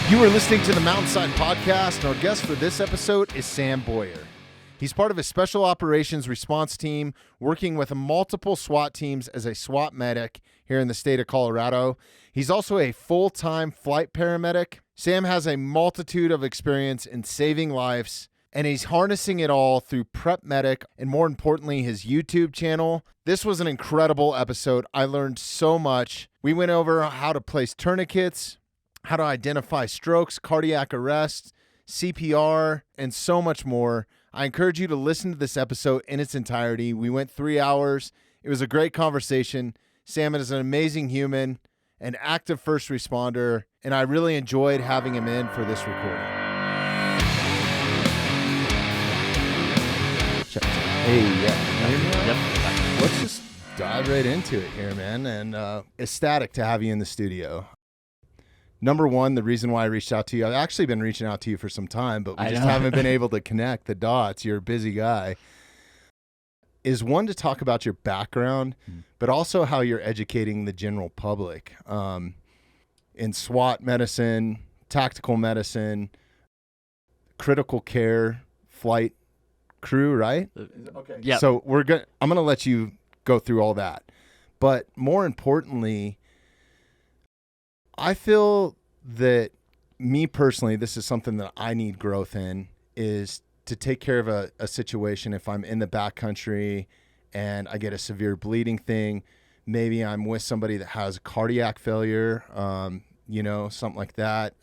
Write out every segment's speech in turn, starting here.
You are listening to the Mountainside Podcast, and our guest for this episode is Sam Boyer. He's part of a special operations response team working with multiple SWAT teams as a SWAT medic here in the state of Colorado. He's also a full-time flight paramedic. Sam has a multitude of experience in saving lives, and he's harnessing it all through PrepMedic and, more importantly, his YouTube channel. This was an incredible episode. I learned so much. We went over how to place tourniquets, how to identify strokes, cardiac arrest, CPR, and so much more. I encourage you to listen to this episode in its entirety. We went 3 hours. It was a great conversation. Sam is an amazing human, an active first responder, and I really enjoyed having him in for this recording. Hey, yeah. Yep. Let's just dive right into it here, man. And ecstatic to have you in the studio. Number one, the reason why I reached out to you, I've actually been reaching out to you for some time, but we just haven't been able to connect the dots. You're a busy guy. Is one, to talk about your background, but also how you're educating the general public in SWAT medicine, tactical medicine, critical care, flight crew, right? Okay. Yeah. So I'm gonna let you go through all that, but more importantly, I feel that me personally, this is something that I need growth in, is to take care of a situation. If I'm in the backcountry and I get a severe bleeding thing, maybe I'm with somebody that has cardiac failure, something like that.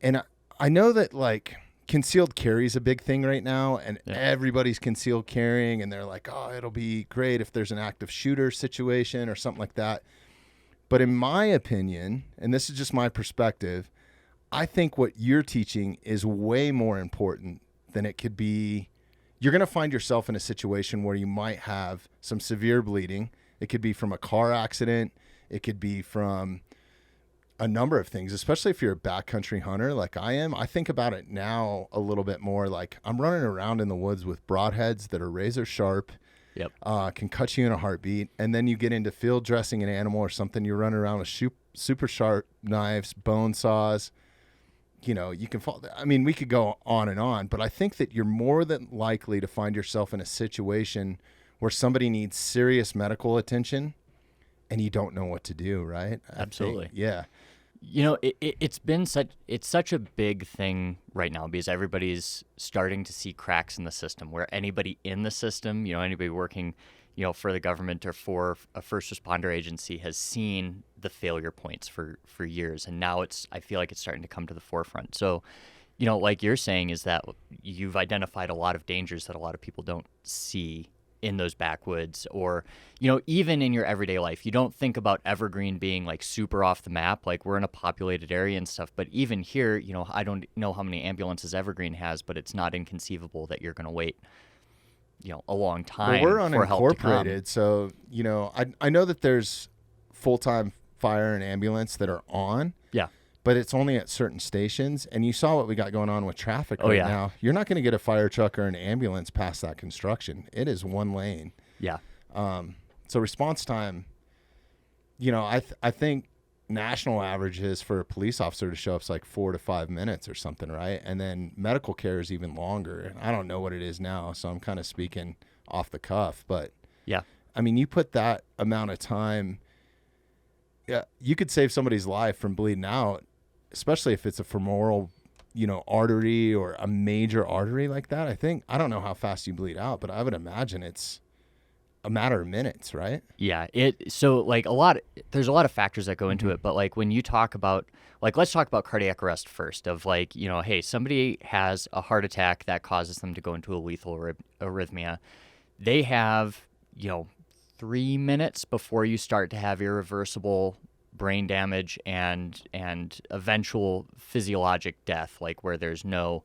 And I know that like concealed carry is a big thing right now, and everybody's concealed carrying, and they're like, oh, it'll be great if there's an active shooter situation or something like that. But in my opinion, and this is just my perspective, I think what you're teaching is way more important than it could be. You're going to find yourself in a situation where you might have some severe bleeding. It could be from a car accident. It could be from a number of things, especially if you're a backcountry hunter like I am. I think about it now a little bit more like I'm running around in the woods with broadheads that are razor sharp. Yep. Can cut you in a heartbeat. And then you get into field dressing an animal or something. You're running around with super sharp knives, bone saws. You can fall. I mean, we could go on and on, but I think that you're more than likely to find yourself in a situation where somebody needs serious medical attention and you don't know what to do, right? Absolutely. Yeah. It's such a big thing right now because everybody's starting to see cracks in the system where anybody in the system, anybody working, for the government or for a first responder agency has seen the failure points for years. And now I feel like it's starting to come to the forefront. So, like you're saying, is that you've identified a lot of dangers that a lot of people don't see in those backwoods, or even in your everyday life. You don't think about Evergreen being like super off the map, like we're in a populated area and stuff, but even here, I don't know how many ambulances Evergreen has, but it's not inconceivable that you're going to wait a long time. Well, we're for help to come. unincorporated, so I know that there's full-time fire and ambulance that are on, but it's only at certain stations. And you saw what we got going on with traffic now. You're not going to get a fire truck or an ambulance past that construction. It is one lane. Yeah. So response time, I think national average is for a police officer to show up is like 4 to 5 minutes or something, right? And then medical care is even longer. I don't know what it is now, so I'm kind of speaking off the cuff. But yeah, I mean, you put that amount of time, you could save somebody's life from bleeding out, especially if it's a femoral, artery or a major artery like that. I don't know how fast you bleed out, but I would imagine it's a matter of minutes, right? Yeah. There's a lot of factors that go into it, but like when you talk about, like, let's talk about cardiac arrest first of like, hey, somebody has a heart attack that causes them to go into a lethal arrhythmia. They have, 3 minutes before you start to have irreversible brain damage and eventual physiologic death, like where there's no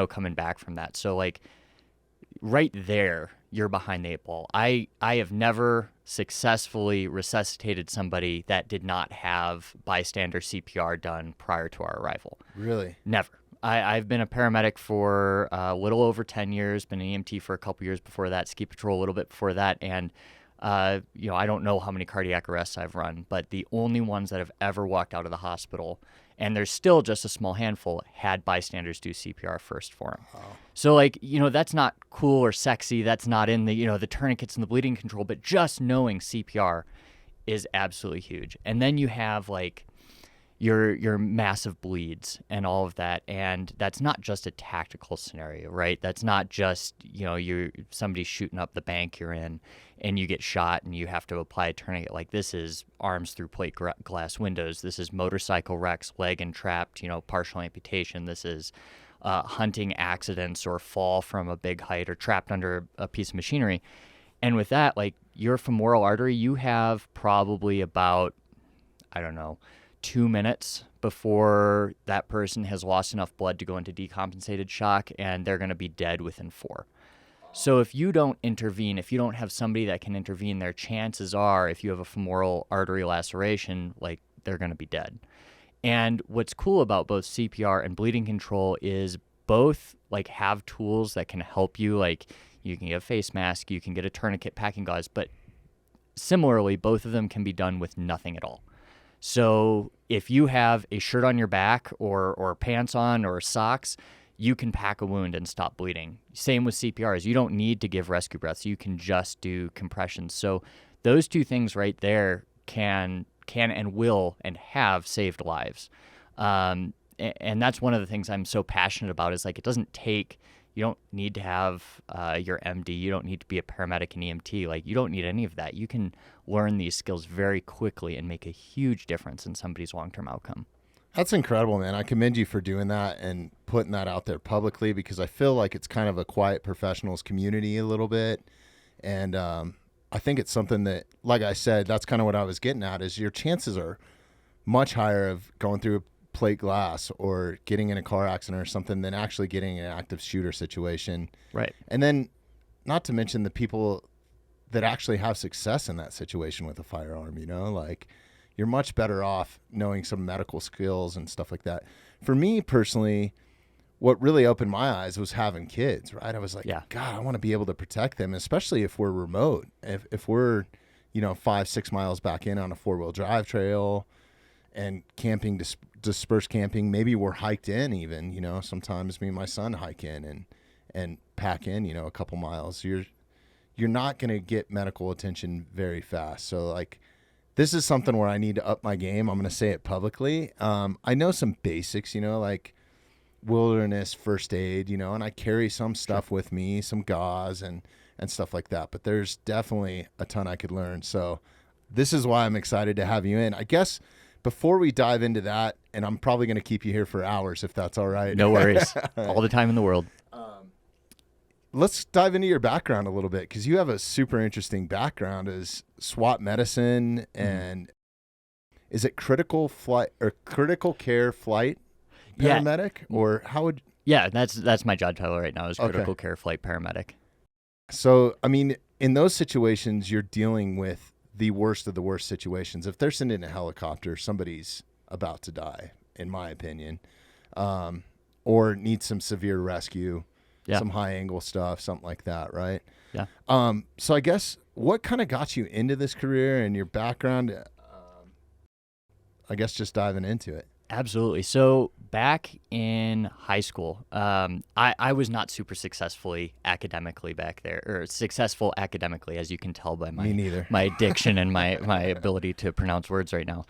coming back from that. So like right there, you're behind the 8 ball. I have never successfully resuscitated somebody that did not have bystander CPR done prior to our arrival. Really? Never. I've been a paramedic for a little over 10 years, been an EMT for a couple years before that, ski patrol a little bit before that, and I don't know how many cardiac arrests I've run, but the only ones that have ever walked out of the hospital, and there's still just a small handful, had bystanders do CPR first for him. Wow. So that's not cool or sexy. That's not in the tourniquets and the bleeding control, but just knowing CPR is absolutely huge. And then you have your massive bleeds and all of that, and that's not just a tactical scenario, right? That's not just you're somebody's shooting up the bank you're in and you get shot and you have to apply a tourniquet. Like, this is arms through plate glass windows. This is motorcycle wrecks, leg entrapped, partial amputation. This is hunting accidents or fall from a big height or trapped under a piece of machinery. And with that, your femoral artery, you have probably about, I don't know, 2 minutes before that person has lost enough blood to go into decompensated shock, and they're going to be dead within 4. So if you don't intervene, if you don't have somebody that can intervene there, chances are, if you have a femoral artery laceration, they're going to be dead. And what's cool about both CPR and bleeding control is both have tools that can help you. You can get a face mask, you can get a tourniquet, packing gauze, but similarly, both of them can be done with nothing at all. So if you have a shirt on your back or pants on or socks, you can pack a wound and stop bleeding. Same with CPRs. You don't need to give rescue breaths. You can just do compressions. So those two things right there can and will and have saved lives. And that's one of the things I'm so passionate about is it doesn't take, you don't need to have your MD. You don't need to be a paramedic and EMT. You don't need any of that. You can learn these skills very quickly and make a huge difference in somebody's long-term outcome. That's incredible, man. I commend you for doing that and putting that out there publicly, because I feel like it's kind of a quiet professionals community a little bit. And I think it's something that, like I said, that's kind of what I was getting at, is your chances are much higher of going through a plate glass or getting in a car accident or something than actually getting an active shooter situation. Right. And then not to mention the people that actually have success in that situation with a firearm, you're much better off knowing some medical skills and stuff like that. For me personally, what really opened my eyes was having kids, right? I was like, God, I want to be able to protect them, especially if we're remote. If we're, 5-6 miles back in on a 4-wheel drive trail and camping, dispersed camping, maybe we're hiked in even, sometimes me and my son hike in and pack in, a couple miles. You're not going to get medical attention very fast. So this is something where I need to up my game. I'm going to say it publicly. I know some basics, wilderness first aid, and I carry some stuff with me, some gauze and stuff like that. But there's definitely a ton I could learn. So this is why I'm excited to have you in. I guess before we dive into that, and I'm probably going to keep you here for hours if that's all right. No worries. All the time in the world. Let's dive into your background a little bit, because you have a super interesting background as SWAT medicine and is it critical flight or critical care flight paramedic or how would? Yeah, that's my job title right now is critical care flight paramedic. So, in those situations, you're dealing with the worst of the worst situations. If they're sending a helicopter, somebody's about to die, in my opinion, or needs some severe rescue. Yeah. Some high angle stuff, something like that, right? Yeah. So I guess what kind of got you into this career and your background? I guess just diving into it. Absolutely. So back in high school, I was not super successfully academically back there, or successful academically, as you can tell by Me neither. my diction and my ability to pronounce words right now.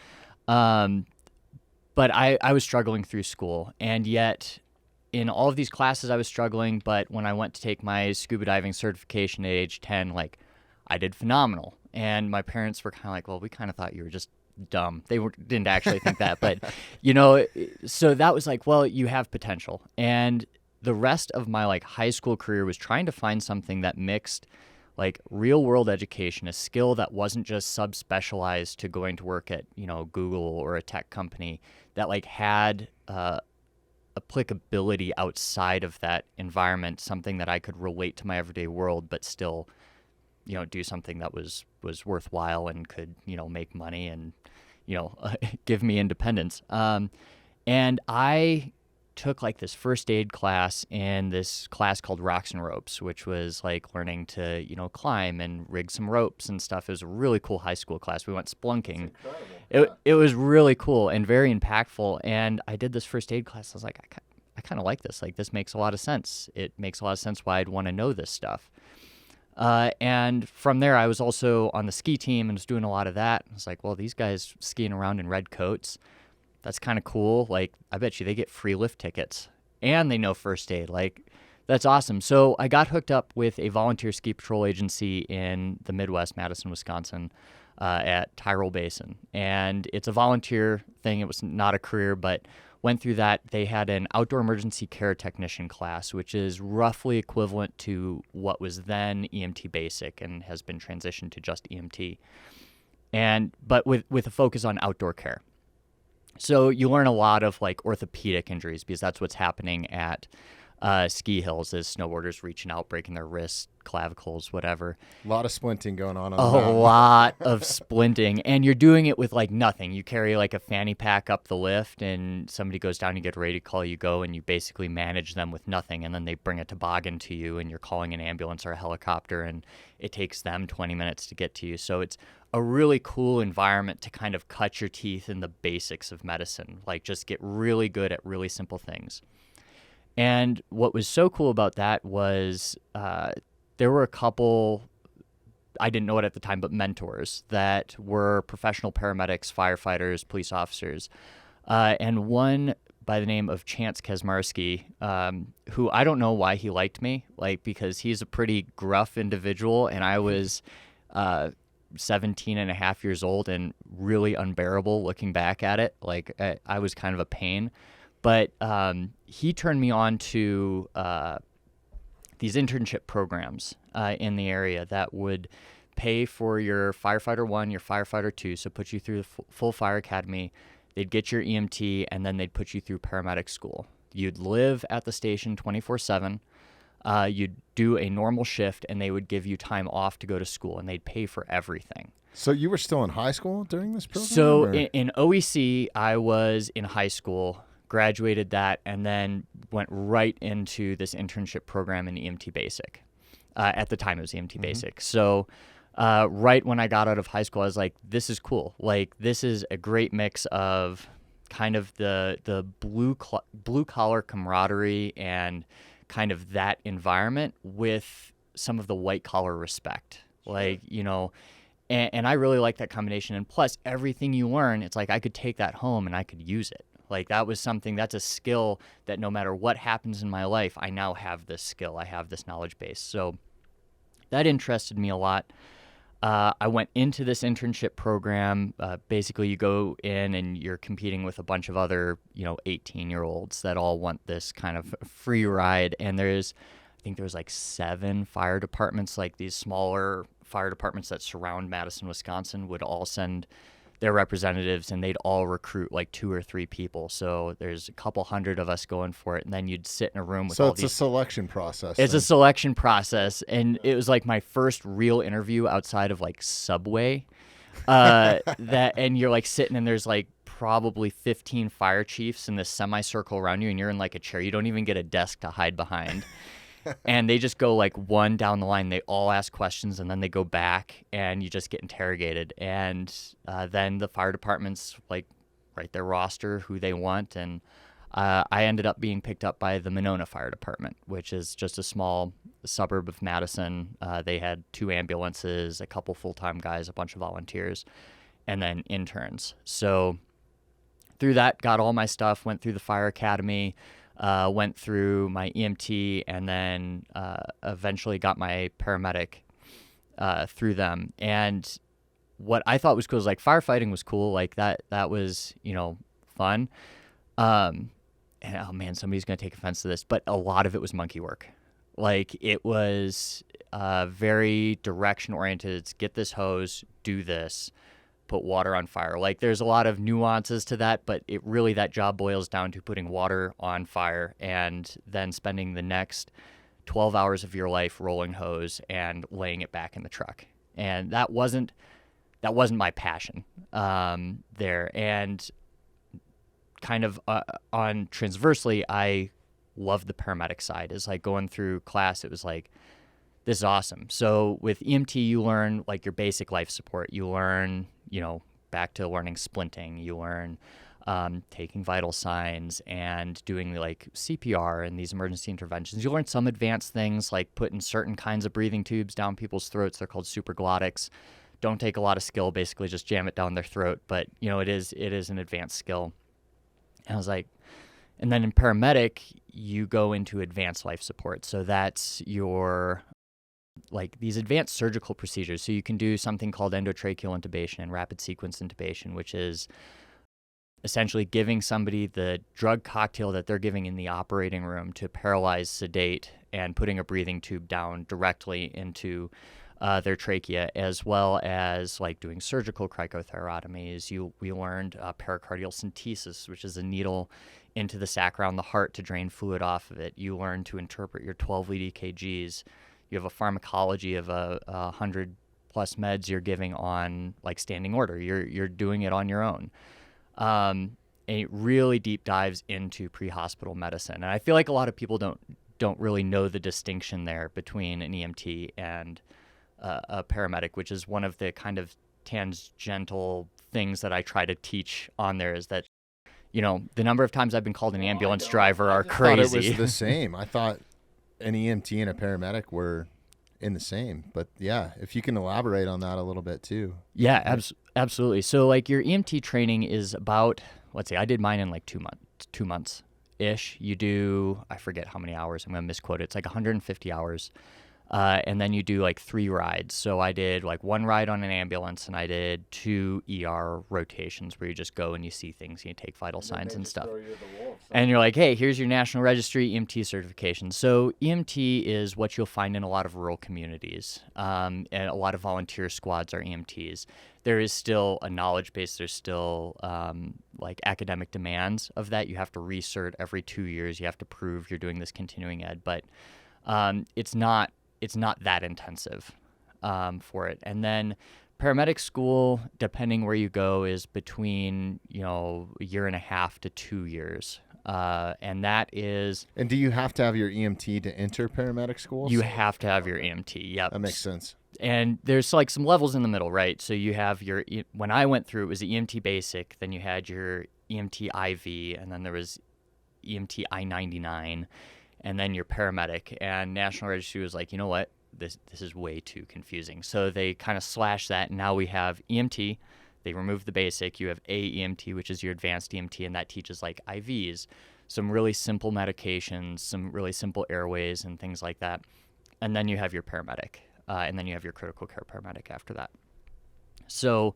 But I was struggling through school, and yet in all of these classes I was struggling, but when I went to take my scuba diving certification at age 10, I did phenomenal. And my parents were kind of like, well, we kind of thought you were just dumb. They didn't actually think that, but so that was well, you have potential. And the rest of my high school career was trying to find something that mixed real world education, a skill that wasn't just subspecialized to going to work at, Google or a tech company, that had applicability outside of that environment, something that I could relate to my everyday world, but still, do something that was worthwhile and could, make money and, give me independence. And I took like this first aid class in this class called Rocks and Ropes, which was like learning to, climb and rig some ropes and stuff. It was a really cool high school class. We went splunking. It was really cool and very impactful. And I did this first aid class. I was like, I kind of like this. Like, this makes a lot of sense. It makes a lot of sense why I'd want to know this stuff. And from there, I was also on the ski team and was doing a lot of that. I was like, well, these guys skiing around in red coats, that's kind of cool. Like, I bet you they get free lift tickets and they know first aid. Like, that's awesome. So I got hooked up with a volunteer ski patrol agency in the Midwest, Madison, Wisconsin, at Tyrol Basin. And it's a volunteer thing. It was not a career, but went through that. They had an outdoor emergency care technician class, which is roughly equivalent to what was then EMT basic and has been transitioned to just EMT. But with a focus on outdoor care. So you learn a lot of like orthopedic injuries because that's what's happening at ski hills is snowboarders reaching out, breaking their wrists, clavicles, whatever. A lot of splinting going on. A lot of splinting. And you're doing it with like nothing. You carry like a fanny pack up the lift and somebody goes down, you get ready to call, you go, and you basically manage them with nothing. And then they bring a toboggan to you and you're calling an ambulance or a helicopter and it takes them 20 minutes to get to you. So it's a really cool environment to kind of cut your teeth in the basics of medicine, like just get really good at really simple things. And what was so cool about that was there were a couple, I didn't know it at the time, but mentors that were professional paramedics, firefighters, police officers. And one by the name of Chance Kaczmarski, who I don't know why he liked me, like because he's a pretty gruff individual and I was 17 and a half years old and really unbearable looking back at it. Like I was kind of a pain. But he turned me on to these internship programs in the area that would pay for your firefighter 1, your firefighter 2, so put you through the full fire academy. They'd get your EMT, and then they'd put you through paramedic school. You'd live at the station 24/7. You'd do a normal shift, and they would give you time off to go to school, and they'd pay for everything. So you were still in high school during this program? So in OEC, I was in high school. Graduated that, and then went right into this internship program in EMT Basic. At the time, it was EMT Basic. So right when I got out of high school, I was like, this is cool. Like, this is a great mix of kind of the blue-collar camaraderie and kind of that environment with some of the white-collar respect. Sure. Like, and I really like that combination. And plus, everything you learn, it's like I could take that home and I could use it. Like that was something, that's a skill that no matter what happens in my life, I now have this skill. I have this knowledge base. So that interested me a lot. I went into this internship program. Basically, you go in and you're competing with a bunch of other, 18-year-olds that all want this kind of free ride. And I think there was like 7 fire departments, like these smaller fire departments that surround Madison, Wisconsin, would all send their representatives, and they'd all recruit like 2 or 3 people. So there's a couple hundred of us going for it, and then you'd sit in a room with all these. So it's a selection process. It's a selection process, and it was like my first real interview outside of like Subway. And you're like sitting, and there's like probably 15 fire chiefs in this semicircle around you, and you're in like a chair. You don't even get a desk to hide behind. And they just go like one down the line. They all ask questions, and then they go back, and you just get interrogated. And then the fire departments like write their roster, who they want. And I ended up being picked up by the Monona Fire Department, which is just a small suburb of Madison. They had 2 ambulances, a couple full-time guys, a bunch of volunteers, and then interns. So through that, got all my stuff, went through the fire academy, went through my EMT, and then eventually got my paramedic through them. And what I thought was cool is like firefighting was cool. Like that was, fun. And oh man, somebody's going to take offense to this, but a lot of it was monkey work. Like it was very direction oriented. It's get this hose, do this, put water on fire. Like there's a lot of nuances to that, but that job boils down to putting water on fire and then spending the next 12 hours of your life rolling hose and laying it back in the truck. And that wasn't my passion there. And kind of on transversely, I love the paramedic side. Is like going through class, it was like, this is awesome. So with EMT, you learn like your basic life support. You learn, back to learning splinting. You learn taking vital signs and doing like CPR and these emergency interventions. You learn some advanced things like putting certain kinds of breathing tubes down people's throats. They're called supraglottics. Don't take a lot of skill, basically just jam it down their throat. But, it is an advanced skill. And I was like, and then in paramedic, you go into advanced life support. So that's your like these advanced surgical procedures. So you can do something called endotracheal intubation and rapid sequence intubation, which is essentially giving somebody the drug cocktail that they're giving in the operating room to paralyze, sedate, and putting a breathing tube down directly into their trachea, as well as like doing surgical cricothyrotomies. We learned pericardial centesis, which is a needle into the sac around the heart to drain fluid off of it. You learn to interpret your 12 lead EKGs. You have a pharmacology of 100 plus meds you're giving on like standing order. You're doing it on your own. And it really deep dives into pre-hospital medicine. And I feel like a lot of people don't really know the distinction there between an EMT and a paramedic, which is one of the kind of tangential things that I try to teach on there, is that, the number of times I've been called an ambulance driver are crazy. I thought it was the same. I thought an EMT and a paramedic were in the same, but yeah, if you can elaborate on that a little bit too. Yeah, absolutely. So like your EMT training is about, let's say I did mine in like 2 months ish. You do, I forget how many hours, I'm going to misquote it. It's like 150 hours. And then you do like 3 rides. So I did like 1 ride on an ambulance, and I did 2 ER rotations where you just go and you see things and you take vital signs and stuff. And you're like, hey, here's your National Registry EMT certification. So EMT is what you'll find in a lot of rural communities. And a lot of volunteer squads are EMTs. There is still a knowledge base. There's still like academic demands of that. You have to recert every 2 years. You have to prove you're doing this continuing ed. But it's not that intensive for it. And then paramedic school, depending where you go, is between, a year and a half to 2 years. And that is... And do you have to have your EMT to enter paramedic school? You have to have your EMT, yep. That makes sense. And there's like some levels in the middle, right? So you have your... When I went through, it was the EMT basic, then you had your EMT IV, and then there was EMT I-99, and then your paramedic. And National Registry was like, you know what? This is way too confusing. So they kind of slashed that, and now we have EMT. They removed the basic. You have AEMT, which is your advanced EMT, and that teaches like IVs, some really simple medications, some really simple airways and things like that. And then you have your paramedic, and then you have your critical care paramedic after that. So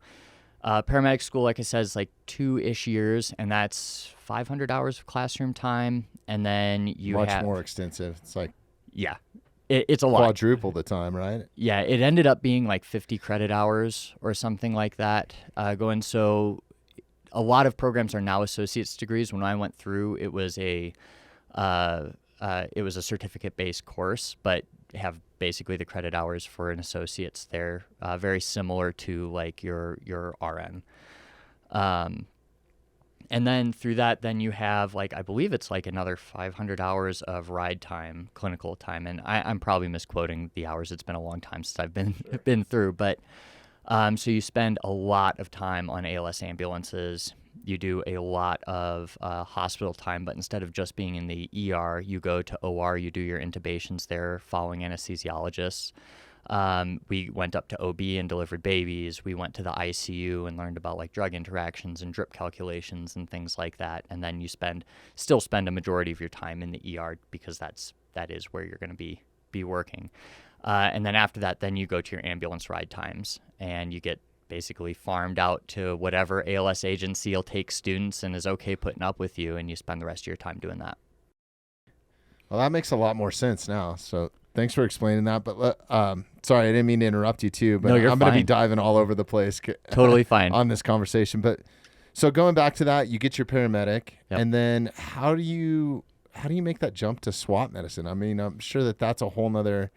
paramedic school, like I said, is like 2-ish years, and that's 500 hours of classroom time. And then you have... Much more extensive. It's like... Yeah. It's a lot. Quadruple the time, right? Yeah, it ended up being like 50 credit hours or something like that going. So a lot of programs are now associate's degrees. When I went through, it was a certificate-based course, but have basically the credit hours for an associate's there, very similar to like your RN. And then through that, then you have like, I believe it's like another 500 hours of ride time, clinical time. And I'm probably misquoting the hours. It's been a long time since I've been through. But so you spend a lot of time on ALS ambulances. You do a lot of hospital time, but instead of just being in the ER, you go to OR, you do your intubations there following anesthesiologists. We went up to OB and delivered babies. We went to the ICU and learned about like drug interactions and drip calculations and things like that. And then you still spend a majority of your time in the ER because that is where you're going to be working. And then after that, then you go to your ambulance ride times, and you get basically farmed out to whatever ALS agency will take students and is okay putting up with you, and you spend the rest of your time doing that. Well, that makes a lot more sense now. So thanks for explaining that. But sorry, I didn't mean to interrupt you too. But no, you're I'm going to be diving all over the place. Totally fine on this conversation. But so going back to that, you get your paramedic, yep. And then how do you make that jump to SWAT medicine? I mean, I'm sure that's a whole nother.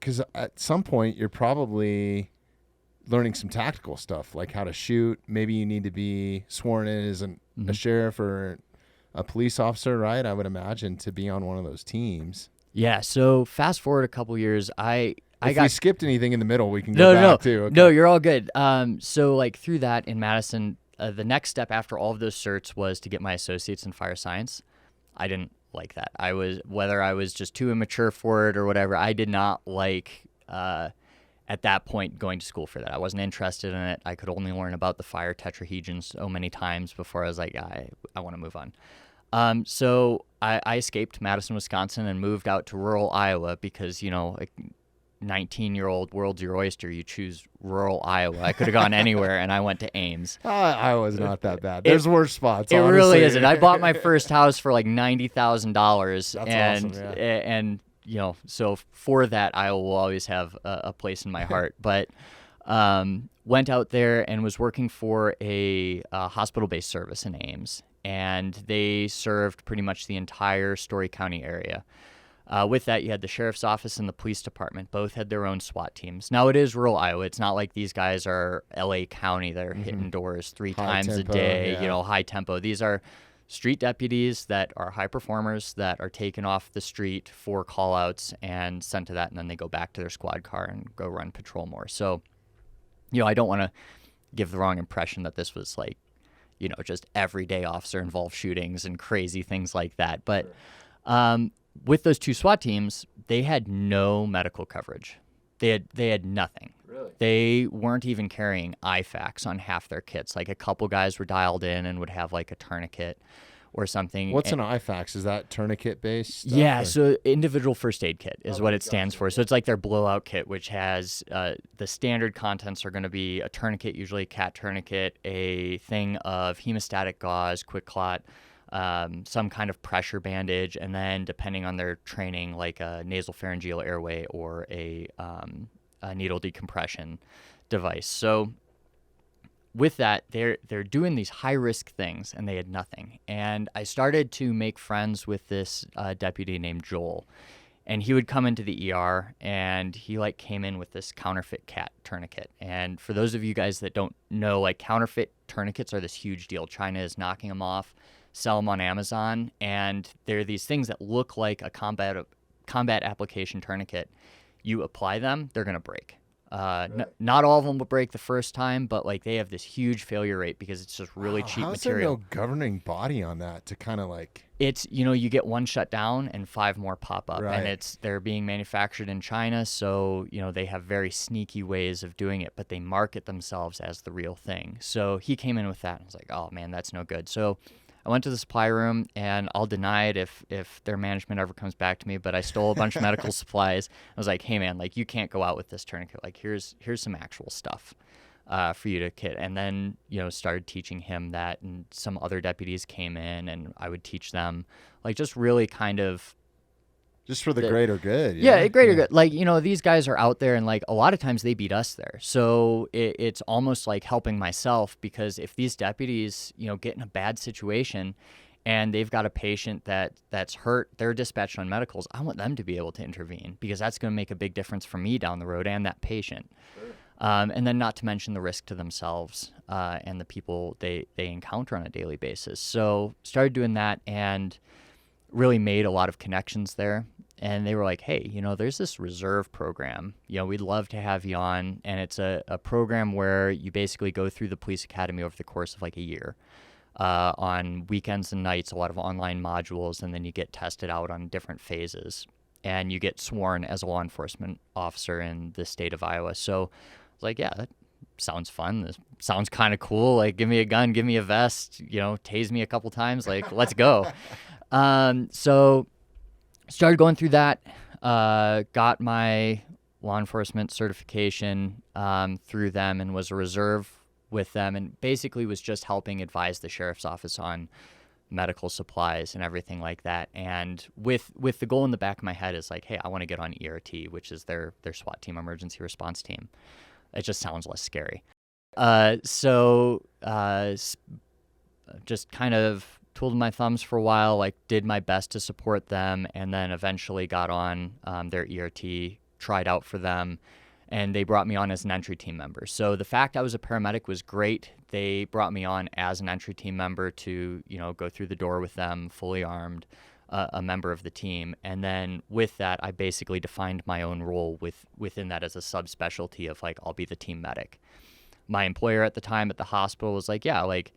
Because at some point you're probably learning some tactical stuff, like how to shoot. Maybe you need to be sworn in as an a sheriff or a police officer, right? I would imagine, to be on one of those teams. Yeah. So fast forward a couple years, If we skipped anything in the middle, we can No, go back too. Okay. No, you're all good. So like through that in Madison, the next step after all of those certs was to get my associates in fire science. I didn't like that. Whether I was just too immature for it or whatever, I did not like at that point going to school for that. I wasn't interested in it. I could only learn about the fire tetrahedron so many times before I was like, I want to move on. So I escaped Madison, Wisconsin, and moved out to rural Iowa because, like 19-year-old, world's your oyster. You choose rural Iowa. I could have gone anywhere, and I went to Ames. Iowa's not that bad. There's worse spots. It honestly. Really isn't. I bought my first house for like $90,000. That's and, awesome, yeah. And so for that, Iowa will always have a place in my heart. But went out there and was working for a hospital-based service in Ames, and they served pretty much the entire Story County area. With that, you had the sheriff's office and the police department. Both had their own SWAT teams. Now, it is rural Iowa. It's not like these guys are L.A. County that are hitting doors three times a day, high tempo. These are street deputies that are high performers that are taken off the street for call-outs and sent to that, and then they go back to their squad car and go run patrol more. So, I don't want to give the wrong impression that this was like, just everyday officer-involved shootings and crazy things like that. But with those two SWAT teams, they had no medical coverage. They had nothing. Really? They weren't even carrying IFAKs on half their kits. Like a couple guys were dialed in and would have like a tourniquet or something. What's an IFAKs? Is that tourniquet based? Yeah, so individual first aid kit is what it stands for. So it's like their blowout kit, which has the standard contents are going to be a tourniquet, usually a cat tourniquet, a thing of hemostatic gauze, quick clot, some kind of pressure bandage, and then depending on their training, like a nasopharyngeal airway or a needle decompression device. So with that, they're doing these high risk things, and they had nothing. And I started to make friends with this deputy named Joel, and he would come into the ER, and he came in with this counterfeit cat tourniquet. And for those of you guys that don't know, counterfeit tourniquets are this huge deal. China is knocking them off, sell them on Amazon, and they're these things that look like a combat application tourniquet. You apply them, they're going to break. Not all of them will break the first time, but they have this huge failure rate because it's just really cheap How's material. there no governing body on that to kind of It's, you get one shut down and 5 more pop up, right. And they're being manufactured in China. So, they have very sneaky ways of doing it, but they market themselves as the real thing. So he came in with that and I was like, oh man, that's no good. So I went to the supply room, and I'll deny it if their management ever comes back to me, but I stole a bunch of medical supplies. I was like, hey man, you can't go out with this tourniquet. Here's some actual stuff for you to kit. And then, started teaching him that, and some other deputies came in and I would teach them, just really kind of just for the greater good. Yeah, greater good. These guys are out there, and a lot of times they beat us there. So it's almost like helping myself, because if these deputies, get in a bad situation and they've got a patient that's hurt, they're dispatched on medicals, I want them to be able to intervene, because that's going to make a big difference for me down the road and that patient. Sure. And then not to mention the risk to themselves and the people they encounter on a daily basis. So started doing that and really made a lot of connections there. And they were like, hey, there's this reserve program. We'd love to have you on. And it's a program where you basically go through the police academy over the course of a year. On weekends and nights, a lot of online modules, and then you get tested out on different phases. And you get sworn as a law enforcement officer in the state of Iowa. So I was like, yeah, that sounds fun. This sounds kind of cool. Give me a gun, give me a vest, tase me a couple times. Let's go. So started going through that, got my law enforcement certification through them, and was a reserve with them, and basically was just helping advise the sheriff's office on medical supplies and everything like that. And with the goal in the back of my head is hey, I want to get on ERT, which is their SWAT team, emergency response team. It just sounds less scary. So just kind of twiddled my thumbs for a while, did my best to support them, and then eventually got on their ERT, tried out for them, and they brought me on as an entry team member. So the fact I was a paramedic was great they brought me on as an entry team member to, go through the door with them, fully armed, a member of the team. And then with that, I basically defined my own role within that as a subspecialty of like, I'll be the team medic. My employer at the time at the hospital was like, yeah, like,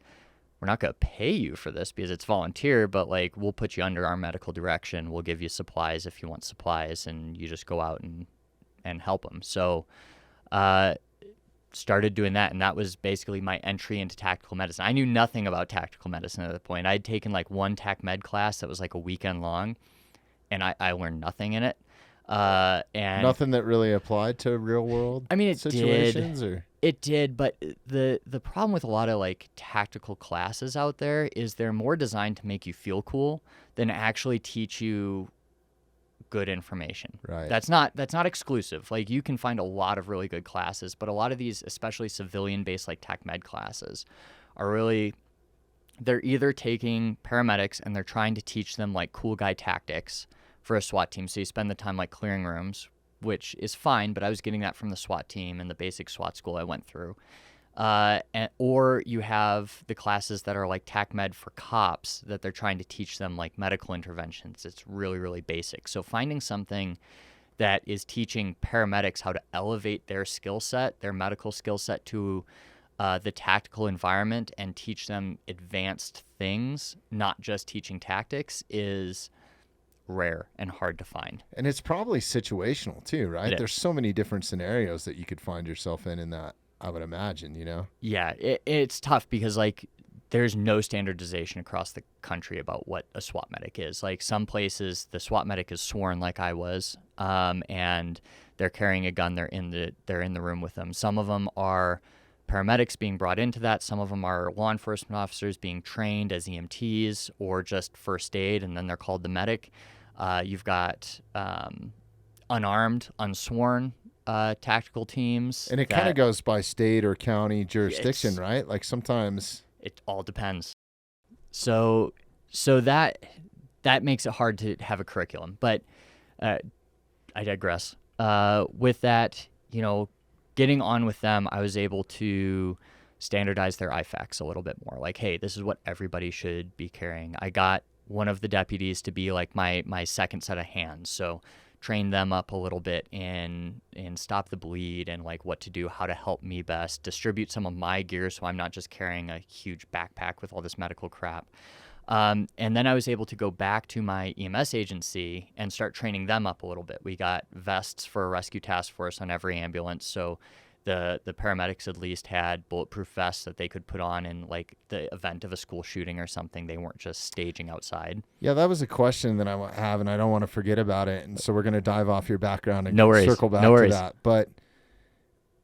we're not going to pay you for this because it's volunteer, but like, we'll put you under our medical direction. We'll give you supplies if you want supplies, and you just go out and help them. So, started doing that, and that was basically my entry into tactical medicine. I knew nothing about tactical medicine at that point. I'd taken like one tac med class that was like a weekend long, and I learned nothing in it. And nothing that really applied to real world situations? It did, but the problem with a lot of like tactical classes out there is they're more designed to make you feel cool than actually teach you good information. Right. That's not exclusive. Like, you can find a lot of really good classes, but a lot of these, especially civilian-based like tech med classes, are really, they're either taking paramedics and they're trying to teach them like cool guy tactics for a SWAT team. So you spend the time like clearing rooms, which is fine, but I was getting that from the SWAT team and the basic SWAT school I went through. Or you have the classes that are like tac med for cops that they're trying to teach them like medical interventions. It's really, really basic. So finding something that is teaching paramedics how to elevate their skill set, their medical skill set to the tactical environment and teach them advanced things, not just teaching tactics, is rare and hard to find. And it's probably situational too, right? There's so many different scenarios that you could find yourself in that, I would imagine, Yeah, it's tough because like there's no standardization across the country about what a SWAT medic is. Like, some places the SWAT medic is sworn like I was, and they're carrying a gun, they're in the room with them. Some of them are paramedics being brought into that. Some of them are law enforcement officers being trained as EMTs or just first aid, and then they're called the medic. You've got unarmed, unsworn tactical teams. And it kind of goes by state or county jurisdiction, right? Like, sometimes it all depends. So that makes it hard to have a curriculum. But I digress. With that, getting on with them, I was able to standardize their IFAKs a little bit more. Like, hey, this is what everybody should be carrying. I got one of the deputies to be like my second set of hands. So train them up a little bit in stop the bleed and like what to do, how to help me best, distribute some of my gear so I'm not just carrying a huge backpack with all this medical crap. And then I was able to go back to my EMS agency and start training them up a little bit. We got vests for a rescue task force on every ambulance, so the paramedics at least had bulletproof vests that they could put on in like the event of a school shooting or something. They weren't just staging outside. Yeah, that was a question that I have, and I don't want to forget about it. And so we're going to dive off your background and circle back to that. But,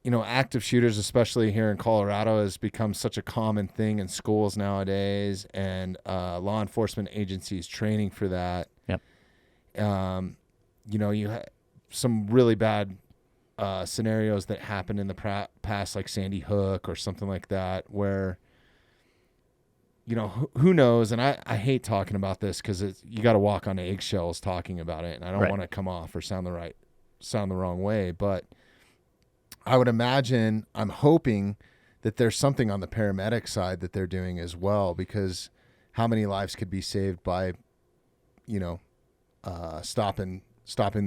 active shooters, especially here in Colorado, has become such a common thing in schools nowadays, and law enforcement agencies training for that. Yep. You have some really bad scenarios that happened in the past, like Sandy Hook or something like that, where, who knows? And I hate talking about this because you got to walk on eggshells talking about it, and I don't want to come off or sound the wrong way, but I would imagine, I'm hoping that there's something on the paramedic side that they're doing as well, because how many lives could be saved by, stopping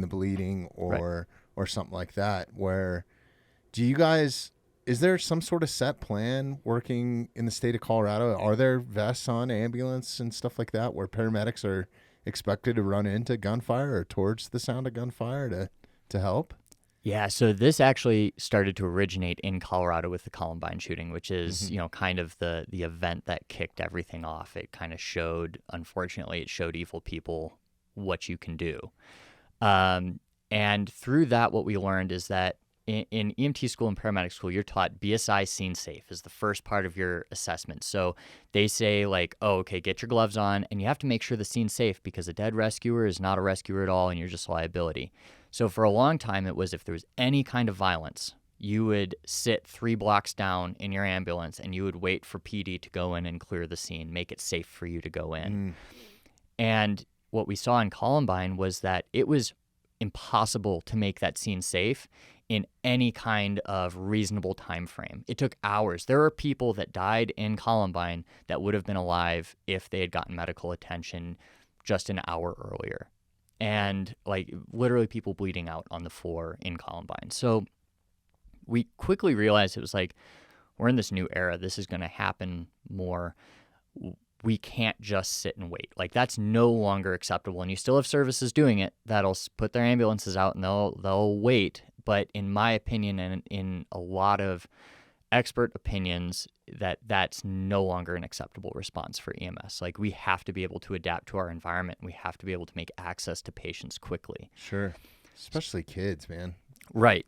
the bleeding or something like that. Where is there some sort of set plan working in the state of Colorado? Are there vests on ambulance and stuff like that where paramedics are expected to run into gunfire or towards the sound of gunfire to help? Yeah, so this actually started to originate in Colorado with the Columbine shooting, which is, kind of the event that kicked everything off. It kind of unfortunately, it showed evil people what you can do. And through that, what we learned is that in EMT school and paramedic school, you're taught BSI scene safe is the first part of your assessment. So they say like, oh, okay, get your gloves on, and you have to make sure the scene's safe because a dead rescuer is not a rescuer at all, and you're just a liability. So for a long time, it was if there was any kind of violence, you would sit 3 blocks down in your ambulance and you would wait for PD to go in and clear the scene, make it safe for you to go in. And what we saw in Columbine was that it was impossible to make that scene safe in any kind of reasonable time frame. It took hours. There are people that died in Columbine that would have been alive if they had gotten medical attention just an hour earlier. And like literally people bleeding out on the floor in Columbine. So we quickly realized it was like, we're in this new era. This is going to happen more. We can't just sit and wait. Like that's no longer acceptable. And you still have services doing it that'll put their ambulances out and they'll wait. But in my opinion, and in a lot of expert opinions, that's no longer an acceptable response for EMS. Like we have to be able to adapt to our environment. We have to be able to make access to patients quickly. Sure. Especially kids, man. Right.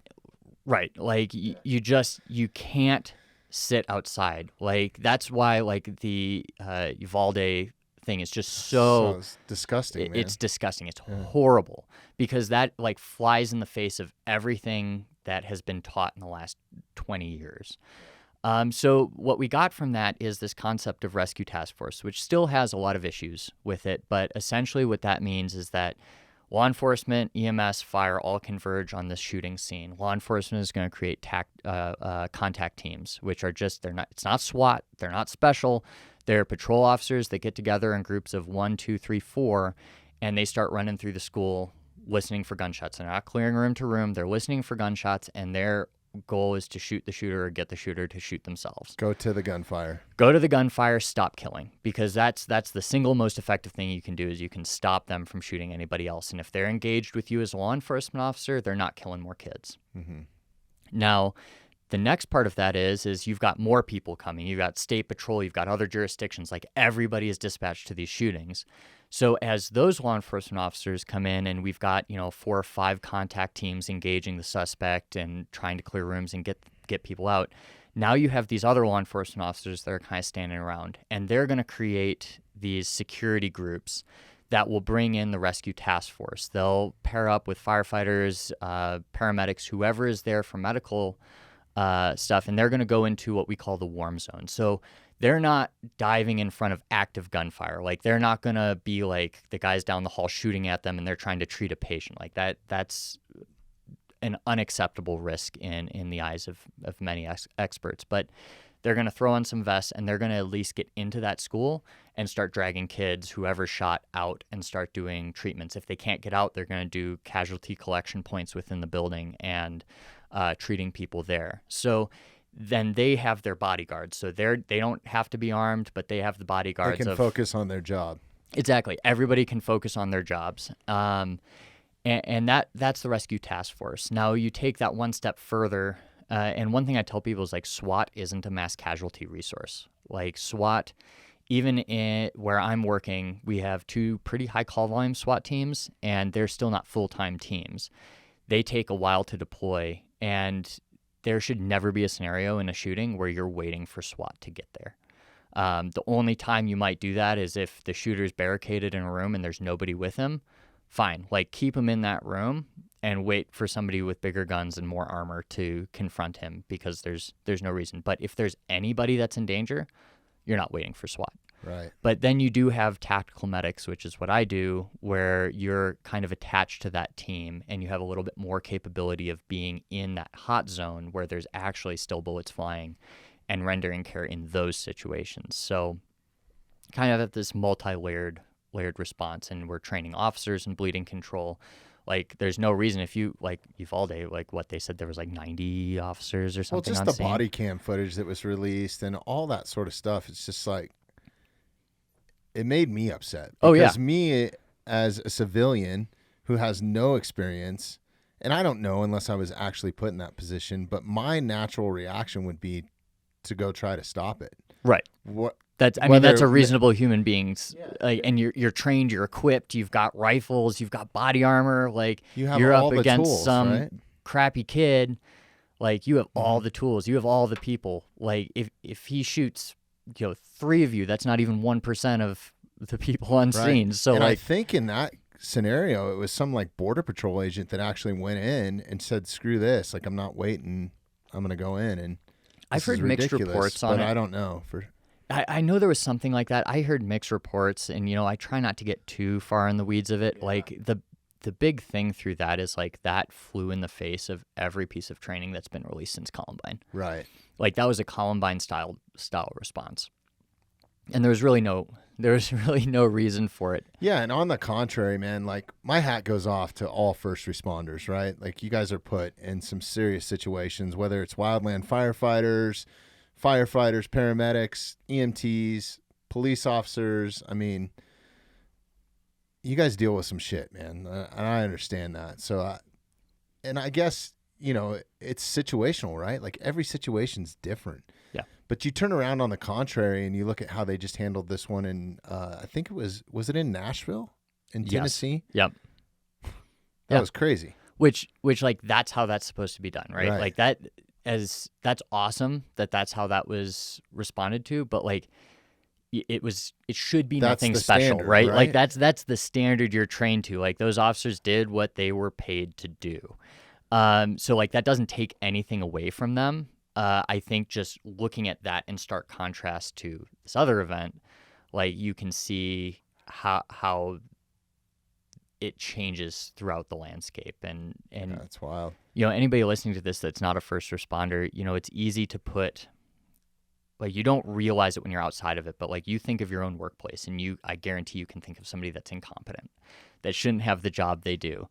Like you can't sit outside. Like that's why like the Uvalde thing is just so disgusting. It's disgusting. It's horrible because that like flies in the face of everything that has been taught in the last 20 years. So what we got from that is this concept of rescue task force, which still has a lot of issues with it. But essentially what that means is that law enforcement, EMS, fire all converge on this shooting scene. Law enforcement is going to create contact teams, which are it's not SWAT, they're not special. They're patrol officers that get together in groups of 1, 2, 3, 4, and they start running through the school listening for gunshots. They're not clearing room to room. They're listening for gunshots, and their goal is to shoot the shooter or get the shooter to shoot themselves. Go to the gunfire. Go to the gunfire, stop killing, because that's the single most effective thing you can do is you can stop them from shooting anybody else. And if they're engaged with you as a law enforcement officer, they're not killing more kids. Mm-hmm. Now, the next part of that is you've got more people coming. You've got state patrol. You've got other jurisdictions. Like everybody is dispatched to these shootings. So as those law enforcement officers come in and we've got, 4 or 5 contact teams engaging the suspect and trying to clear rooms and get people out, now you have these other law enforcement officers that are kind of standing around, and they're going to create these security groups that will bring in the rescue task force. They'll pair up with firefighters, paramedics, whoever is there for medical stuff, and they're going to go into what we call the warm zone. So they're not diving in front of active gunfire. Like they're not going to be like the guys down the hall shooting at them and they're trying to treat a patient. Like that's an unacceptable risk in the eyes of many experts. But they're going to throw on some vests and they're going to at least get into that school and start dragging kids, whoever shot, out and start doing treatments. If they can't get out, they're going to do casualty collection points within the building and treating people there. So then they have their bodyguards. So they don't have to be armed, but they have the bodyguards. They can focus on their job. Exactly. Everybody can focus on their jobs. And that's the rescue task force. Now you take that one step further. And one thing I tell people is like SWAT isn't a mass casualty resource. Like SWAT, even where I'm working, we have 2 pretty high call volume SWAT teams, and they're still not full-time teams. They take a while to deploy, and there should never be a scenario in a shooting where you're waiting for SWAT to get there. The only time you might do that is if the shooter's barricaded in a room and there's nobody with him. Fine, like keep him in that room and wait for somebody with bigger guns and more armor to confront him because there's no reason. But if there's anybody that's in danger, you're not waiting for SWAT. Right. But then you do have tactical medics, which is what I do, where you're kind of attached to that team and you have a little bit more capability of being in that hot zone where there's actually still bullets flying and rendering care in those situations. So kind of at this multi-layered response, and we're training officers in bleeding control. Like there's no reason if you like Uvalde, like what they said, there was like 90 officers or something. Well, just on the scene. body cam footage that was released and all that sort of stuff. It's just like, it made me upset. Because me as a civilian who has no experience, and I don't know unless I was actually put in that position, but my natural reaction would be to go try to stop it. Right. That's a reasonable human being's, like, and you're trained, you're equipped, you've got rifles, you've got body armor, like you're up against tools, some right? crappy kid, like you have all the tools, you have all the people. Like if he shoots, 3 of you, that's not even 1% of the people on scene. Right. So and like, I think in that scenario, it was some like border patrol agent that actually went in and said, "Screw this! Like I'm not waiting. I'm gonna go in." And I've heard mixed reports on but it. I don't know for. I know there was something like that. I heard mixed reports, and I try not to get too far in the weeds of it. Yeah. Like the big thing through that is like that flew in the face of every piece of training that's been released since Columbine. Right. Like that was a Columbine style response. And there was really no reason for it. Yeah, and on the contrary, man, like my hat goes off to all first responders, right? Like you guys are put in some serious situations, whether it's wildland firefighters, paramedics, EMTs, police officers. I mean, you guys deal with some shit, man, and I understand that. So, I guess, it's situational, right? Like every situation's different. Yeah. But you turn around on the contrary and you look at how they just handled this one in, I think it was it in Nashville, in Tennessee? Yep. That was crazy. Which like that's how that's supposed to be done, right? Like that's awesome that's how that was responded to, but like it should be nothing special, standard, right? Like that's the standard you're trained to. Like those officers did what they were paid to do. So like that doesn't take anything away from them. I think just looking at that in stark contrast to this other event, like you can see how it changes throughout the landscape. And That's wild. Anybody listening to this that's not a first responder, it's easy to put, like, you don't realize it when you're outside of it, but like you think of your own workplace and I guarantee you can think of somebody that's incompetent, that shouldn't have the job they do.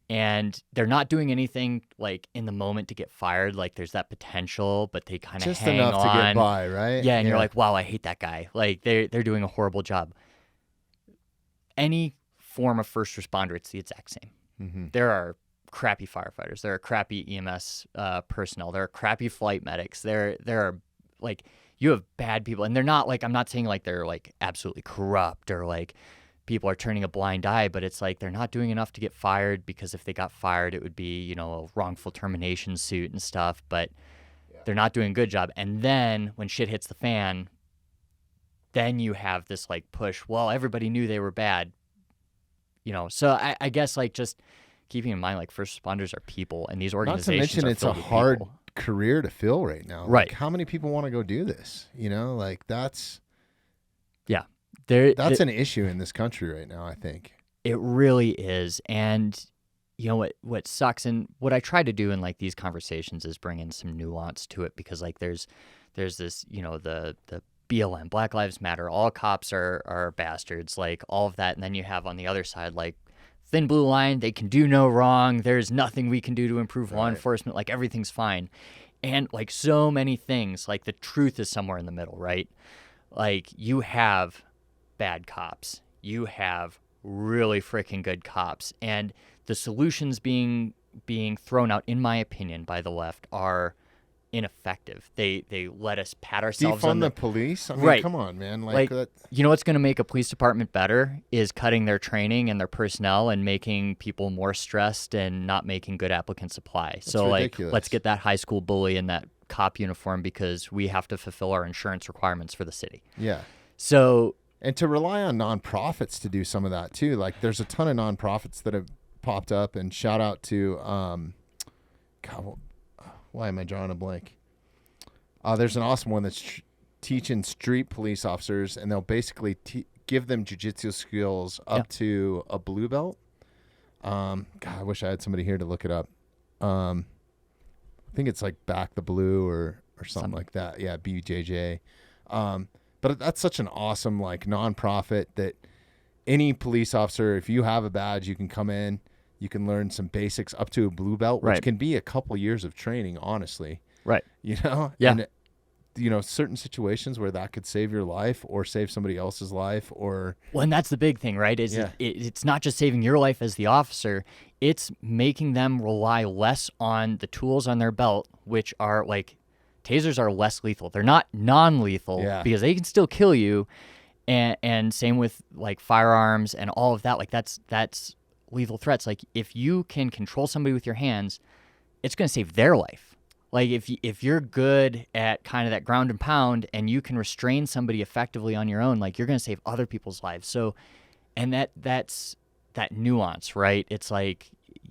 And they're not doing anything like in the moment to get fired. Like there's that potential, but they kind of Just hang enough on. to get by, right? Yeah, and you're like, wow, I hate that guy. Like they're doing a horrible job. Any form of first responder, it's the exact same. Mm-hmm. There are crappy firefighters. There are crappy EMS personnel. There are crappy flight medics. There are like, you have bad people, and they're not like, I'm not saying like they're like absolutely corrupt or like people are turning a blind eye, but it's like they're not doing enough to get fired, because if they got fired, it would be, a wrongful termination suit and stuff, but they're not doing a good job. And then when shit hits the fan, then you have this like push, well, everybody knew they were bad, So I guess like just keeping in mind, like first responders are people, and these organizations not to mention are it's a filled with hard people. career to fill right now. Right. Like, how many people want to go do this? Like that's an issue in this country right now, I think. It really is. And what sucks, and what I try to do in like these conversations is bring in some nuance to it, because like there's this, the BLM, Black Lives Matter, all cops are bastards, like all of that. And then you have on the other side, like thin blue line, they can do no wrong. There's nothing we can do to improve law enforcement. Like everything's fine. And like so many things, like the truth is somewhere in the middle, right? Like you have bad cops. You have really freaking good cops. And the solutions being thrown out, in my opinion, by the left are ineffective. They let us pat ourselves Defund on the police? I mean, Right. come on, man. like That, what's going to make a police department better is cutting their training and their personnel and making people more stressed and not making good applicant supply. So ridiculous. like let's get that high school bully in that cop uniform because we have to fulfill our insurance requirements for the city. yeah. So And to rely on nonprofits to do some of that too. Like there's a ton of nonprofits that have popped up, and shout out to, God, why am I drawing a blank? There's an awesome one that's teaching street police officers, and they'll basically give them jiu-jitsu skills up to a blue belt. God, I wish I had somebody here to look it up. I think it's like Back the Blue or something like that. Yeah, BJJ. But that's such an awesome like nonprofit that any police officer, if you have a badge, you can come in, you can learn some basics up to a blue belt, which can be a couple years of training, honestly. Right. Yeah. And, certain situations where that could save your life or save somebody else's life or. Well, and that's the big thing, right? Is it's not just saving your life as the officer, it's making them rely less on the tools on their belt, which are like, tasers are less lethal. They're not non-lethal because they can still kill you. And same with like firearms and all of that. Like that's lethal threats. Like if you can control somebody with your hands, it's going to save their life. Like if you're good at kind of that ground and pound and you can restrain somebody effectively on your own, like you're going to save other people's lives. So, and that's that nuance, right? It's like,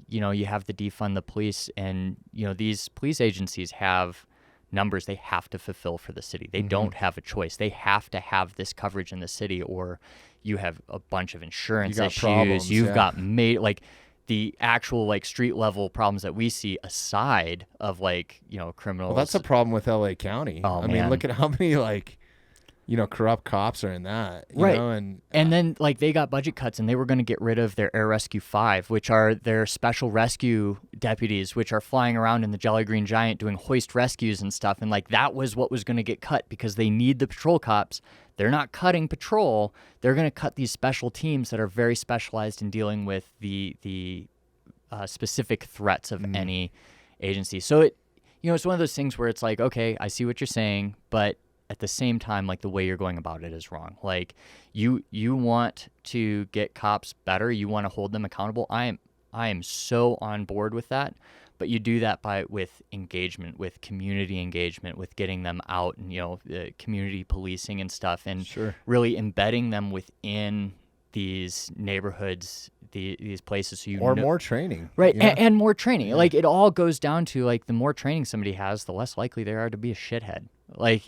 you have to defund the police, and, these police agencies have numbers they have to fulfill for the city. They don't have a choice. They have to have this coverage in the city, or you have a bunch of insurance issues. Problems, You've got like the actual like street level problems that we see aside of like, criminals. Well, that's a problem with LA County. Oh, I man. mean, look at how many like, corrupt cops are in that, you Right. know, and then like they got budget cuts and they were going to get rid of their Air Rescue 5, which are their special rescue deputies, which are flying around in the Jolly Green Giant doing hoist rescues and stuff. And like that was what was going to get cut because they need the patrol cops. They're not cutting patrol. They're going to cut these special teams that are very specialized in dealing with the specific threats of any agency. So it's one of those things where it's like, okay, I see what you're saying, but at the same time, like the way you're going about it is wrong. Like you want to get cops better. You want to hold them accountable. I am so on board with that. But you do that with engagement, with community engagement, with getting them out and, the community policing and stuff, and Sure. really embedding them within these neighborhoods, these places. So more training. Right, you know? and more training. Yeah. Like it all goes down to like the more training somebody has, the less likely they are to be a shithead. Like,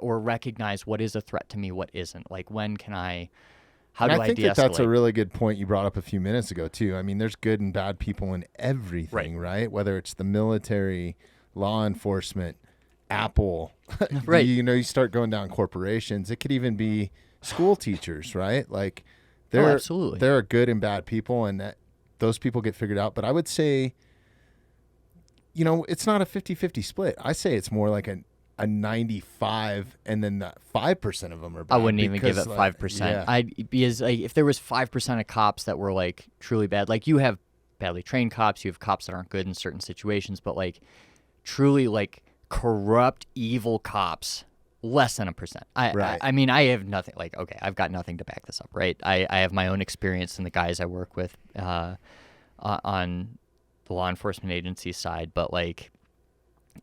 or recognize what is a threat to me, what isn't. Like when can how do I think de-escalate? that's a really good point you brought up a few minutes ago too. I mean, there's good and bad people in everything, right? Whether it's the military, law enforcement, Apple, right? You start going down corporations. It could even be school teachers, right? Like absolutely. There are good and bad people, and those people get figured out. But I would say, it's not a 50-50 split. I say it's more like a 95, and then that 5% of them are bad. I wouldn't even give it 5%. Because like if there was 5% of cops that were like truly bad, like you have badly trained cops, you have cops that aren't good in certain situations, but like truly like corrupt, evil cops, less than 1%. I mean, I have nothing like, okay, I've got nothing to back this up, right? I have my own experience in the guys I work with on the law enforcement agency side, but like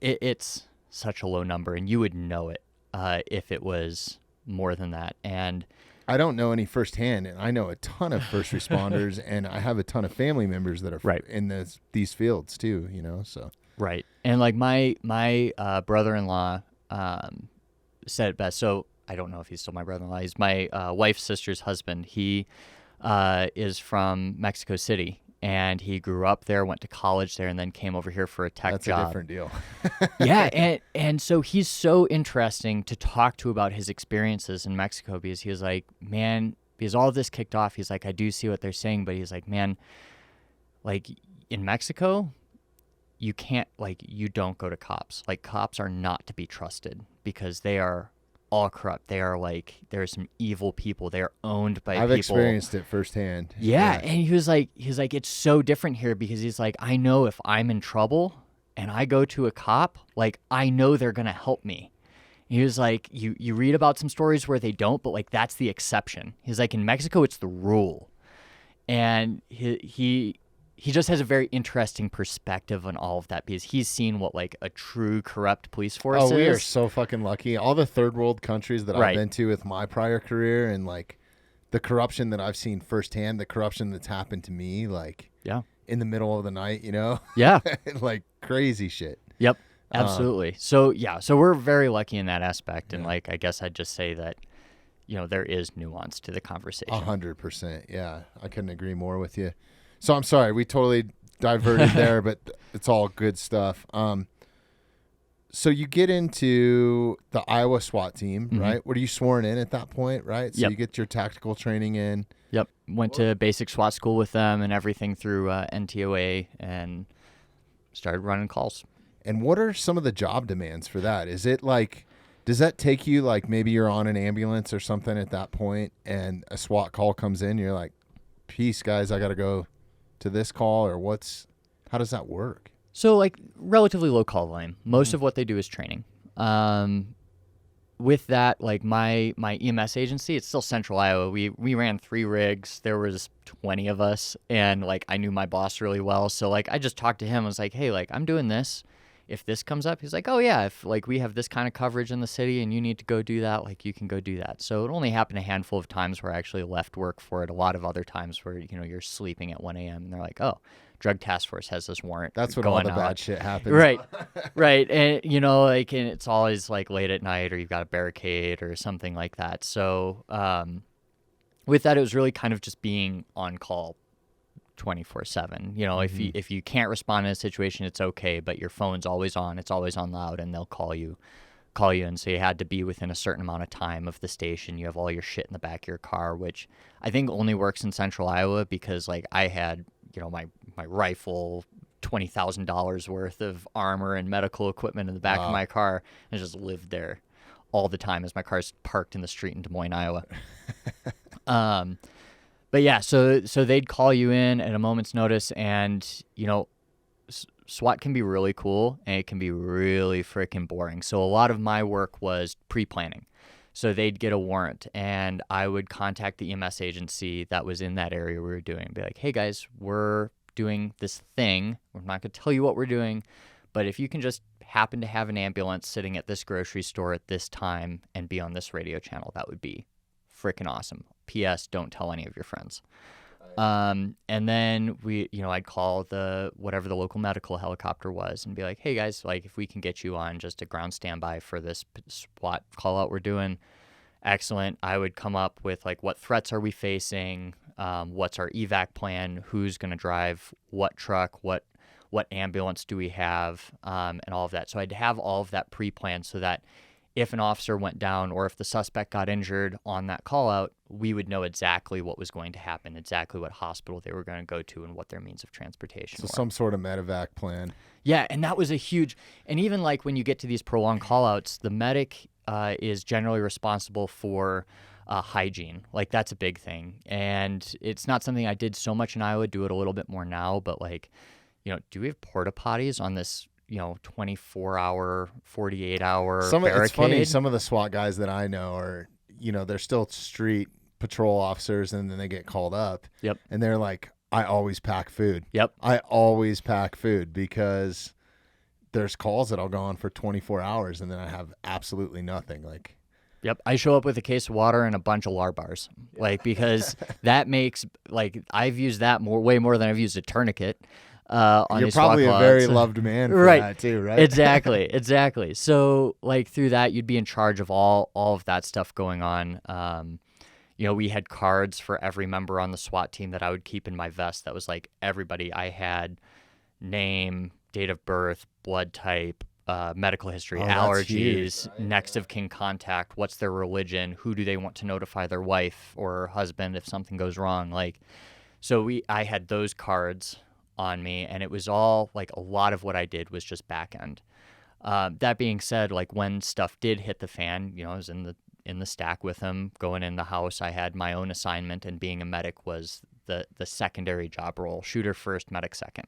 it's such a low number, and you would know it if it was more than that. And I don't know any firsthand, and I know a ton of first responders, and I have a ton of family members that are in these fields too. So right. And like my brother-in-law said it best. So I don't know if he's still my brother-in-law. He's my wife's sister's husband. He is from Mexico City. And he grew up there, went to college there, and then came over here for a tech job. That's a different deal. Yeah, and so he's so interesting to talk to about his experiences in Mexico because he was like, man, because all of this kicked off, he's like, I do see what they're saying, but he's like, man, like in Mexico, you can't, like, you don't go to cops. Like, cops are not to be trusted because they are all corrupt. They are like, there are some evil people. They are owned by people. I've experienced it firsthand. Yeah. And he was like, it's so different here because he's like, I know if I'm in trouble and I go to a cop, like, I know they're going to help me. And he was like, you read about some stories where they don't, but like, that's the exception. He's like, in Mexico, it's the rule. And he just has a very interesting perspective on all of that because he's seen what like a true corrupt police force is. Oh, we are so fucking lucky. All the third world countries that I've been to with my prior career, and like the corruption that I've seen firsthand, the corruption that's happened to me, like in the middle of the night, Yeah. like crazy shit. Yep. Absolutely. So we're very lucky in that aspect. And like, I guess I'd just say that, there is nuance to the conversation. 100%. Yeah. I couldn't agree more with you. So I'm sorry, we totally diverted there, but it's all good stuff. So you get into the Iowa SWAT team, right? Were you sworn in at that point, right? So you get your tactical training in. Yep. Went to basic SWAT school with them and everything through NTOA and started running calls. And what are some of the job demands for that? Is it like, does that take you like maybe you're on an ambulance or something at that point and a SWAT call comes in, you're like, peace guys, I got to go to this call, or how does that work? So like relatively low call volume. Most of what they do is training. With that, like my EMS agency, it's still Central Iowa. We ran 3 rigs. There was 20 of us, and like I knew my boss really well. So like I just talked to him. I was like, hey, like I'm doing this. If this comes up, he's like, oh yeah, if like we have this kind of coverage in the city and you need to go do that, like you can go do that. So it only happened a handful of times where I actually left work for it. A lot of other times where, you're sleeping at 1 a.m. and they're like, oh, Drug Task Force has this warrant. That's when all the bad shit happens. Right. Right. And like, and it's always like late at night or you've got a barricade or something like that. So with that, it was really kind of just being on call 24/7. You know, if you can't respond in a situation, it's okay, but your phone's always on. It's always on loud, and they'll call you. And so you had to be within a certain amount of time of the station. You have all your shit in the back of your car, which I think only works in central Iowa because like I had, you know, my rifle, $20,000 worth of armor and medical equipment in the back of my car, and just lived there all the time as my car's parked in the street in Des Moines, Iowa. But yeah, so they'd call you in at a moment's notice, and you know, SWAT can be really cool and it can be really freaking boring. So a lot of my work was pre-planning. So they'd get a warrant and I would contact the EMS agency that was in that area we were doing and be like, hey guys, we're doing this thing. We're not going to tell you what we're doing, but if you can just happen to have an ambulance sitting at this grocery store at this time and be on this radio channel, that would be freaking awesome. P.S. Don't tell any of your friends. And then I'd call whatever the local medical helicopter was and be like, hey guys, like if we can get you on just a ground standby for this SWAT call out we're doing, excellent. I would come up with like, what threats are we facing? What's our evac plan? Who's going to drive what truck? What ambulance do we have? And all of that. So I'd have all of that pre-planned so that if an officer went down or if the suspect got injured on that call out, we would know exactly what was going to happen, exactly what hospital they were going to go to and what their means of transportation were. So some sort of medevac plan. Yeah, and that was a huge, and even like when you get to these prolonged call outs, the medic is generally responsible for hygiene. Like that's a big thing. And it's not something I did so much in Iowa, do it a little bit more now, but like, you know, do we have porta potties on this 24-hour, 48-hour barricade? It's funny, some of the SWAT guys that I know are, they're still street patrol officers and then they get called up. Yep. And they're like, I always pack food. Yep. I always pack food because there's calls that I'll go on for 24 hours and then I have absolutely nothing. Like, yep. I show up with a case of water and a bunch of LAR bars. Yeah. Like, because that makes, like, I've used that way more than I've used a tourniquet. You're probably a very loved man for that too, right? Exactly. So like through that, you'd be in charge of all of that stuff going on. We had cards for every member on the SWAT team that I would keep in my vest. That was like everybody. I had name, date of birth, blood type, medical history, allergies, next of kin contact, what's their religion, who do they want to notify their wife or husband if something goes wrong. Like, so I had those cards on me, and it was all like a lot of what I did was just back end. That being said, like when stuff did hit the fan, I was in the stack with him, going in the house. I had my own assignment, and being a medic was the secondary job role. Shooter first, medic second.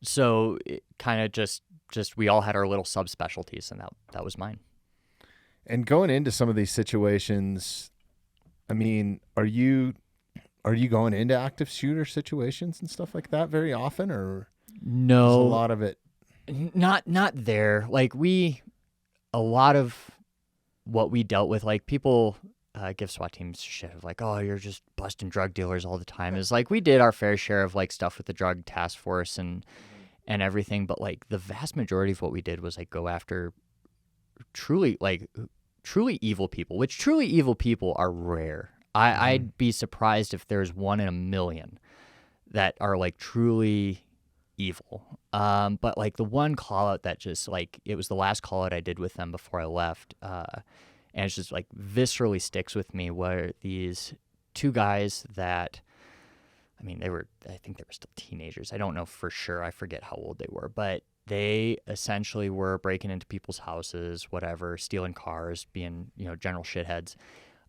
So it kind of just we all had our little subspecialties, and that was mine. And going into some of these situations, I mean, are you going into active shooter situations and stuff like that very often, or no? Is a lot of it not there. Like a lot of what we dealt with, like people give SWAT teams shit of like, oh, you're just busting drug dealers all the time. Is like we did our fair share of like stuff with the drug task force and everything, but like the vast majority of what we did was like go after truly evil people, which truly evil people are rare. I'd be surprised if there's 1 in a million that are like truly evil. But like the one call out that just like, it was the last call out I did with them before I left. And it's just like viscerally sticks with me, where these two guys that, I think they were still teenagers. I don't know for sure. I forget how old they were, but they essentially were breaking into people's houses, whatever, stealing cars, being, general shitheads.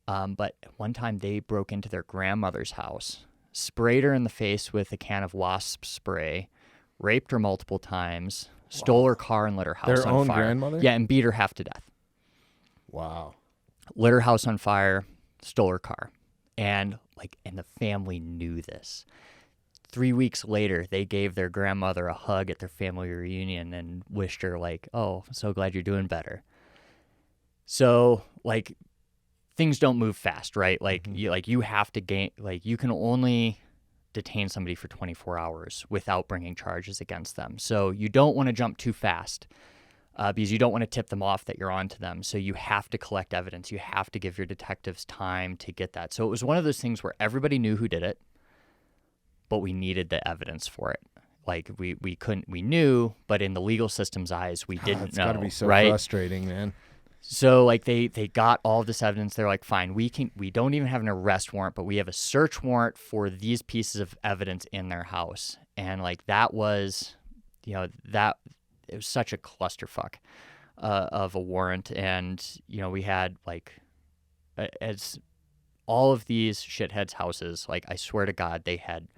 But one time they broke into their grandmother's house, sprayed her in the face with a can of wasp spray, raped her multiple times, stole her car, and lit her house on fire. Their own grandmother? Yeah, and beat her half to death. Wow. Lit her house on fire, stole her car. And the family knew this. 3 weeks later, they gave their grandmother a hug at their family reunion and wished her like, oh, so glad you're doing better. So like, things don't move fast, right? Like, you have to you can only detain somebody for 24 hours without bringing charges against them. So you don't want to jump too fast because you don't want to tip them off that you're on to them. So you have to collect evidence. You have to give your detectives time to get that. So it was one of those things where everybody knew who did it. but we needed the evidence for it. Like we knew, but in the legal system's eyes, we didn't It's know. got to be so right? frustrating, man. So like they got all of this evidence. They're like, fine, we don't even have an arrest warrant, but we have a search warrant for these pieces of evidence in their house. And like that was, it was such a clusterfuck of a warrant. And, we had like, as all of these shitheads' houses, like I swear to God, they had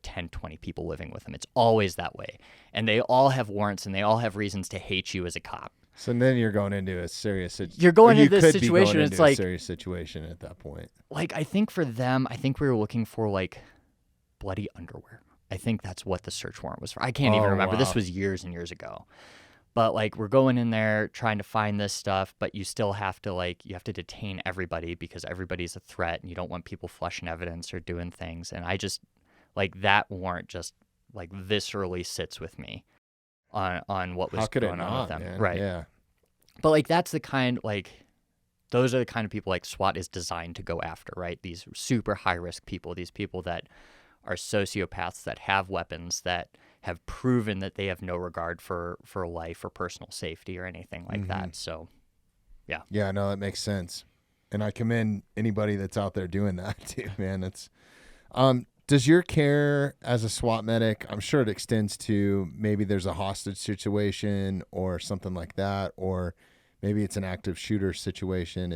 10, 20 people living with them. It's always that way. And they all have warrants and they all have reasons to hate you as a cop. So then you're going into a serious situation. You're going into this situation. It's like a serious situation at that point. Like, I think for them, we were looking for like bloody underwear. I think that's what the search warrant was for. I can't even remember. Wow. This was years and years ago. But like we're going in there trying to find this stuff, but you still have to detain everybody because everybody's a threat and you don't want people flushing evidence or doing things. And I just like that warrant just like viscerally sits with me on what was going on with them. Man? Right. Yeah. But like that's the kind those are the kind of people like SWAT is designed to go after, right? These super high risk people, these people that are sociopaths that have weapons, that have proven that they have no regard for life or personal safety or anything like that. So, yeah. Yeah, no, that makes sense. And I commend anybody that's out there doing that too, man. It's does your care as a SWAT medic, I'm sure it extends to maybe there's a hostage situation or something like that, or maybe it's an active shooter situation.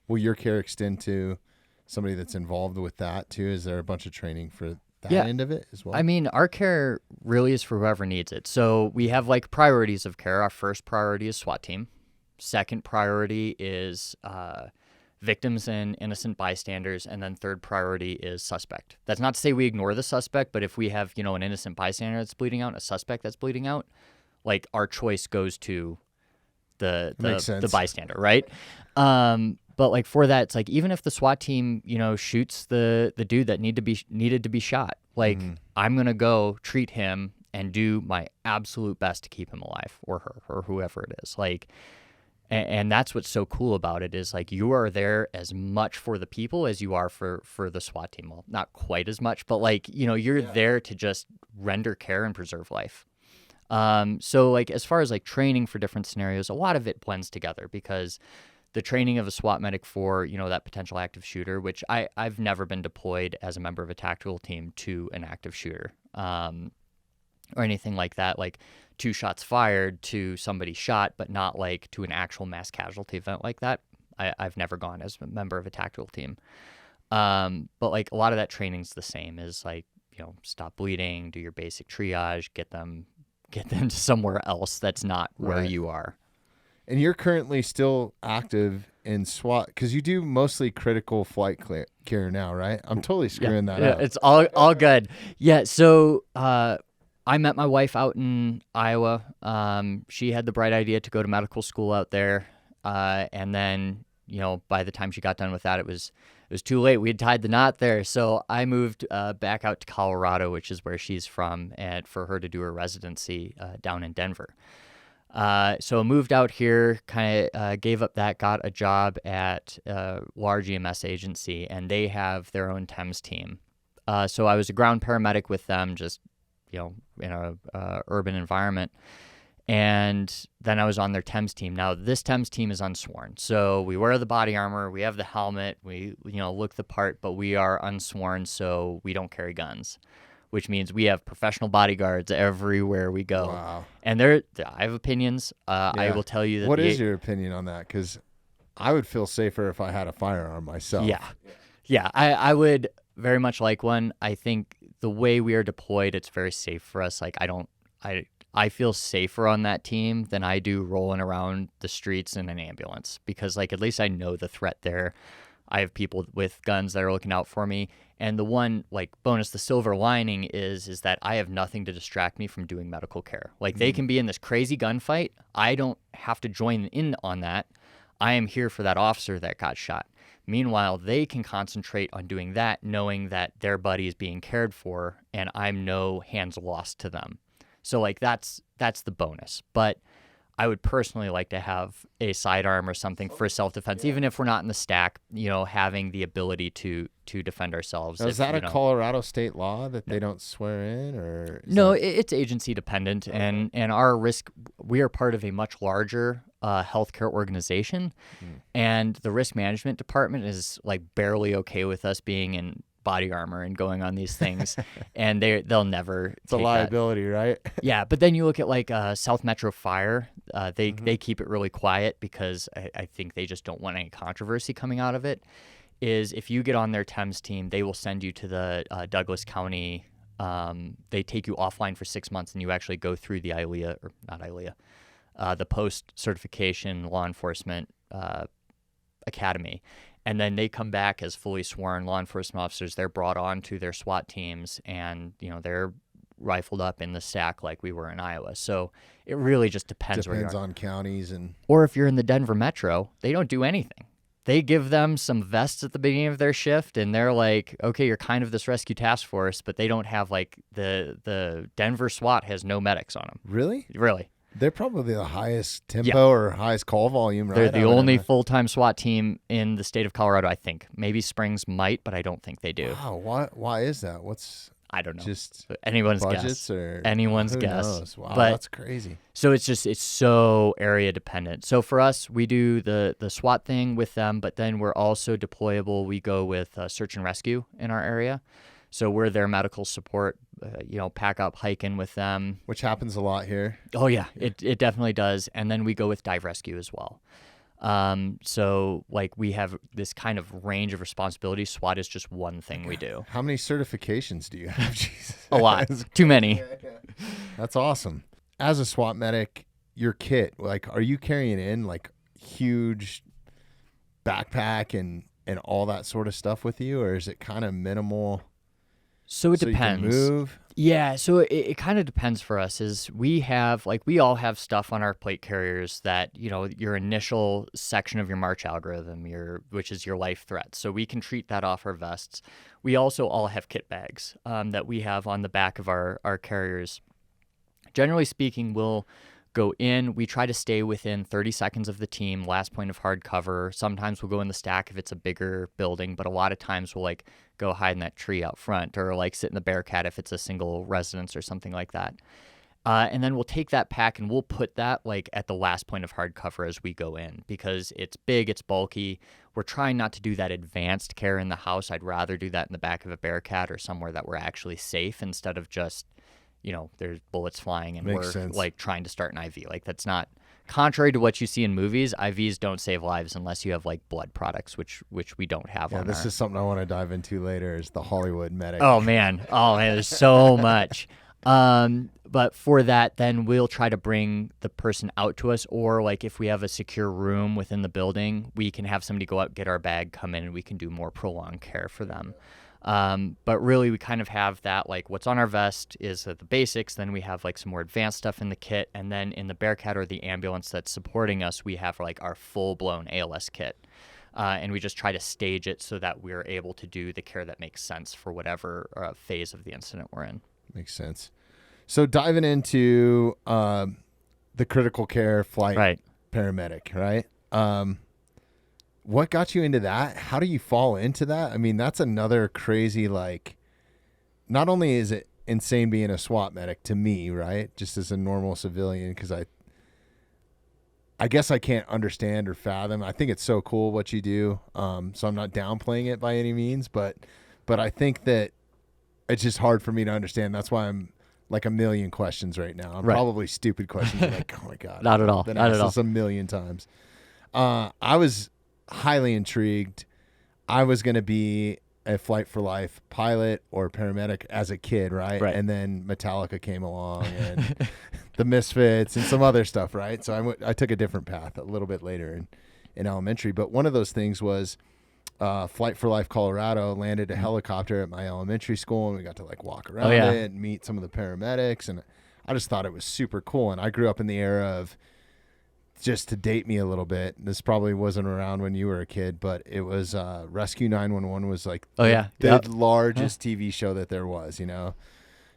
Will your care extend to somebody that's involved with that too? Is there a bunch of training for that end of it as well? I mean, our care really is for whoever needs it. So we have like priorities of care. Our first priority is SWAT team. Second priority is victims and innocent bystanders, and then third priority is suspect. That's not to say we ignore the suspect, but if we have, an innocent bystander that's bleeding out, a suspect that's bleeding out, like our choice goes to the bystander, right? But like for that, it's like even if the SWAT team, shoots the dude that needed to be shot, like I'm gonna go treat him and do my absolute best to keep him alive, or her, or whoever it is, like. And that's what's so cool about it is like you are there as much for the people as you are for the SWAT team. Well, not quite as much, but like, you're there to just render care and preserve life. So like as far as like training for different scenarios, a lot of it blends together because the training of a SWAT medic for, that potential active shooter, which I've never been deployed as a member of a tactical team to an active shooter or anything like that. Like 2 shots fired to somebody shot, but not like to an actual mass casualty event like that. I've never gone as a member of a tactical team. But like a lot of that training's the same is like, stop bleeding, do your basic triage, get them to somewhere else that's not where you are. And you're currently still active in SWAT because you do mostly critical flight care now, right? I'm totally screwing that up. It's all good. Yeah. So, I met my wife out in Iowa. She had the bright idea to go to medical school out there. And then, by the time she got done with that, it was too late. We had tied the knot there. So I moved back out to Colorado, which is where she's from, and for her to do her residency down in Denver. So I moved out here, kind of gave up that, got a job at a large EMS agency, and they have their own TEMS team. So I was a ground paramedic with them, just in a urban environment. And then I was on their TEMS team. Now, this TEMS team is unsworn. So we wear the body armor, we have the helmet, we look the part, but we are unsworn, so we don't carry guns, which means we have professional bodyguards everywhere we go. Wow. And I have opinions. I will tell you that. What is your opinion on that? Because I would feel safer if I had a firearm myself. Yeah, I would very much like one. I think the way we are deployed, it's very safe for us. Like I feel safer on that team than I do rolling around the streets in an ambulance because like at least I know the threat there. I have people with guns that are looking out for me. And the one like bonus, the silver lining is that I have nothing to distract me from doing medical care. Like they can be in this crazy gunfight. I don't have to join in on that. I am here for that officer that got shot. Meanwhile, they can concentrate on doing that, knowing that their buddy is being cared for, and I'm no hands lost to them. So, like, that's the bonus. But I would personally like to have a sidearm or something for self-defense, even if we're not in the stack, having the ability to defend ourselves. Now, is that a Colorado state law that they don't swear in, or no? It's agency dependent, and our risk. We are part of a much larger healthcare organization, and the risk management department is like barely okay with us being in body armor and going on these things, and they'll never. It's a liability, right? Yeah, but then you look at like South Metro Fire. They keep it really quiet because I think they just don't want any controversy coming out of it. Is if you get on their Thames team, they will send you to the Douglas County. They take you offline for 6 months, and you actually go through the the post certification law enforcement academy. And then they come back as fully sworn law enforcement officers. They're brought on to their SWAT teams, and they're rifled up in the stack like we were in Iowa. So it really just depends where you are. On counties or if you're in the Denver Metro, they don't do anything. They give them some vests at the beginning of their shift, and they're like, okay, you're kind of this rescue task force, but they don't have like the Denver SWAT has no medics on them. Really? Really. They're probably the highest tempo or highest call volume, right? They're the only full-time SWAT team in the state of Colorado, I think. Maybe Springs might, but I don't think they do. Wow, why is that? I don't know. Just anyone's budgets guess. Or anyone's who guess. Knows? Wow, but, that's crazy. So it's so area dependent. So for us, we do the SWAT thing with them, but then we're also deployable. We go with search and rescue in our area. So we're their medical support, pack up, hike in with them. Which happens a lot here. Oh, yeah, it definitely does. And then we go with dive rescue as well. So like we have this kind of range of responsibilities. SWAT is just one thing we do. How many certifications do you have? Jesus. A lot. Too many. That's awesome. As a SWAT medic, your kit, like, are you carrying in like huge backpack and all that sort of stuff with you, or is it kind of minimal? So it depends. You can move? Yeah, so it kind of depends for us. Is we all have stuff on our plate carriers that, your initial section of your March algorithm, which is your life threats. So we can treat that off our vests. We also all have kit bags that we have on the back of our carriers. Generally speaking, we'll go in. We try to stay within 30 seconds of the team, last point of hard cover. Sometimes we'll go in the stack if it's a bigger building, but a lot of times we'll like go hide in that tree out front, or like sit in the Bearcat if it's a single residence or something like that. And then we'll take that pack and we'll put that like at the last point of hard cover as we go in, because it's big, it's bulky. We're trying not to do that advanced care in the house. I'd rather do that in the back of a Bearcat or somewhere that we're actually safe, instead of just there's bullets flying and Makes we're sense. like trying to start an IV. Like that's not, contrary to what you see in movies, IVs don't save lives unless you have like blood products, which we don't have. Yeah, this is something I want to dive into later, is the Hollywood medic. Oh man, there's so much. But for that, then we'll try to bring the person out to us, or like if we have a secure room within the building, we can have somebody go out, get our bag, come in, and we can do more prolonged care for them. But really, we kind of have that, like what's on our vest is the basics. Then we have like some more advanced stuff in the kit. And then in the Bearcat or the ambulance that's supporting us, we have like our full-blown ALS kit. And we just try to stage it so that we're able to do the care that makes sense for whatever phase of the incident we're in. Makes sense. So diving into the critical care flight paramedic, right? What got you into that? How do you fall into that? I mean, that's another crazy, like, not only is it insane being a SWAT medic to me, right? Just as a normal civilian, because I guess I can't understand or fathom. I think it's so cool what you do. So I'm not downplaying it by any means, but I think that it's just hard for me to understand. That's why I'm like a million questions right now. I'm probably stupid questions. I'm like, oh my God. Not at all. Been Not asked at all. this a million times. I was highly intrigued. I was going to be a Flight for Life pilot or paramedic as a kid, right? And then Metallica came along and the Misfits and some other stuff, right? So I took a different path a little bit later in elementary. But one of those things was Flight for Life Colorado landed a helicopter at my elementary school, and we got to like walk around it and meet some of the paramedics. And I just thought it was super cool. And I grew up in the era of, just to date me a little bit, this probably wasn't around when you were a kid, but it was Rescue 911 was like the largest TV show that there was,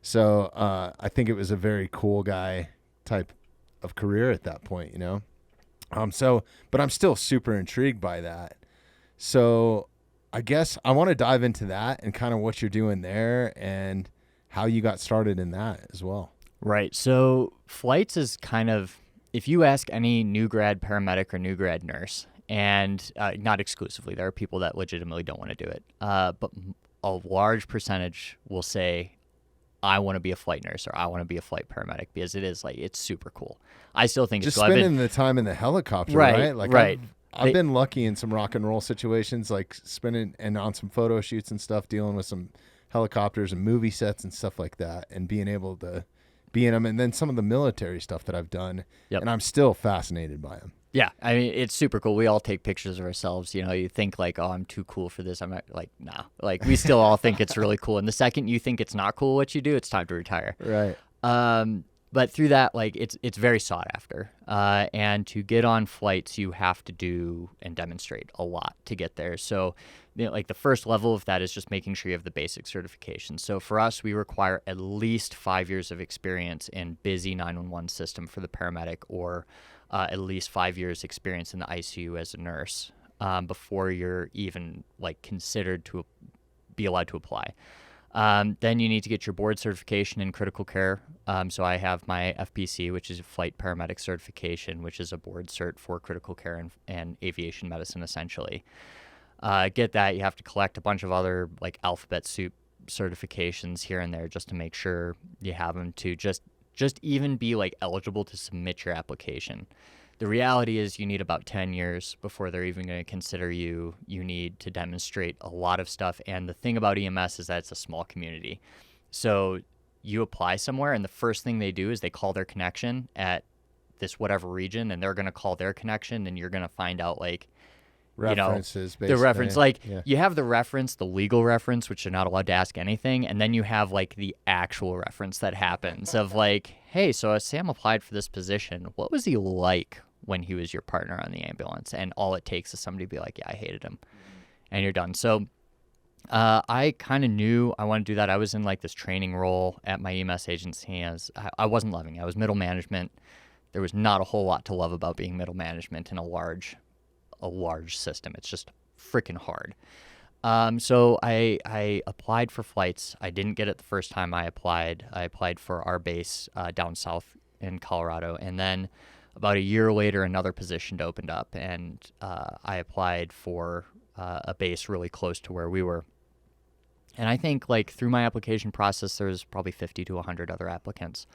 So I think it was a very cool guy type of career at that point, you know? But I'm still super intrigued by that. So I guess I want to dive into that and kind of what you're doing there and how you got started in that as well. Right. So flights is kind of, if you ask any new grad paramedic or new grad nurse, and not exclusively, there are people that legitimately don't want to do it, but a large percentage will say, I want to be a flight nurse or I want to be a flight paramedic, because it is like, it's super cool. I still think just it's cool. Spending the time in the helicopter, right? Like right. I've been lucky in some rock and roll situations, like spending and on some photo shoots and stuff, dealing with some helicopters and movie sets and stuff like that, and being able to be in them. And then some of the military stuff that I've done, and I'm still fascinated by them. Yeah, I mean, it's super cool. We all take pictures of ourselves. You know, you think like, oh, I'm too cool for this. I'm not, like, nah. Like, we still all think it's really cool. And the second you think it's not cool what you do, it's time to retire. Right. But through that, like, it's very sought after. And to get on flights, you have to do and demonstrate a lot to get there. So, you know, like, the first level of that is just making sure you have the basic certification. So for us, we require at least 5 years of experience in busy 911 system for the paramedic, or at least 5 years experience in the ICU as a nurse before you're even like considered to be allowed to apply. Then you need to get your board certification in critical care. So I have my FPC, which is a flight paramedic certification, which is a board cert for critical care and aviation medicine, essentially. Get that. You have to collect a bunch of other like alphabet soup certifications here and there just to make sure you have them to just even be like eligible to submit your application. The reality is you need about 10 years before they're even going to consider you. You need to demonstrate a lot of stuff. And the thing about EMS is that it's a small community. So you apply somewhere, and the first thing they do is they call their connection at this whatever region, and they're going to call their connection, and you're going to find out like, references, the reference, like you have the reference, the legal reference, which you're not allowed to ask anything. And then you have like the actual reference that happens of like, hey, so Sam applied for this position. What was he like when he was your partner on the ambulance? And all it takes is somebody to be like, yeah, I hated him. And you're done. So I kind of knew I wanted to do that. I was in like this training role at my EMS agency. I wasn't loving it. I was middle management. There was not a whole lot to love about being middle management in a large system. It's just freaking hard. So I applied for flights. I didn't get it the first time I applied. I applied for our base down south in Colorado. And then about a year later, another position opened up, and I applied for a base really close to where we were. And I think like through my application process, there's probably 50 to 100 other applicants,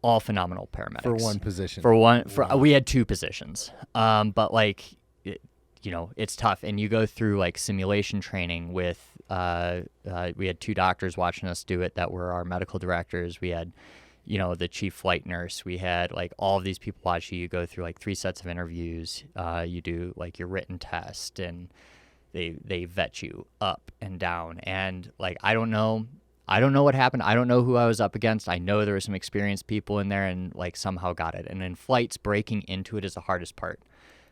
all phenomenal paramedics. For one position. We had two positions. But like, it's tough. And you go through like simulation training with, we had two doctors watching us do it that were our medical directors. We had, the chief flight nurse. We had like all of these people watch you. You go through like 3 sets of interviews. You do like your written test, and they vet you up and down. And like, I don't know what happened. I don't know who I was up against. I know there were some experienced people in there and like somehow got it. And in flights, breaking into it is the hardest part,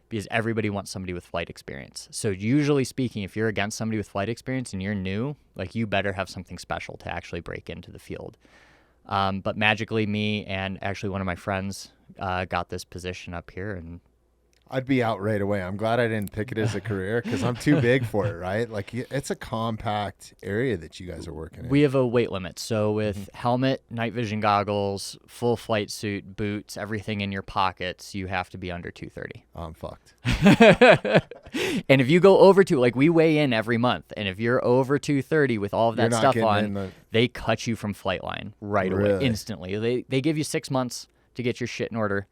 because everybody wants somebody with flight experience. So usually speaking, if you're against somebody with flight experience and you're new, like you better have something special to actually break into the field. But magically, me and actually one of my friends got this position up here, and I'd be out right away. I'm glad I didn't pick it as a career, because I'm too big for it, right? Like, it's a compact area that you guys are working in. We have a weight limit. So with helmet, night vision goggles, full flight suit, boots, everything in your pockets, you have to be under 230. I'm fucked. And if you go over like we weigh in every month, and if you're over 230 with all of that stuff on, they cut you from flight line right away, instantly. They give you 6 months to get your shit in order.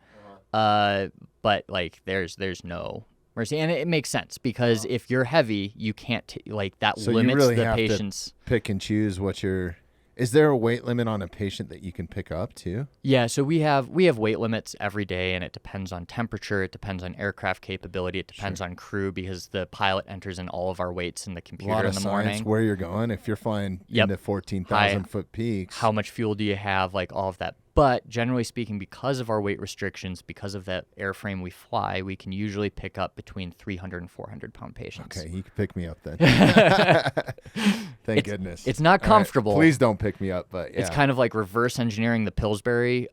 But like there's no mercy, and it makes sense, because if you're heavy, you can't that so limits you really the have patient's to pick and choose what you're. Is there a weight limit on a patient that you can pick up too? Yeah, so we have weight limits every day, and it depends on temperature, it depends on aircraft capability, it depends on crew, because the pilot enters in all of our weights in the computer in the morning. Where you're going, if you're flying into 14,000 foot peaks. How much fuel do you have? Like all of that. But generally speaking, because of our weight restrictions, because of that airframe we fly, we can usually pick up between 300 and 400-pound patients. Okay, you can pick me up then. Thank goodness. It's not All right, comfortable. please don't pick me up, but yeah. It's kind of like reverse engineering the Pillsbury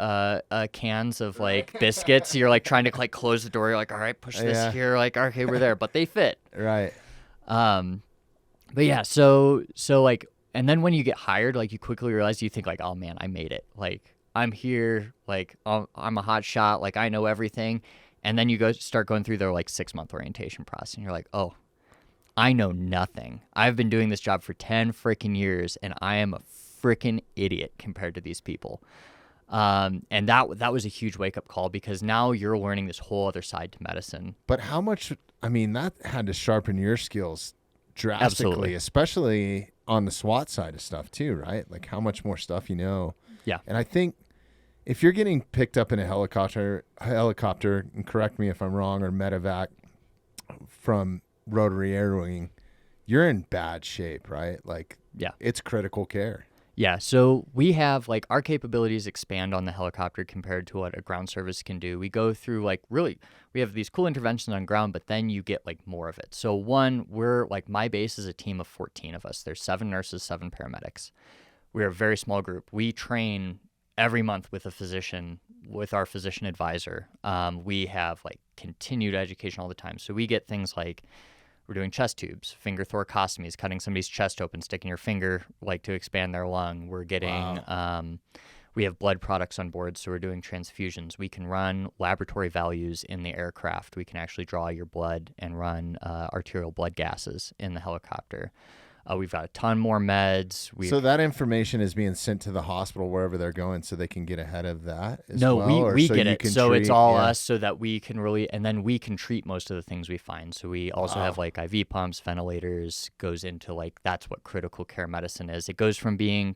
cans of like biscuits. You're like trying to like close the door. You're like, all right, push this here. Like, okay, we're there, but they fit. Right. But yeah, so like, and then when you get hired, like you quickly realize, you think like, oh man, I made it. Like I'm here. Like I'm a hot shot. Like I know everything. And then you start going through their like 6-month orientation process, and you're like, oh, I know nothing. I've been doing this job for 10 freaking years, and I am a freaking idiot compared to these people. And that was a huge wake-up call, because now you're learning this whole other side to medicine. But how much, I mean, that had to sharpen your skills drastically, Absolutely. especially on the SWAT side of stuff too, right? Like how much more stuff you know. Yeah. And I think if you're getting picked up in a helicopter, and correct me if I'm wrong, or medevac from rotary air wing, you're in bad shape, right? Like, Yeah. it's critical care. Yeah, so we have, like, our capabilities expand on the helicopter compared to what a ground service can do. We go through, like, really, we have these cool interventions on ground, but then you get, like, more of it. So, one, we're, like, my base is a team of 14 of us. There's 7 nurses, 7 paramedics. We're a very small group. We train every month with a physician, with our physician advisor. We have, like, continued education all the time. So we get things like, we're doing chest tubes, finger thoracostomies, cutting somebody's chest open, sticking your finger like to expand their lung. We're getting, we have blood products on board, so we're doing transfusions. We can run laboratory values in the aircraft. We can actually draw your blood and run arterial blood gases in the helicopter. We've got a ton more meds. So that information is being sent to the hospital wherever they're going, so they can get ahead of that as no, well? we so get you it. can So treat, it's all us, so that we can really, and then we can treat most of the things we find. So we also have like IV pumps, ventilators, goes into like, that's what critical care medicine is. It goes from being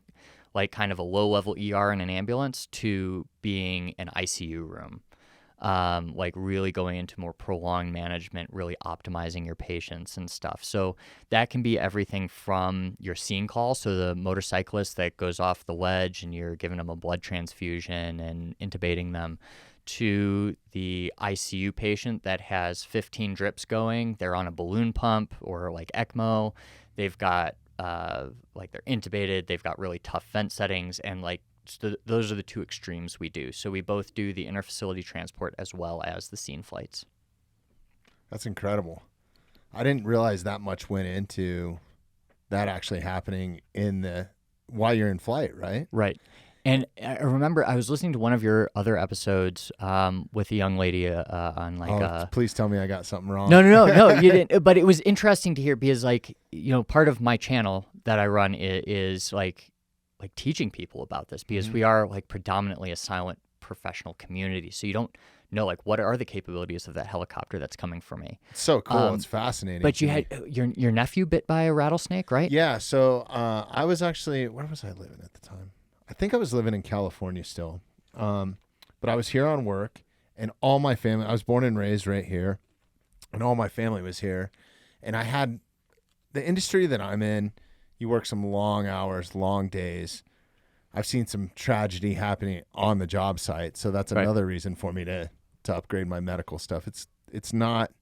like kind of a low level ER in an ambulance to being an ICU room. Like really going into more prolonged management, really optimizing your patients and stuff. So that can be everything from your scene call, so the motorcyclist that goes off the ledge and you're giving them a blood transfusion and intubating them, to the ICU patient that has 15 drips going. They're on a balloon pump or like ECMO. They've got like they're intubated. They've got really tough vent settings, and like, so those are the two extremes we do. So we both do the interfacility transport as well as the scene flights. That's incredible. I didn't realize that much went into that actually happening while you're in flight, right? Right. And I remember I was listening to one of your other episodes with a young lady on like. Please tell me I got something wrong. No, you didn't. But it was interesting to hear, because like, you know, part of my channel that I run is like teaching people about this, because we are like predominantly a silent professional community. So you don't know like what are the capabilities of that helicopter that's coming for me. It's so cool. It's fascinating. But you had your nephew bit by a rattlesnake, right? Yeah. So I was actually, where was I living at the time? I think I was living in California still. But I was here on work, and all my family, I was born and raised right here, and all my family was here. And I had the industry that I'm in. You work some long hours, long days. I've seen some tragedy happening on the job site, so that's another reason for me to upgrade my medical stuff. It's not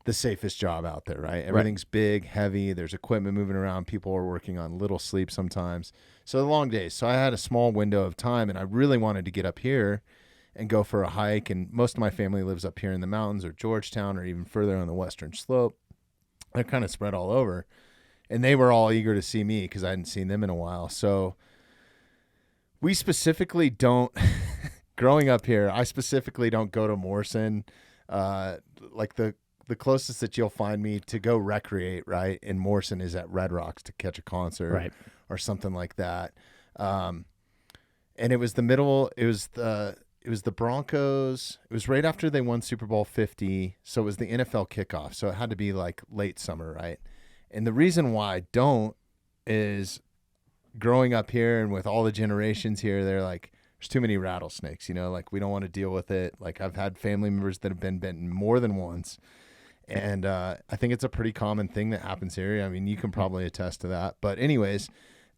the safest job out there, right? Everything's big, heavy. There's equipment moving around. People are working on little sleep sometimes. So long days. So I had a small window of time, and I really wanted to get up here and go for a hike. And most of my family lives up here in the mountains, or Georgetown, or even further on the western slope. They're kind of spread all over. And they were all eager to see me because I hadn't seen them in a while. So we specifically don't, growing up here, I specifically don't go to Morrison. Like the closest that you'll find me to go recreate, right, in Morrison is at Red Rocks to catch a concert or something like that. And it was the Broncos. It was right after they won Super Bowl 50. So it was the NFL kickoff. So it had to be like late summer, right? And the reason why I don't is growing up here and with all the generations here, they're like, there's too many rattlesnakes, you know, like we don't want to deal with it. Like I've had family members that have been bitten more than once. And I think it's a pretty common thing that happens here. I mean, you can probably attest to that. But anyways,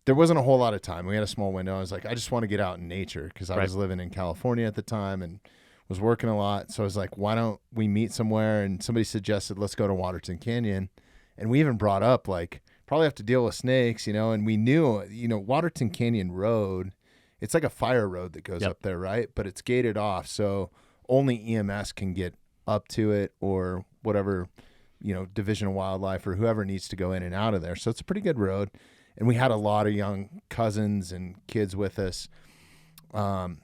there wasn't a whole lot of time. We had a small window. I was like, I just want to get out in nature because I Right. was living in California at the time and was working a lot. So I was like, why don't we meet somewhere? And somebody suggested, let's go to Waterton Canyon. And we even brought up, like, probably have to deal with snakes, you know, and we knew, you know, Waterton Canyon Road, it's like a fire road that goes Yep. up there, right? But it's gated off. So only EMS can get up to it, or whatever, you know, Division of Wildlife or whoever needs to go in and out of there. So it's a pretty good road. And we had a lot of young cousins and kids with us. And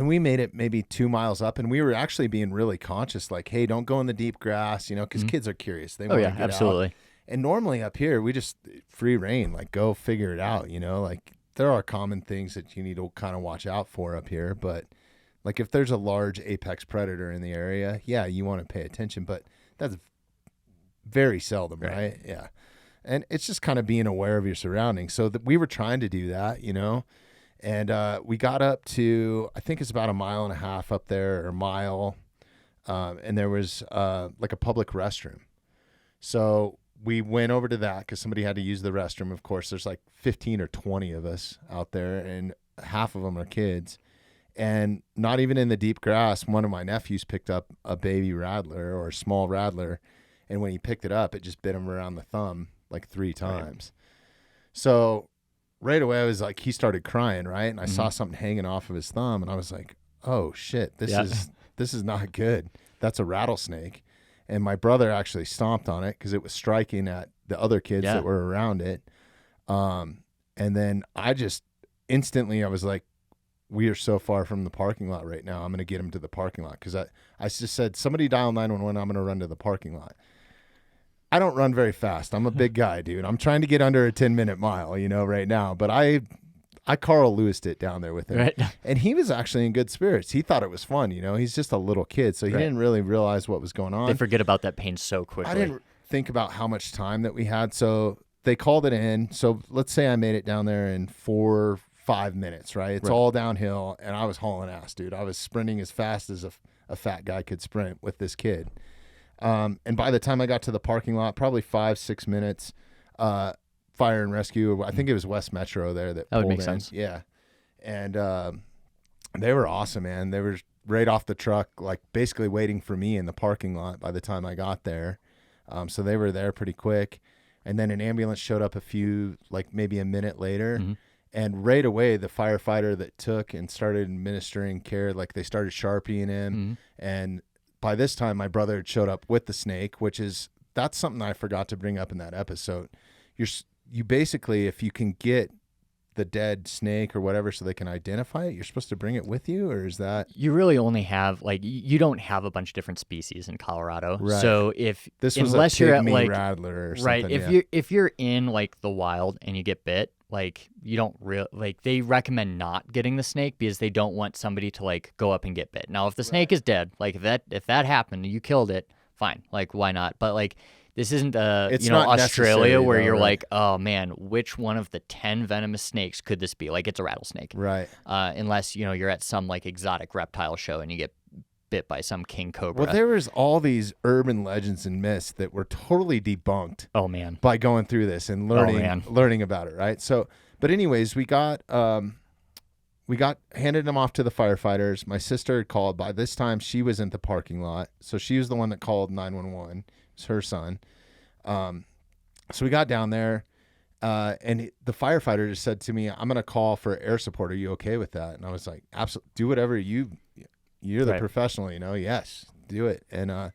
we made it maybe 2 miles up, and we were actually being really conscious, like, hey, don't go in the deep grass, you know, because kids are curious. They Oh want yeah, to get absolutely. out. And normally up here, we just free reign, like, go figure it out, you know, like, there are common things that you need to kind of watch out for up here. But like, if there's a large apex predator in the area, yeah, you want to pay attention, but that's very seldom, right? Yeah. And it's just kind of being aware of your surroundings. So we were trying to do that, you know, and we got up to, I think it's about 1.5 miles up there, or a mile. And there was like a public restroom. So we went over to that because somebody had to use the restroom. Of course, there's like 15 or 20 of us out there, and half of them are kids. And not even in the deep grass, one of my nephews picked up a baby rattler, or a small rattler. And when he picked it up, it just bit him around the thumb like 3 times. So right away, I was like, he started crying, right? And I saw something hanging off of his thumb, and I was like, oh shit, this is not good. That's a rattlesnake. And my brother actually stomped on it because it was striking at the other kids that were around it. And then I just instantly, I was like, we are so far from the parking lot right now. I'm going to get him to the parking lot, because I just said, somebody dial 911. I'm going to run to the parking lot. I don't run very fast. I'm a big guy, dude. I'm trying to get under a 10-minute mile, you know, right now. But I Carl Lewis'd it down there with him. Right. And he was actually in good spirits. He thought it was fun, you know. He's just a little kid, so he didn't really realize what was going on. They forget about that pain so quickly. I didn't think about how much time that we had. So they called it in. So let's say I made it down there in 4 or 5 minutes, right? It's all downhill, and I was hauling ass, dude. I was sprinting as fast as a fat guy could sprint with this kid. And by the time I got to the parking lot, probably 5-6 minutes, fire and rescue, I think it was West Metro there that would pulled make in. sense. Yeah. And they were awesome, man. They were right off the truck, like basically waiting for me in the parking lot by the time I got there. So they were there pretty quick. And then an ambulance showed up like maybe a minute later. And right away, the firefighter that took and started administering care, like they started Sharpieing him. And by this time, my brother had showed up with the snake, that's something I forgot to bring up in that episode. You basically, if you can get the dead snake or whatever so they can identify it, you're supposed to bring it with you, or is that? You really only have, like, you don't have a bunch of different species in Colorado. Right. So Unless you're at, pygmy like, rattler or right, something. if you're in like the wild and you get bit, like, you don't they recommend not getting the snake because they don't want somebody to like go up and get bit. Now, if the snake is dead, like if that happened and you killed it, fine, like, why not? But like, this isn't It's you know, not Australia necessary, where though, you're right? like, oh man, which one of the 10 venomous snakes could this be? Like, it's a rattlesnake, Right. Unless, you know, you're at some like exotic reptile show and you get bit by some king cobra. Well, there was all these urban legends and myths that were totally debunked Oh man. by going through this and learning about it, right? So, but anyways, we got handed them off to the firefighters. My sister had called. By this time, she was in the parking lot, so she was the one that called 911. It's her son. So we got down there, and the firefighter just said to me, "I'm going to call for air support. Are you okay with that?" And I was like, "Absolutely. Do whatever you're the professional, you know." Yes, do it. And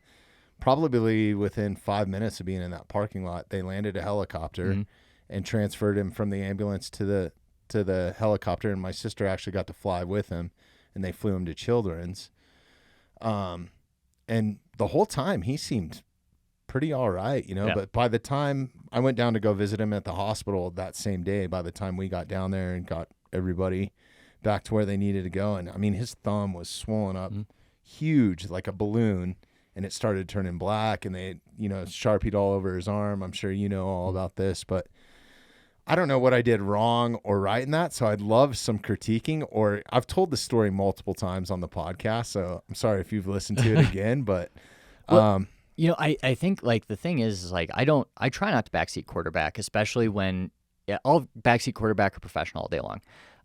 probably within 5 minutes of being in that parking lot, they landed a helicopter and transferred him from the ambulance to the helicopter. And my sister actually got to fly with him, and they flew him to Children's. And the whole time he seemed pretty all right, you know. Yeah. But by the time I went down to go visit him at the hospital that same day, by the time we got down there and got everybody back to where they needed to go, and I mean, his thumb was swollen up huge, like a balloon, and it started turning black, and they, you know, Sharpied all over his arm. I'm sure you know all about this, but I don't know what I did wrong or right in that, so I'd love some critiquing. Or I've told the story multiple times on the podcast, so I'm sorry if you've listened to it again, but Well, you know, I think like the thing is like I try not to backseat quarterback, especially when yeah, I'll backseat quarterback or professional all day long.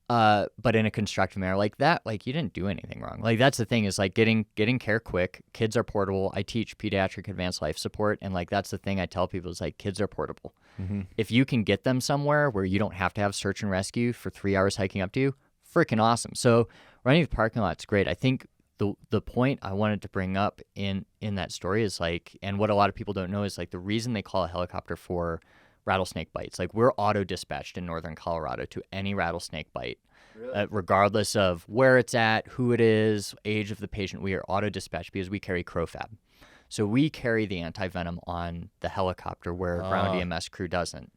But in a constructive manner like that, like you didn't do anything wrong. Like that's the thing is like getting care quick. Kids are portable. I teach pediatric advanced life support, and like that's the thing I tell people is like kids are portable. Mm-hmm. If you can get them somewhere where you don't have to have search and rescue for 3 hours hiking up to you, freaking awesome. So running the parking lot's great. I think the point I wanted to bring up in that story is like, and what a lot of people don't know is like the reason they call a helicopter for rattlesnake bites. Like we're auto dispatched in northern Colorado to any rattlesnake bite, Really? regardless of where it's at, who it is, age of the patient. We are auto dispatched because we carry CrowFab. So we carry the anti-venom on the helicopter where a ground EMS crew doesn't.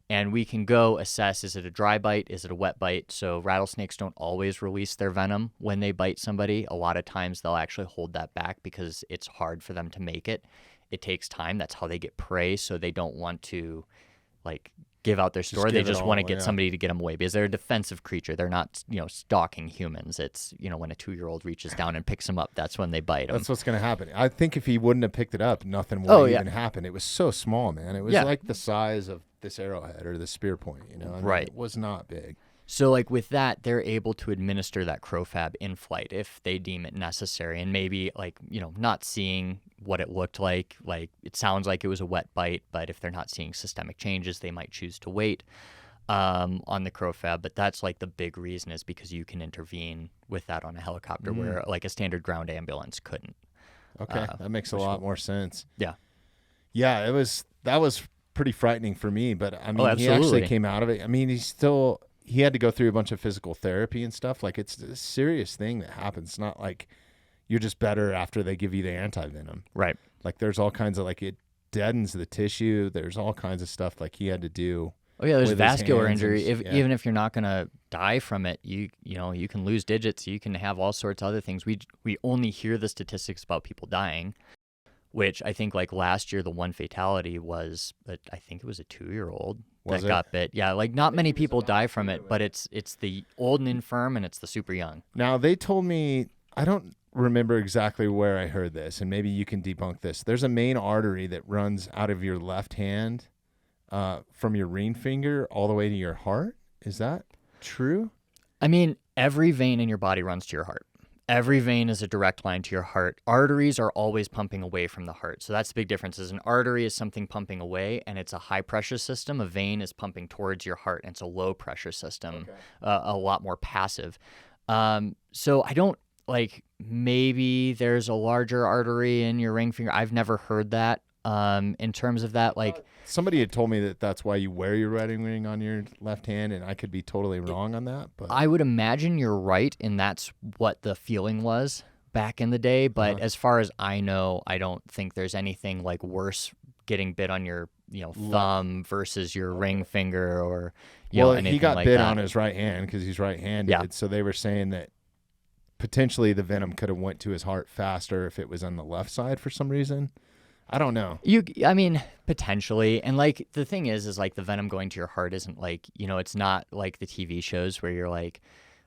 And we can go assess, is it a dry bite? Is it a wet bite? So rattlesnakes don't always release their venom when they bite somebody. A lot of times they'll actually hold that back because it's hard for them to make it. It takes time. That's how they get prey. So they don't want to like give out their story. They just want to get somebody to get them away because they're a defensive creature. They're not, stalking humans. It's, when a 2-year-old reaches down and picks them up, that's when they bite them. That's what's going to happen. I think if he wouldn't have picked it up, nothing would even happen. It was so small, man. It was like the size of this arrowhead or the spear point, Right. It was not big. So like with that, they're able to administer that CrowFab in flight if they deem it necessary. And maybe like, not seeing what it looked like it sounds like it was a wet bite, but if they're not seeing systemic changes, they might choose to wait on the CrowFab. But that's like the big reason is because you can intervene with that on a helicopter where like a standard ground ambulance couldn't. Okay. That makes a lot more sense. Yeah. Yeah. That was pretty frightening for me, but I mean, he absolutely. actually came out of it. I mean, he had to go through a bunch of physical therapy and stuff. Like it's a serious thing that happens. It's not like you're just better after they give you the anti-venom. Right. Like there's all kinds of it deadens the tissue. There's all kinds of stuff like he had to do. Oh yeah, there's vascular injury. Even if you're not going to die from it, you can lose digits. You can have all sorts of other things. We only hear the statistics about people dying, which I think like last year the one fatality was, I think it was a 2-year-old that got bit. Yeah, like not many people die from it, but it's the old and infirm and it's the super young. Now they told me, I don't remember exactly where I heard this, and maybe you can debunk this. There's a main artery that runs out of your left hand from your ring finger all the way to your heart. Is that true? I mean, every vein in your body runs to your heart. Every vein is a direct line to your heart. Arteries are always pumping away from the heart. So that's the big difference is an artery is something pumping away and it's a high pressure system. A vein is pumping towards your heart and it's a low pressure system, a lot more passive. So I don't maybe there's a larger artery in your ring finger. I've never heard that. In terms of that, somebody had told me that that's why you wear your wedding ring on your left hand, and I could be totally wrong on that. But I would imagine you're right, and that's what the feeling was back in the day. But as far as I know, I don't think there's anything like worse getting bit on your thumb versus your ring finger or anything he got like bit that. on his right hand because he's right-handed. Yeah. So they were saying that potentially the venom could have went to his heart faster if it was on the left side for some reason. I don't know. I mean, potentially. And the thing is the venom going to your heart isn't it's not like the TV shows where you're like,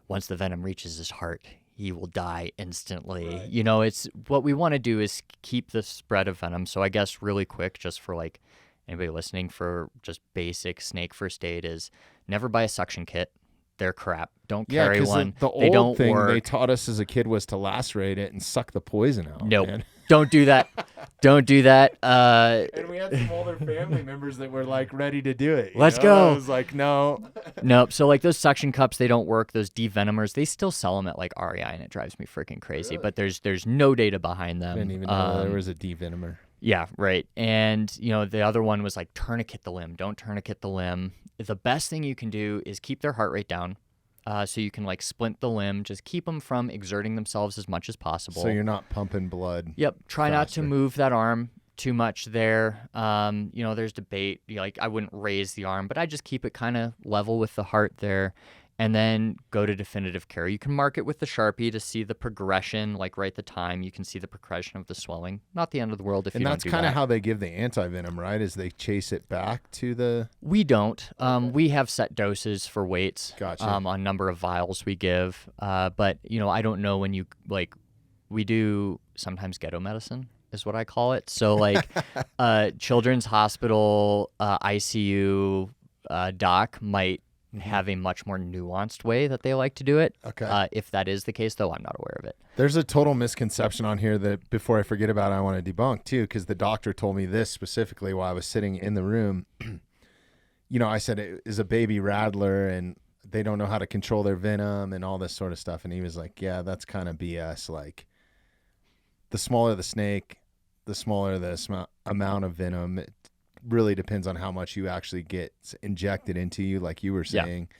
once the venom reaches his heart, he will die instantly. Right. It's what we want to do is keep the spread of venom. So I guess really quick, just for anybody listening for just basic snake first aid is never buy a suction kit. They're crap. Don't carry one. The they old don't thing work. They taught us as a kid was to lacerate it and suck the poison out. Nope. Man. Don't do that. Don't do that. And we had some older family members that were ready to do it. Let's go. I was like, no. Nope. So those suction cups, they don't work. Those devenomers, they still sell them at REI, and it drives me freaking crazy. Really? But there's no data behind them. I didn't even know there was a devenomer. Yeah, right. And the other one was tourniquet the limb. Don't tourniquet the limb. The best thing you can do is keep their heart rate down. So you can splint the limb, just keep them from exerting themselves as much as possible. So you're not pumping blood. Yep. Try not to move that arm too much there. There's debate. I wouldn't raise the arm, but I just keep it kind of level with the heart there. And then go to definitive care. You can mark it with the Sharpie to see the progression, right the time. You can see the progression of the swelling. Not the end of the world if you don't do that. And that's kind of how they give the anti-venom, right? Is they chase it back to the... We don't. We have set doses for weights. Gotcha. On number of vials we give. But, I don't know when you, we do sometimes ghetto medicine is what I call it. So, children's hospital, ICU, doc might have a much more nuanced way that they like to do it. Okay. If that is the case, though, I'm not aware of it. There's a total misconception on here that before I forget about it, I want to debunk too, because the doctor told me this specifically while I was sitting in the room. I said it is a baby rattler and they don't know how to control their venom and all this sort of stuff. And he was like, yeah, that's kind of BS. Like, the smaller the snake, the smaller the amount of venom. It really depends on how much you actually get injected into you, like you were saying. Yeah.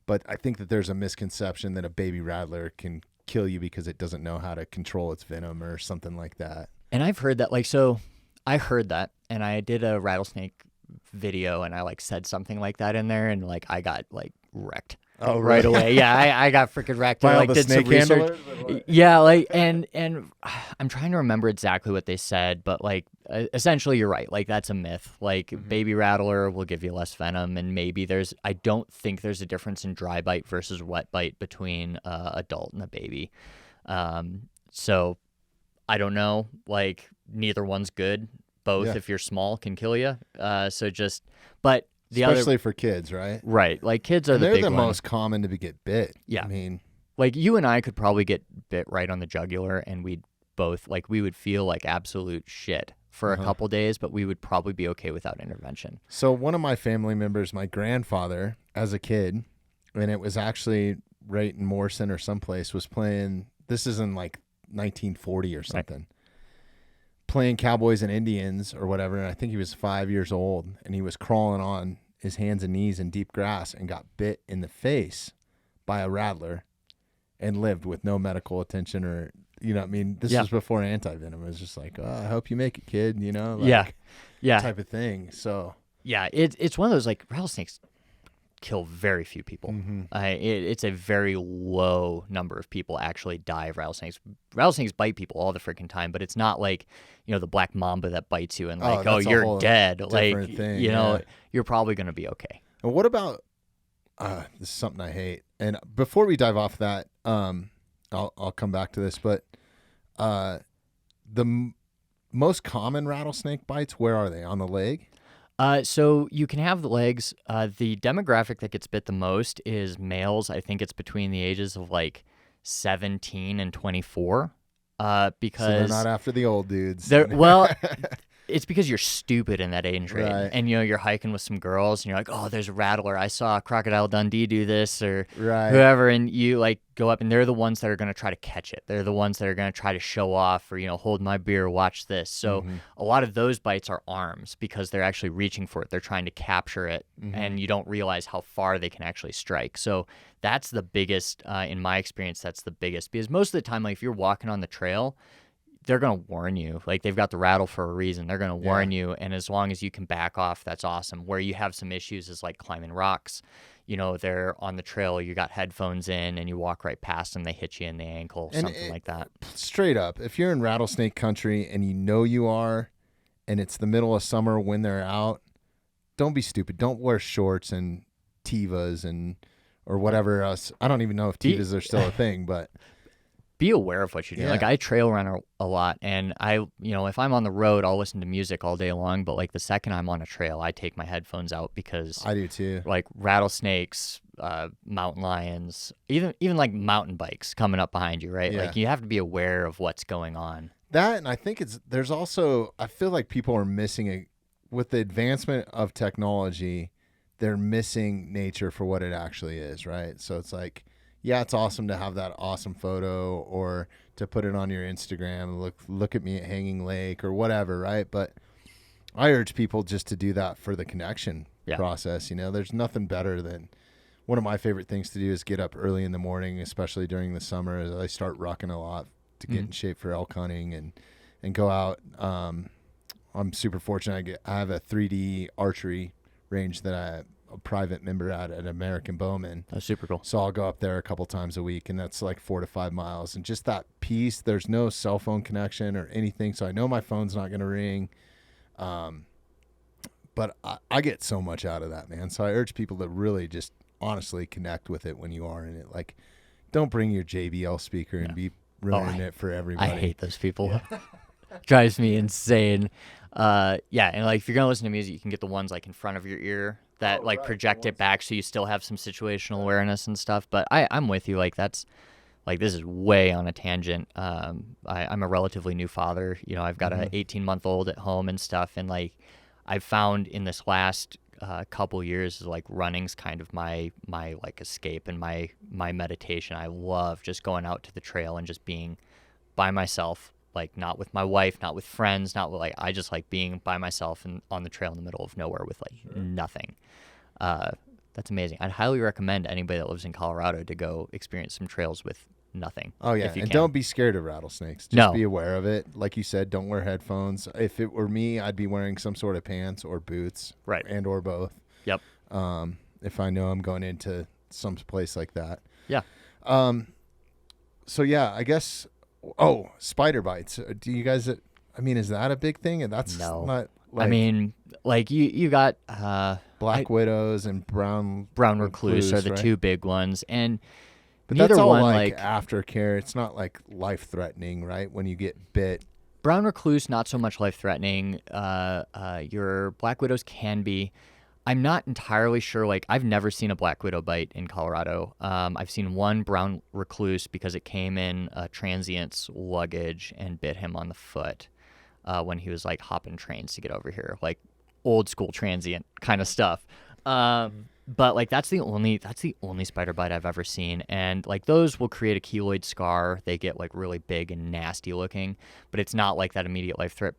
But I think that there's a misconception that a baby rattler can kill you because it doesn't know how to control its venom or something like that. And I've heard that, I heard that, and I did a rattlesnake video, and I said something like that in there, and I got wrecked. Oh, right away. Yeah, I got freaking wrecked. By I all the did snake some research. handlers? Yeah, and I'm trying to remember exactly what they said, but essentially you're right. That's a myth. Baby rattler will give you less venom, and maybe I don't think there's a difference in dry bite versus wet bite between adult and a baby. So I don't know. Neither one's good. Both, if you're small, can kill you. But especially for kids, right? Right. Kids are the big They're the one. most common to get bit. Yeah. I mean, you and I could probably get bit right on the jugular, and we'd both, we would feel like absolute shit for a couple days, but we would probably be okay without intervention. So one of my family members, my grandfather, as a kid, and it was actually right in Morrison or someplace, was playing, this is in 1940 or something. Right. Playing Cowboys and Indians or whatever, and I think he was 5 years old, and he was crawling on his hands and knees in deep grass and got bit in the face by a rattler and lived with no medical attention or, this was before anti-venom. It was just I hope you make it, kid, yeah, type of thing. So yeah, it's one of those rattlesnakes kill very few people. Mm-hmm. It's a very low number of people actually die of rattlesnakes. Rattlesnakes bite people all the freaking time, but it's not the black mamba that bites you and you're dead. You're probably going to be okay. And what about this is something I hate. And before we dive off that, I'll come back to this, but the most common rattlesnake bites, where are they? On the leg? So you can have the legs. The demographic that gets bit the most is males. I think it's between the ages of 17 and 24. Because so they're not after the old dudes. Well, it's because you're stupid in that age range, right. And you're hiking with some girls, and you're like, oh, there's a rattler. I saw Crocodile Dundee do this, or right. whoever, and you go up, and they're the ones that are going to try to catch it. They're the ones that are going to try to show off, or hold my beer, watch this. So a lot of those bites are arms because they're actually reaching for it. They're trying to capture it, and you don't realize how far they can actually strike. So that's the biggest, in my experience. That's the biggest, because most of the time, if you're walking on the trail, they're going to warn you. They've got the rattle for a reason. They're going to warn you. And as long as you can back off, that's awesome. Where you have some issues is climbing rocks. They're on the trail, you got headphones in, and you walk right past them. They hit you in the ankle, something like that. Straight up, if you're in rattlesnake country and you are, and it's the middle of summer when they're out, don't be stupid. Don't wear shorts and Tevas or whatever else. I don't even know if Tevas are still a thing, but be aware of what you're doing. Yeah. I trail run a lot, and if I'm on the road, I'll listen to music all day long. But the second I'm on a trail, I take my headphones out because I do too. Rattlesnakes, mountain lions, even mountain bikes coming up behind you, right? Yeah. You have to be aware of what's going on. That, and I think there's also, I feel like people are missing with the advancement of technology, they're missing nature for what it actually is, right? So it's yeah, it's awesome to have that awesome photo or to put it on your Instagram, look at me at Hanging Lake or whatever, right? But I urge people just to do that for the connection process. There's nothing better than, one of my favorite things to do is get up early in the morning, especially during the summer, as I start rucking a lot to get in shape for elk hunting and go out. I'm super fortunate. I have a 3D archery range that a private member at American Bowman. That's super cool. So I'll go up there a couple times a week, and that's 4 to 5 miles. And just that peace, there's no cell phone connection or anything, so I know my phone's not going to ring. But I get so much out of that, man. So I urge people to really just honestly connect with it when you are in it. Don't bring your JBL speaker and be ruining it for everybody. I hate those people. Yeah. Drives me insane. Yeah, and like if you're gonna listen to music, you can get the ones like in front of your ear that project it back, so you still have some situational awareness and stuff. But I'm with you. Like that's like this is way on a tangent. I'm a relatively new father. I've got a 18-month-old at home and stuff, and like I've found in this last couple years is like running's kind of my like escape and my meditation. I love just going out to the trail and just being by myself, like not with my wife, not with friends, not with like I just like being by myself and on the trail in the middle of nowhere with like nothing. That's amazing. I'd highly recommend anybody that lives in Colorado to go experience some trails with nothing. Oh yeah, and don't be scared of rattlesnakes. Just be aware of it. Like you said, don't wear headphones. If it were me, I'd be wearing some sort of pants or boots, right, and or both. Yep. If I know I'm going into some place like that. Yeah. So yeah, I guess. Oh, spider bites. Do you guys? I mean, is that a big thing? And that's not. Like, I mean, like you got black widows and brown recluse are the two big ones, and but neither that's all one like aftercare. It's not like life threatening, right? When you get bit. Brown recluse, not so much life threatening. Your black widows can be. I'm not entirely sure. Like I've never seen a black widow bite in Colorado. I've seen one brown recluse because it came in a transient's luggage and bit him on the foot. When he was like hopping trains to get over here, like old school transient kind of stuff. But like that's the only spider bite I've ever seen, and like those will create a keloid scar. They get like really big and nasty looking, but it's not like that immediate life threat.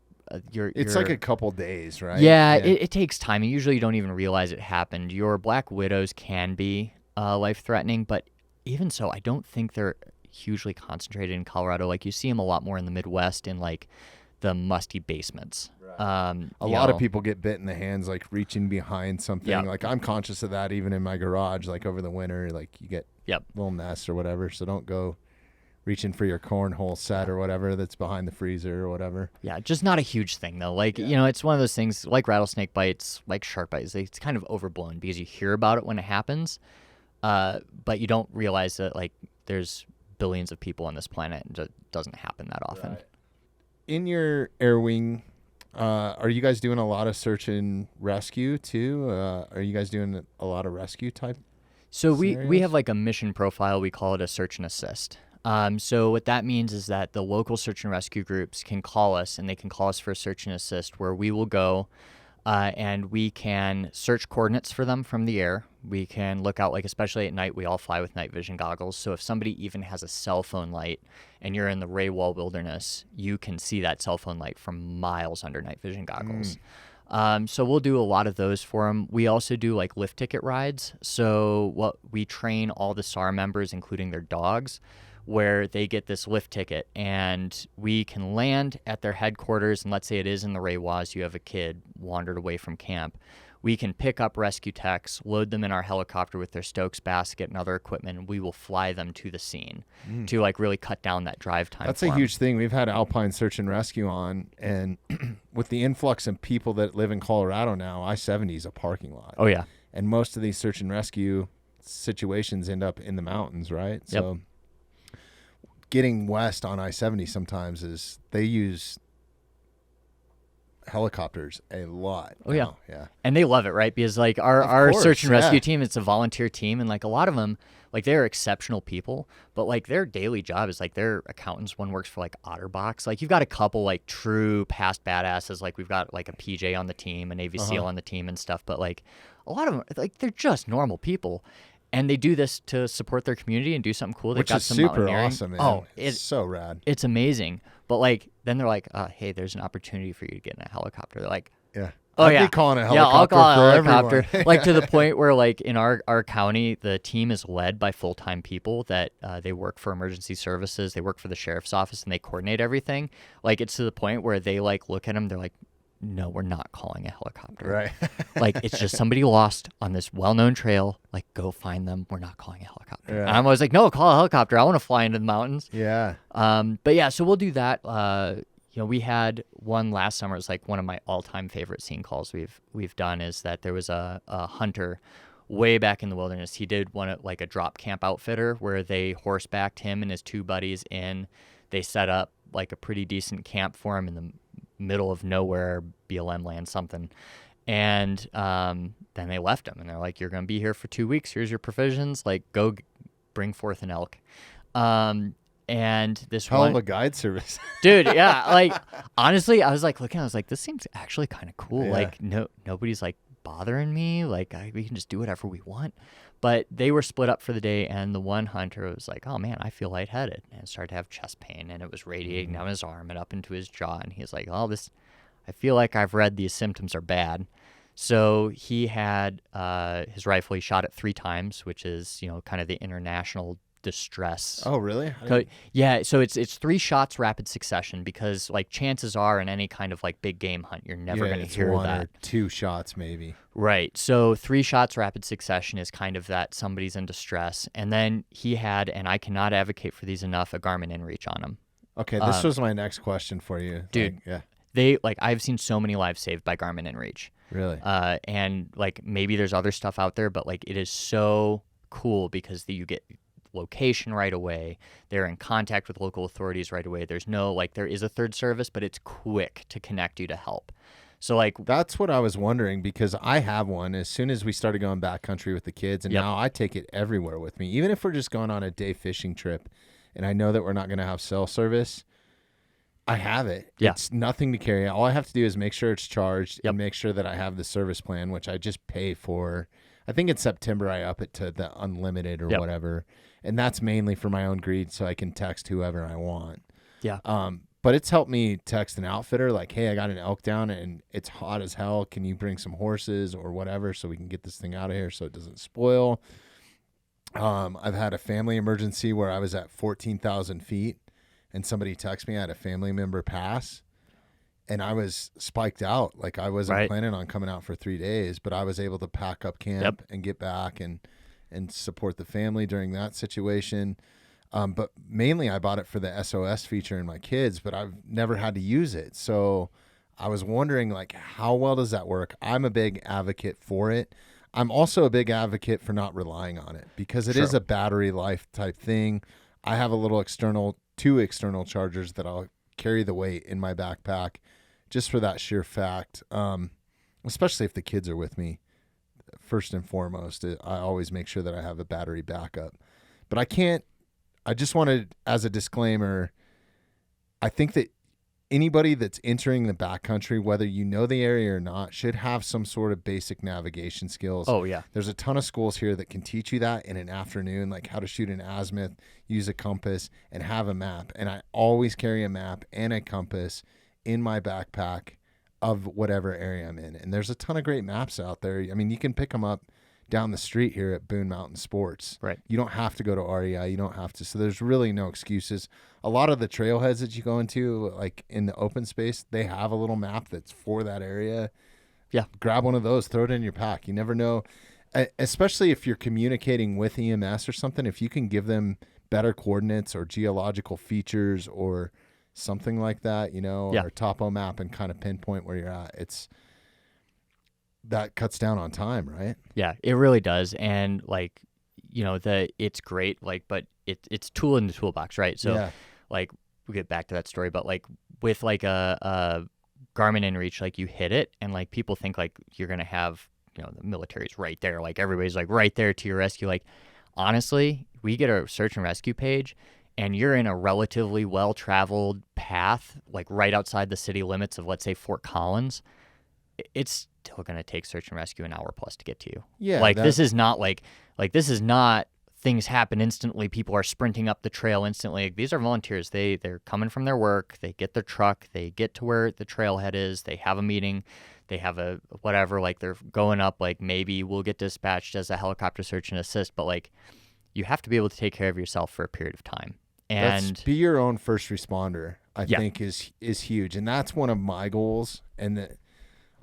It's like a couple days, right? Yeah, it takes time. And usually you don't even realize it happened. Your black widows can be life threatening, but even so, I don't think they're hugely concentrated in Colorado. Like you see them a lot more in the Midwest in like the musty basements. Right. A lot of people get bit in the hands, like reaching behind something. Yep. Like I'm conscious of that even in my garage, like over the winter, like you get little nests or whatever. So don't go reaching for your cornhole set or whatever that's behind the freezer or whatever. Yeah, just not a huge thing though. Like, it's one of those things like rattlesnake bites, like shark bites. It's kind of overblown because you hear about it when it happens, but you don't realize that like there's billions of people on this planet and it doesn't happen that often. Right. In your air wing, are you guys doing a lot of search and rescue too? Are you guys doing a lot of rescue type? So we have like a mission profile. We call it a search and assist. So what that means is that the local search and rescue groups can call us, and they can call us for a search and assist where we will go and we can search coordinates for them from the air. We can look out, like especially at night, we all fly with night vision goggles. So if somebody even has a cell phone light and you're in the Raywall Wilderness, you can see that cell phone light from miles under night vision goggles. So we'll do a lot of those for them. We also do like lift ticket rides. So we train all the SAR members, including their dogs, where they get this lift ticket and we can land at their headquarters. And let's say it is in the Raywas, you have a kid wandered away from camp. We can pick up rescue techs, load them in our helicopter with their Stokes basket and other equipment, and we will fly them to the scene to like really cut down that drive time. That's a huge thing. We've had Alpine Search and Rescue on, and with the influx of people that live in Colorado now, I-70 is a parking lot. Oh yeah. And most of these search and rescue situations end up in the mountains, right? Yep. So getting west on I-70 sometimes is they use helicopters a lot. Oh yeah. Yeah. And they love it, right? Because like our search and rescue team, it's a volunteer team, and like a lot of them, like they're exceptional people, but like their daily job is like their accountants. One works for like Otterbox. Like you've got a couple like true past badasses. Like we've got like a PJ on the team, a Navy SEAL on the team and stuff, but like a lot of them, like they're just normal people. And they do this to support their community and do something cool. They've got some super mountaineering. Awesome, man. Oh, it's so rad. It's amazing. But like, then they're like, hey, there's an opportunity for you to get in a helicopter. They're like, yeah. Oh, I'd be calling a helicopter. Yeah, I'll call for a helicopter. Everyone. Like to the point where like in our county, the team is led by full-time people that they work for emergency services. They work for the sheriff's office and they coordinate everything. Like it's to the point where they like look at them. They're like, no, we're not calling a helicopter. Right. Like it's just somebody lost on this well-known trail. Like go find them. We're not calling a helicopter. Yeah. And I'm always like, no, call a helicopter. I want to fly into the mountains. Yeah. But yeah, so we'll do that. We had one last summer. It's like one of my all-time favorite scene calls we've done is that there was a hunter way back in the wilderness. He did one at like a drop camp outfitter where they horsebacked him and his two buddies in. They set up like a pretty decent camp for him in the middle of nowhere, BLM land, something. And then they left him, and they're like, "You're going to be here for 2 weeks. Here's your provisions. Like, go bring forth an elk." And this Hell one of a guide service. dude, yeah, like honestly, I was like looking, I was like, this seems actually kind of cool. Yeah. Like nobody's like bothering me. Like we can just do whatever we want. But they were split up for the day, and the one hunter was like, "Oh man, I feel lightheaded," and started to have chest pain, and it was radiating down his arm and up into his jaw, and he's like, "Oh, I feel like I've read these symptoms are bad." So he had his rifle. He shot it 3 times, which is kind of the international distress. Oh, really? Yeah, so it's 3 shots rapid succession, because like chances are in any kind of like big game hunt, you're never going to hear one that. or 2 shots maybe. Right. So 3 shots rapid succession is kind of that somebody's in distress. And then he had, and I cannot advocate for these enough, a Garmin inReach on him. Okay, this was my next question for you. Dude, I've seen so many lives saved by Garmin inReach. Really? And like maybe there's other stuff out there, but like it is so cool because you get location right away. They're in contact with local authorities right away. There's no there is a third service, but it's quick to connect you to help. So like that's what I was wondering, because I have one as soon as we started going backcountry with the kids, and now I take it everywhere with me. Even if we're just going on a day fishing trip and I know that we're not going to have cell service, I have it. Yeah. It's nothing to carry. All I have to do is make sure it's charged and make sure that I have the service plan, which I just pay for. I think in September I up it to the unlimited or whatever. And that's mainly for my own greed, so I can text whoever I want. Yeah. But it's helped me text an outfitter like, "Hey, I got an elk down and it's hot as hell. Can you bring some horses or whatever so we can get this thing out of here so it doesn't spoil?" I've had a family emergency where I was at 14,000 feet and somebody texted me. I had a family member pass, and I was spiked out. Like I wasn't planning on coming out for 3 days, but I was able to pack up camp and get back and support the family during that situation. But mainly I bought it for the SOS feature in my kids, but I've never had to use it. So I was wondering, like, how well does that work? I'm a big advocate for it. I'm also a big advocate for not relying on it, because it is a battery life type thing. I have a little 2 external chargers that I'll carry the weight in my backpack just for that sheer fact. Especially if the kids are with me. First and foremost, I always make sure that I have a battery backup. But I just wanted, as a disclaimer, I think that anybody that's entering the backcountry, whether you know the area or not, should have some sort of basic navigation skills. Oh, yeah. There's a ton of schools here that can teach you that in an afternoon, like how to shoot an azimuth, use a compass, and have a map. And I always carry a map and a compass in my backpack of whatever area I'm in. And there's a ton of great maps out there. I mean, you can pick them up down the street here at Boone Mountain Sports. Right. You don't have to go to REI. You don't have to. So there's really no excuses. A lot of the trailheads that you go into, like in the open space, they have a little map that's for that area. Yeah. Grab one of those, throw it in your pack. You never know, especially if you're communicating with EMS or something, if you can give them better coordinates or geological features or something like that, or topo map, and kind of pinpoint where you're at. That cuts down on time, right? Yeah, it really does. And it's great, but it's tool in the toolbox, right? So we get back to that story, but with a Garmin inReach, you hit it and people think you're going to have, the military's right there. Everybody's right there to your rescue. Honestly, we get a search and rescue page and you're in a relatively well-traveled path, right outside the city limits of, let's say, Fort Collins. It's still going to take search and rescue an hour plus to get to you. Yeah. This is not this is not things happen instantly. People are sprinting up the trail instantly. These are volunteers. They're coming from their work. They get their truck. They get to where the trailhead is. They have a meeting. They have a whatever, they're going up, maybe we'll get dispatched as a helicopter search and assist, but you have to be able to take care of yourself for a period of time. And be your own first responder, I think is huge. And that's one of my goals. And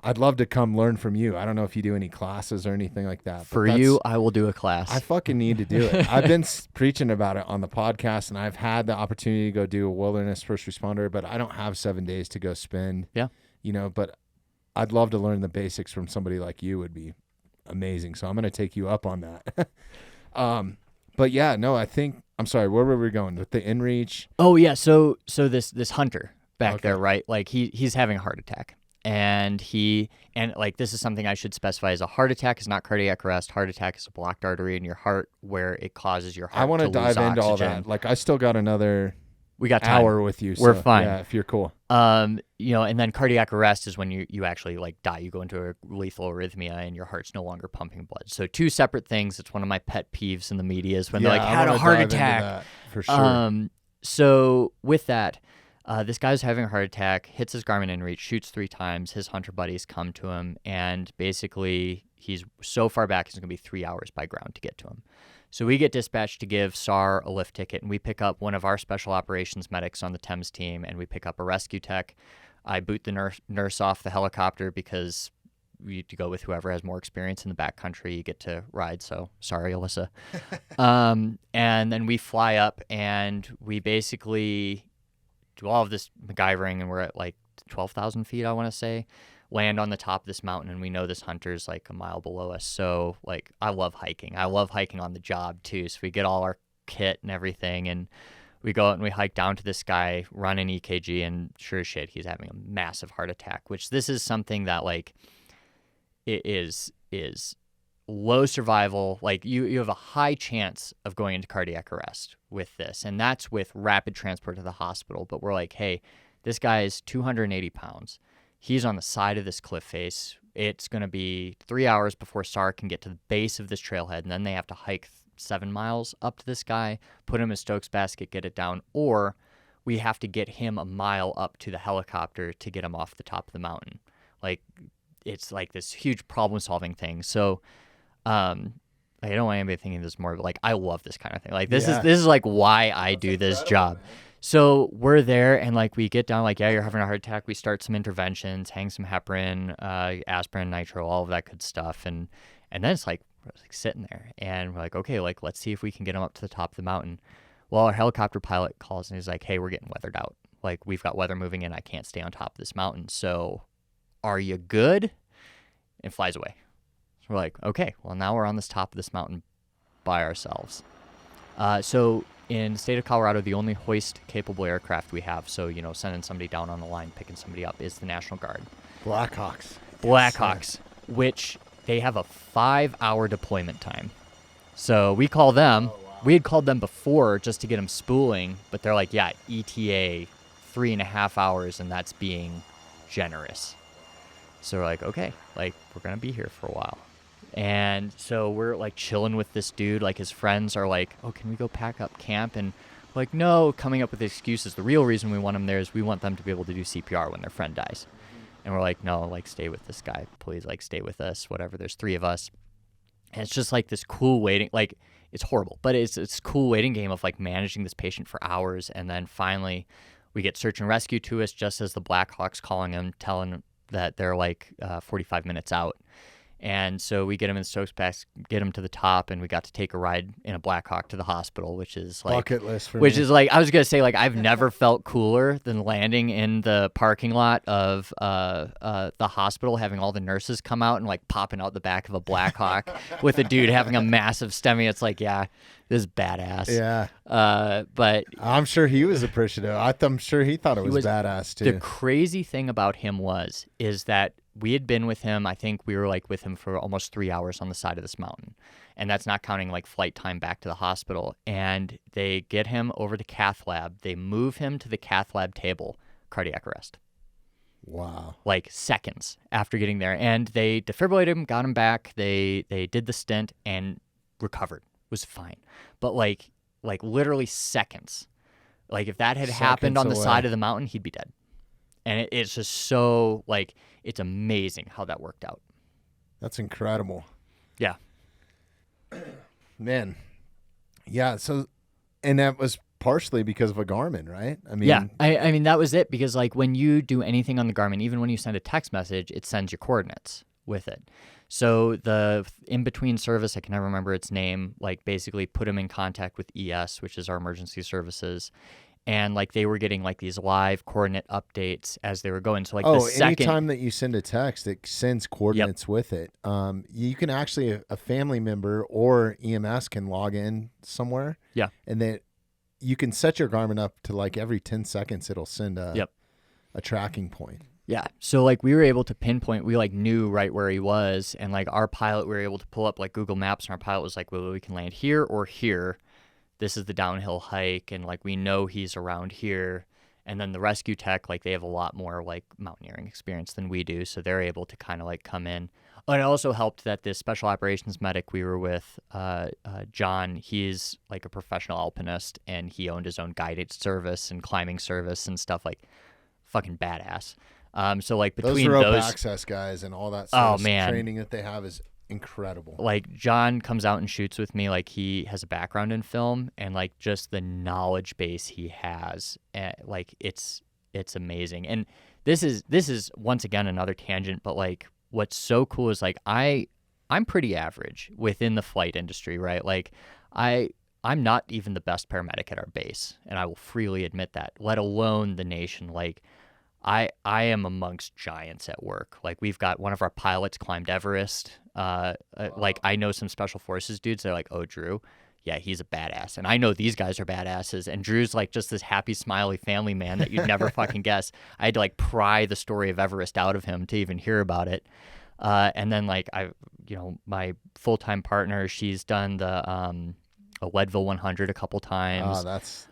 I'd love to come learn from you. I don't know if you do any classes or anything like that. For you, I will do a class. I fucking need to do it. I've been preaching about it on the podcast, and I've had the opportunity to go do a wilderness first responder, but I don't have 7 days to go spend. Yeah. But I'd love to learn the basics from somebody like you. Would be amazing. So I'm going to take you up on that. But yeah, no, I'm sorry, where were we going with the inReach? Oh yeah. So this hunter back there, right? Like he's having a heart attack. And like this is something I should specify, as a heart attack is not cardiac arrest. Heart attack is a blocked artery in your heart where it causes your heart I want to to dive lose into oxygen. all that. Like I still got another we got time. hour with you. We're so, fine. Yeah, if you're cool. And then cardiac arrest is when you actually like die. You go into a lethal arrhythmia and your heart's no longer pumping blood. So two separate things. It's one of my pet peeves in the media is when they're like, had a heart attack. For sure. So with that, this guy's having a heart attack, hits his Garmin inReach, shoots 3 times. His hunter buddies come to him, and basically he's so far back, it's going to be 3 hours by ground to get to him. So we get dispatched to give SAR a lift ticket, and we pick up one of our special operations medics on the Thames team, and we pick up a rescue tech. I boot the nurse off the helicopter because we need to go with whoever has more experience in the backcountry. You get to ride, so sorry, Alyssa. And then we fly up, and we basically do all of this MacGyvering, and we're at like 12,000 feet, I want to say, land on the top of this mountain, and we know this hunter's like a mile below us. So like, I love hiking on the job too. So we get all our kit and everything, and we go out and we hike down to this guy, run an EKG, and sure as shit, he's having a massive heart attack, which this is something that like it is low survival. Like you have a high chance of going into cardiac arrest with this, and that's with rapid transport to the hospital. But we're like, hey, this guy is 280 pounds. He's on the side of this cliff face. It's going to be 3 hours before SAR can get to the base of this trailhead, and then they have to hike 7 miles up to this guy, put him in a Stokes basket, get it down, or we have to get him a mile up to the helicopter to get him off the top of the mountain. Like, it's like this huge problem-solving thing. So, I don't want anybody thinking this more, but like, I love this kind of thing. Like, this is like why I do this job. So we're there, and like we get down, like, yeah, you're having a heart attack. We start some interventions, hang some heparin, aspirin, nitro, all of that good stuff, and then it's like we're like sitting there, and we're like, okay, like let's see if we can get him up to the top of the mountain. Well, our helicopter pilot calls and he's like, hey, we're getting weathered out. Like, we've got weather moving in. I can't stay on top of this mountain. So, are you good? And flies away. So we're like, okay, well now we're on this top of this mountain by ourselves. So in the state of Colorado, the only hoist-capable aircraft we have, so, sending somebody down on the line, picking somebody up, is the National Guard. Blackhawks, which they have a 5-hour deployment time. So we call them. Oh, wow. We had called them before just to get them spooling, but they're like, yeah, ETA 3.5 hours, and that's being generous. So we're like, okay, like, we're going to be here for a while. And so we're like chilling with this dude, like his friends are like, oh, can we go pack up camp? And we're like, no, coming up with excuses. The real reason we want them there is we want them to be able to do CPR when their friend dies. And we're like, no, like, stay with this guy, please, like, stay with us, whatever. There's 3 of us. And it's just like this cool waiting, like, it's horrible, but it's cool waiting game of like managing this patient for hours. And then finally we get search and rescue to us just as the Blackhawks calling him, telling him that they're like 45 minutes out. And so we get him in the Stokes Pass, get him to the top, and we got to take a ride in a Blackhawk to the hospital, which is like bucket list for which me. is like, I was gonna say, like, I've never felt cooler than landing in the parking lot of the hospital, having all the nurses come out and like popping out the back of a Blackhawk with a dude having a massive STEMI. It's like, yeah, this is badass. Yeah. But I'm sure he was appreciative. I'm sure he thought it was badass too. The crazy thing about him is that we had been with him, I think we were like with him for almost 3 hours on the side of this mountain. And that's not counting like flight time back to the hospital. And they get him over to cath lab. They move him to the cath lab table, cardiac arrest. Wow. Like seconds after getting there. And they defibrillated him, got him back. They did the stent and recovered. Was fine. But like literally seconds. Like if that had happened on the side of the mountain, he'd be dead. And it's just so, like, it's amazing how that worked out. That's incredible. Yeah. Man. Yeah, so, and that was partially because of a Garmin, right? I mean, yeah, I mean, that was it, because, like, when you do anything on the Garmin, even when you send a text message, it sends your coordinates with it. So the in-between service, I can never remember its name, like, basically put them in contact with ES, which is our emergency services. And like they were getting like these live coordinate updates as they were going. So like anytime that you send a text, it sends coordinates with it. You can actually, a family member or EMS can log in somewhere. Yeah. And then you can set your Garmin up to like every 10 seconds it'll send a a tracking point. Yeah. So like we were able to pinpoint, we like knew right where he was. And like our pilot, we were able to pull up like Google Maps, and our pilot was like, well, we can land here or here. This is the downhill hike. And like we know he's around here. And then the rescue tech, like they have a lot more like mountaineering experience than we do. So they're able to kind of like come in. Oh, and it also helped that this special operations medic we were with, John, he's like a professional alpinist, and he owned his own guided service and climbing service and stuff, like fucking badass. So like between those rope those access guys and all that Oh, service man. training that they have is incredible. like John comes out and shoots with me, like he has a background in film, and like just the knowledge base he has, like it's amazing. And this is once again another tangent, but like what's so cool is like I'm pretty average within the flight industry, right? Like I'm not even the best paramedic at our base, and I will freely admit that, let alone the nation. Like I am amongst giants at work. Like we've got one of our pilots climbed Everest. Like I know some special forces dudes. They're like, oh, Drew, yeah, he's a badass. And I know these guys are badasses. And Drew's like just this happy, smiley family man that you'd never fucking guess. I had to like pry the story of Everest out of him to even hear about it. And then like my full-time partner, she's done the a Leadville 100 a couple times.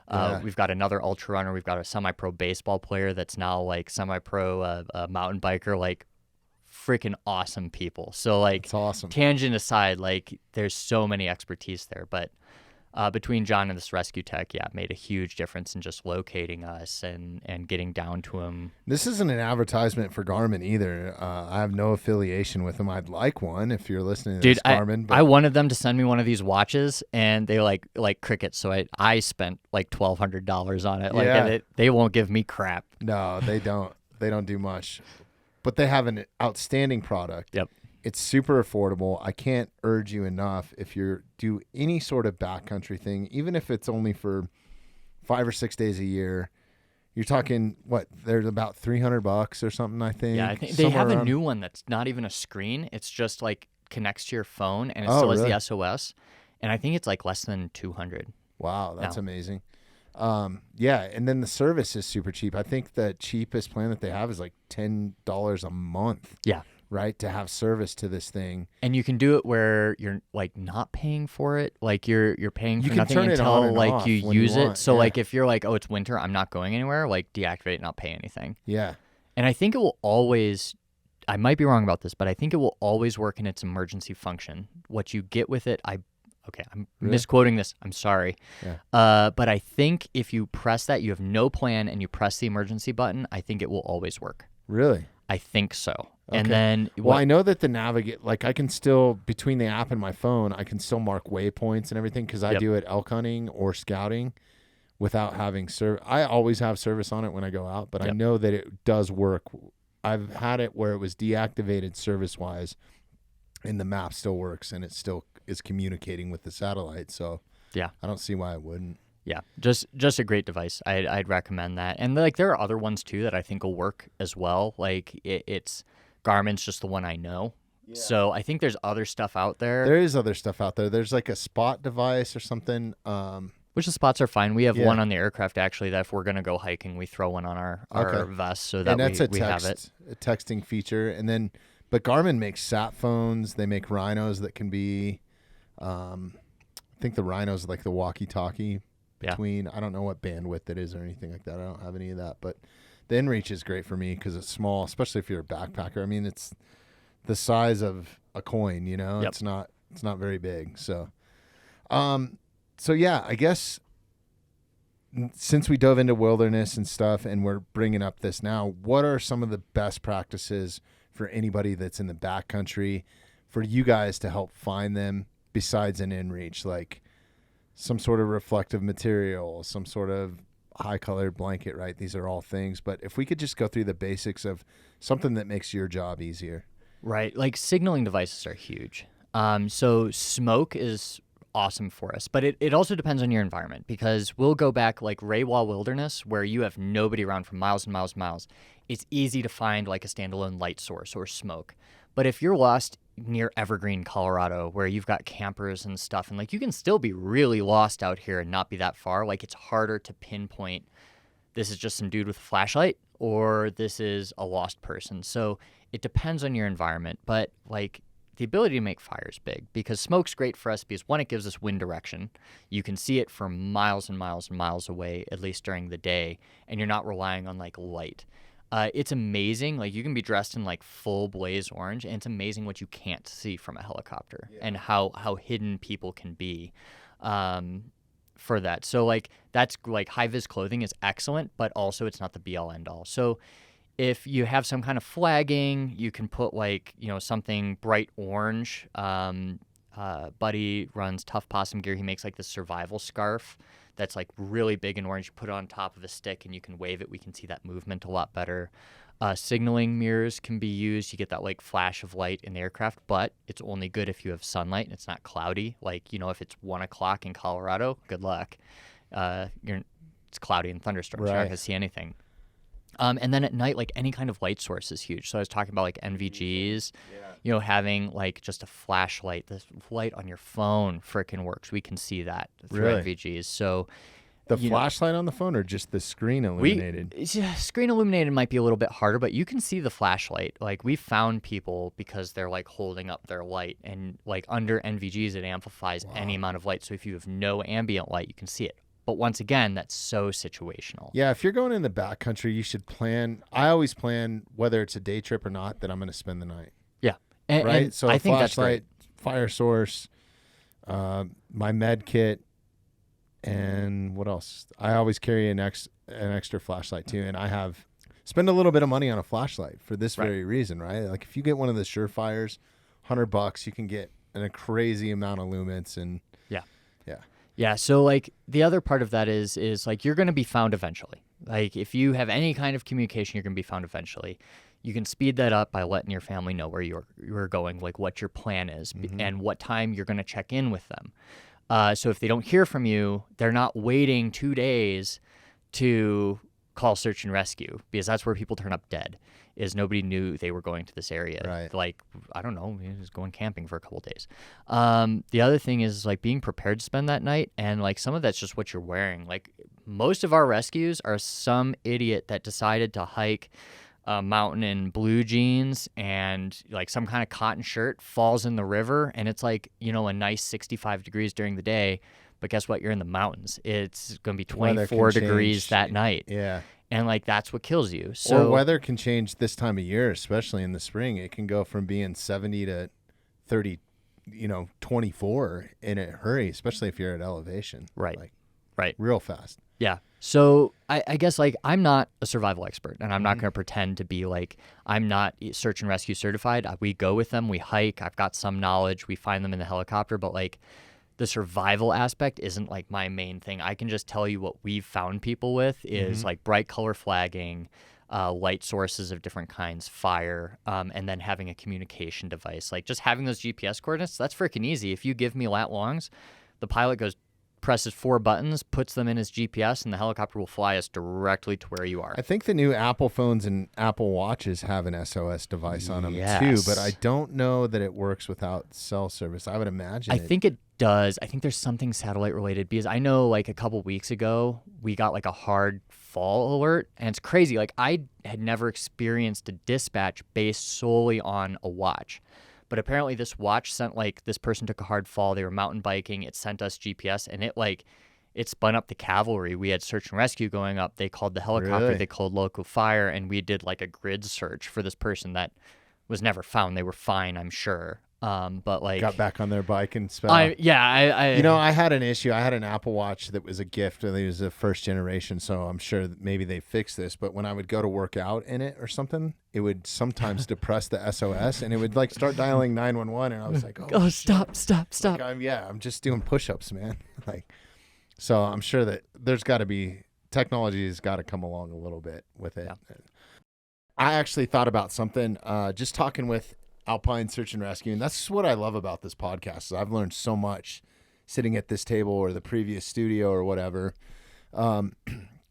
We've got another ultra runner. We've got a semi-pro baseball player that's now like semi-pro mountain biker. Like freaking awesome people. So like, That's awesome. Tangent aside, like there's so many expertise there. But between John and this rescue tech, yeah, made a huge difference in just locating us and getting down to him. This isn't an advertisement for Garmin either. I have no affiliation with them. I'd like one if you're listening to Dude, this, Garmin. I wanted them to send me one of these watches, and they like crickets. So I spent like $1,200 on it. Like Yeah. they won't give me crap. No, they don't. They don't do much. But they have an outstanding product. Yep. It's super affordable. I can't urge you enough, if you do any sort of backcountry thing, even if it's only for 5 or 6 days a year, you're talking what? There's about $300 or something, I think. Yeah, I think they have a new one that's not even a screen. It's just like connects to your phone, and it still has the SOS. And I think it's like less than 200. Wow, that's amazing. Yeah, and then the service is super cheap. I think the cheapest plan that they have is like $10 a month. Yeah. Right, to have service to this thing. And you can do it where you're like not paying for it, like you're paying for can nothing turn it on until and like off you when you use want, it. So yeah. like if you're like, oh, it's winter, I'm not going anywhere, like deactivate it, not pay anything. Yeah. And I think it will always, I might be wrong about this, but I think it will always work in its emergency function. What you get with it, I'm misquoting this, I'm sorry. Yeah. But I think if you press that, you have no plan, and you press the emergency button, I think it will always work. Really? I think so. Okay. And then well, I know that the navigate, like I can still, between the app and my phone, I can still mark waypoints and everything, because I do it elk hunting or scouting without having service. I always have service on it when I go out, but I know that it does work. I've had it where it was deactivated service-wise, and the map still works, and it still is communicating with the satellite. So yeah, I don't see why I wouldn't. Yeah, just a great device. I'd recommend that. And like there are other ones too that I think will work as well. Like it's Garmin's just the one I know. Yeah. So I think there's other stuff out there. There is other stuff out there. There's like a Spot device or something. Which the Spots are fine. We have one on the aircraft actually that if we're gonna go hiking, we throw one on our vest so that we have it. A texting feature. And then, but Garmin makes sat phones. They make Rhinos that can be, I think the Rhino's like the walkie-talkie. Between, I don't know what bandwidth it is or anything like that. I don't have any of that, but the inReach is great for me because it's small, especially if you're a backpacker. I mean, it's the size of a coin, you know. It's not very big. So yeah, I guess since we dove into wilderness and stuff, and we're bringing up this now, what are some of the best practices for anybody that's in the backcountry for you guys to help find them besides an inReach, like some sort of reflective material, some sort of high-colored blanket, right? These are all things. But if we could just go through the basics of something that makes your job easier. Right. Like signaling devices are huge. So smoke is awesome for us. But it also depends on your environment, because we'll go back like Raywall Wilderness where you have nobody around for miles and miles and miles. It's easy to find like a standalone light source or smoke. But if you're lost near Evergreen, Colorado, where you've got campers and stuff, and like you can still be really lost out here and not be that far, like it's harder to pinpoint this is just some dude with a flashlight or this is a lost person. So it depends on your environment, but like the ability to make fire is big because smoke's great for us because one, it gives us wind direction. You can see it from miles and miles and miles away, at least during the day, and you're not relying on like light. It's amazing. Like you can be dressed in like full blaze orange, and it's amazing what you can't see from a helicopter and how hidden people can be for that. So like that's like high vis clothing is excellent, but also it's not the be all end all. So if you have some kind of flagging, you can put like, something bright orange. Buddy runs Tough Possum Gear. He makes like this survival scarf that's like really big and orange. You put it on top of a stick and you can wave it. We can see that movement a lot better. Signaling mirrors can be used. You get that like flash of light in the aircraft, but it's only good if you have sunlight and it's not cloudy. Like, if it's 1 o'clock in Colorado, good luck. It's cloudy and thunderstorms. You're not going to see anything. And then at night, like any kind of light source is huge. So I was talking about like NVGs, having like just a flashlight, this light on your phone frickin' works. We can see that through NVGs. So the flashlight on the phone or just the screen illuminated? Screen illuminated might be a little bit harder, but you can see the flashlight. Like we found people because they're like holding up their light and like under NVGs, it amplifies any amount of light. So if you have no ambient light, you can see it. But once again, that's so situational. Yeah, if you're going in the backcountry, you should plan. I always plan, whether it's a day trip or not, that I'm going to spend the night. Yeah. And so I think flashlight, that's great. Fire source, my med kit, and what else? I always carry an extra flashlight too. And I spend a little bit of money on a flashlight for this very reason, right? Like if you get one of the Surefires, $100, you can get a crazy amount of lumens and Yeah, so like the other part of that is like you're going to be found eventually. Like if you have any kind of communication, you're going to be found eventually. You can speed that up by letting your family know where you're going, like what your plan is and what time you're going to check in with them. So if they don't hear from you, they're not waiting 2 days to call search and rescue because that's where people turn up dead. Is nobody knew they were going to this area. Right. Like, I don't know, he was going camping for a couple of days. The other thing is like being prepared to spend that night. And like some of that's just what you're wearing. Like most of our rescues are some idiot that decided to hike a mountain in blue jeans and like some kind of cotton shirt, falls in the river. And it's like, a nice 65 degrees during the day. But guess what? You're in the mountains. It's going to be 24 degrees that night. Yeah. And like that's what kills you. So or weather can change this time of year, especially in the spring. It can go from being 70 to 30, 24 in a hurry, especially if you're at elevation. Right. Right. Real fast. Yeah. So I guess like I'm not a survival expert and I'm not going to pretend to be like I'm not search and rescue certified. We go with them. We hike. I've got some knowledge. We find them in the helicopter, but like the survival aspect isn't like my main thing. I can just tell you what we've found people with is like bright color flagging, light sources of different kinds, fire, and then having a communication device. Like just having those GPS coordinates, that's freaking easy. If you give me lat longs, the pilot presses 4 buttons, puts them in his GPS, and the helicopter will fly us directly to where you are. I think the new Apple phones and Apple Watches have an SOS device on them too, but I don't know that it works without cell service. I would imagine I think it does. I think there's something satellite related because I know like a couple weeks ago we got like a hard fall alert and it's crazy. Like I had never experienced a dispatch based solely on a watch. But apparently this watch sent like this person took a hard fall. They were mountain biking. It sent us GPS and it spun up the cavalry. We had search and rescue going up. They called the helicopter. Really? They called local fire and we did like a grid search for this person that was never found. They were fine, I'm sure. But like got back on their bike and spell. I had an issue. I had an Apple Watch that was a gift. It was the first generation, so I'm sure that maybe they fixed this. But when I would go to work out in it or something, it would sometimes depress the SOS, and it would like start dialing 911, and I was like, "Oh, stop!" Like, I'm just doing push-ups, man. Like, so I'm sure that there's got to be technology has got to come along a little bit with it. Yeah. I actually thought about something just talking with Alpine Search and Rescue, and that's what I love about this podcast. Is I've learned so much sitting at this table or the previous studio or whatever.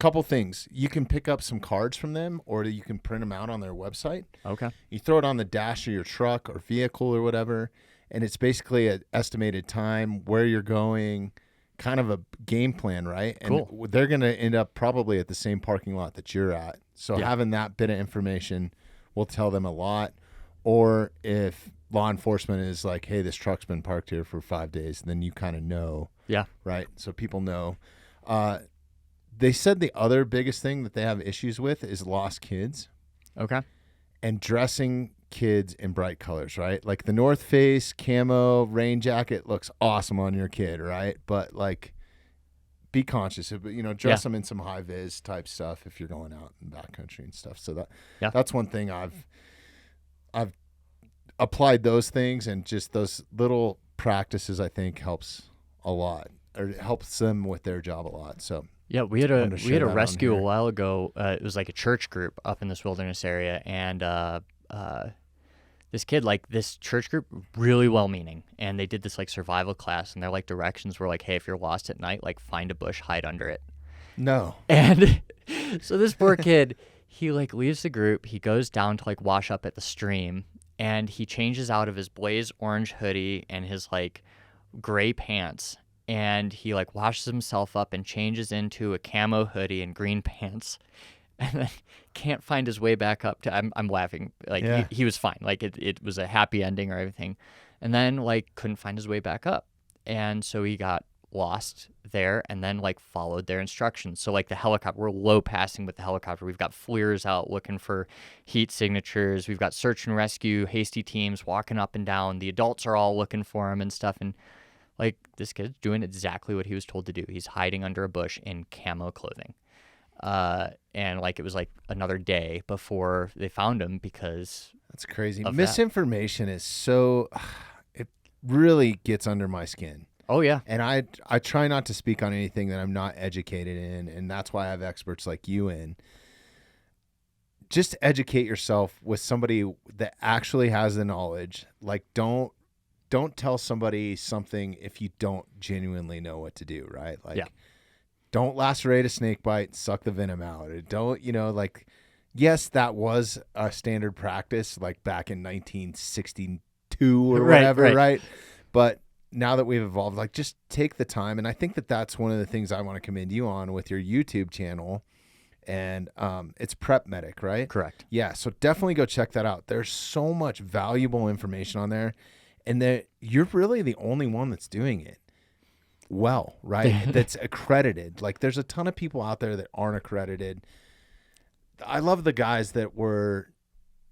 Couple things. You can pick up some cards from them or you can print them out on their website. Okay. You throw it on the dash of your truck or vehicle or whatever, and it's basically an estimated time, where you're going, kind of a game plan, right? And Cool. they're going to end up probably at the same parking lot that you're at. So Yeah. having that bit of information will tell them a lot. Or if law enforcement is like, hey, this truck's been parked here for 5 days, then you kind of know. Yeah. Right? So people know. They said the other biggest thing that they have issues with is lost kids. Okay. And dressing kids in bright colors, right? Like the North Face camo rain jacket looks awesome on your kid, right? But like, be conscious of, dress them in some high vis type stuff if you're going out in backcountry and stuff. So that's one thing I've applied those things, and just those little practices I think helps a lot, or helps them with their job a lot. So yeah, we had a rescue a here. while ago. It was like a church group up in this wilderness area, and this kid, like this church group, really well-meaning, and they did this like survival class, and their like directions were like, hey, if you're lost at night, like find a bush, hide under it. No. And so this poor kid, he like leaves the group, he goes down to like wash up at the stream, and he changes out of his blaze orange hoodie and his like gray pants. And he like washes himself up and changes into a camo hoodie and green pants, and then can't find his way back up to. I'm laughing, like he was fine, like it was a happy ending or everything, and then like couldn't find his way back up, and so he got lost there, and then like followed their instructions. So like the helicopter, we're low passing with the helicopter. We've got FLIRs out looking for heat signatures. We've got search and rescue hasty teams walking up and down. The adults are all looking for him and stuff, and like, this kid's doing exactly what he was told to do. He's hiding under a bush in camo clothing. And, like, it was, like, another day before they found him because that's crazy. of Misinformation is so – it really gets under my skin. Oh, yeah. And I try not to speak on anything that I'm not educated in, and that's why I have experts like you in. Just educate yourself with somebody that actually has the knowledge. Like, don't tell somebody something if you don't genuinely know what to do, right? Like, don't lacerate a snake bite, suck the venom out. Don't, like, yes, that was a standard practice, like back in 1962 or whatever, right? But now that we've evolved, like, just take the time. And I think that that's one of the things I want to commend you on with your YouTube channel. And it's PrepMedic, right? Correct. Yeah, so definitely go check that out. There's so much valuable information on there. And that you're really the only one that's doing it well, right? That's accredited. Like, there's a ton of people out there that aren't accredited. I love the guys that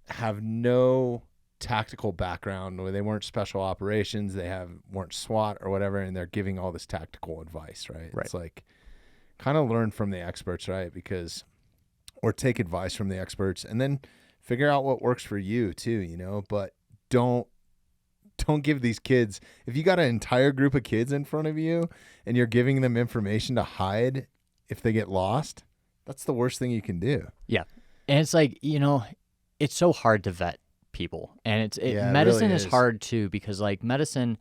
have no tactical background, or they weren't special operations, weren't SWAT or whatever, and they're giving all this tactical advice, right? It's like, kind of learn from the experts, right? Or take advice from the experts, and then figure out what works for you too, but don't give these kids, if you got an entire group of kids in front of you and you're giving them information to hide if they get lost, that's the worst thing you can do. Yeah. And it's like, it's so hard to vet people. And medicine really is hard too, because like medicine,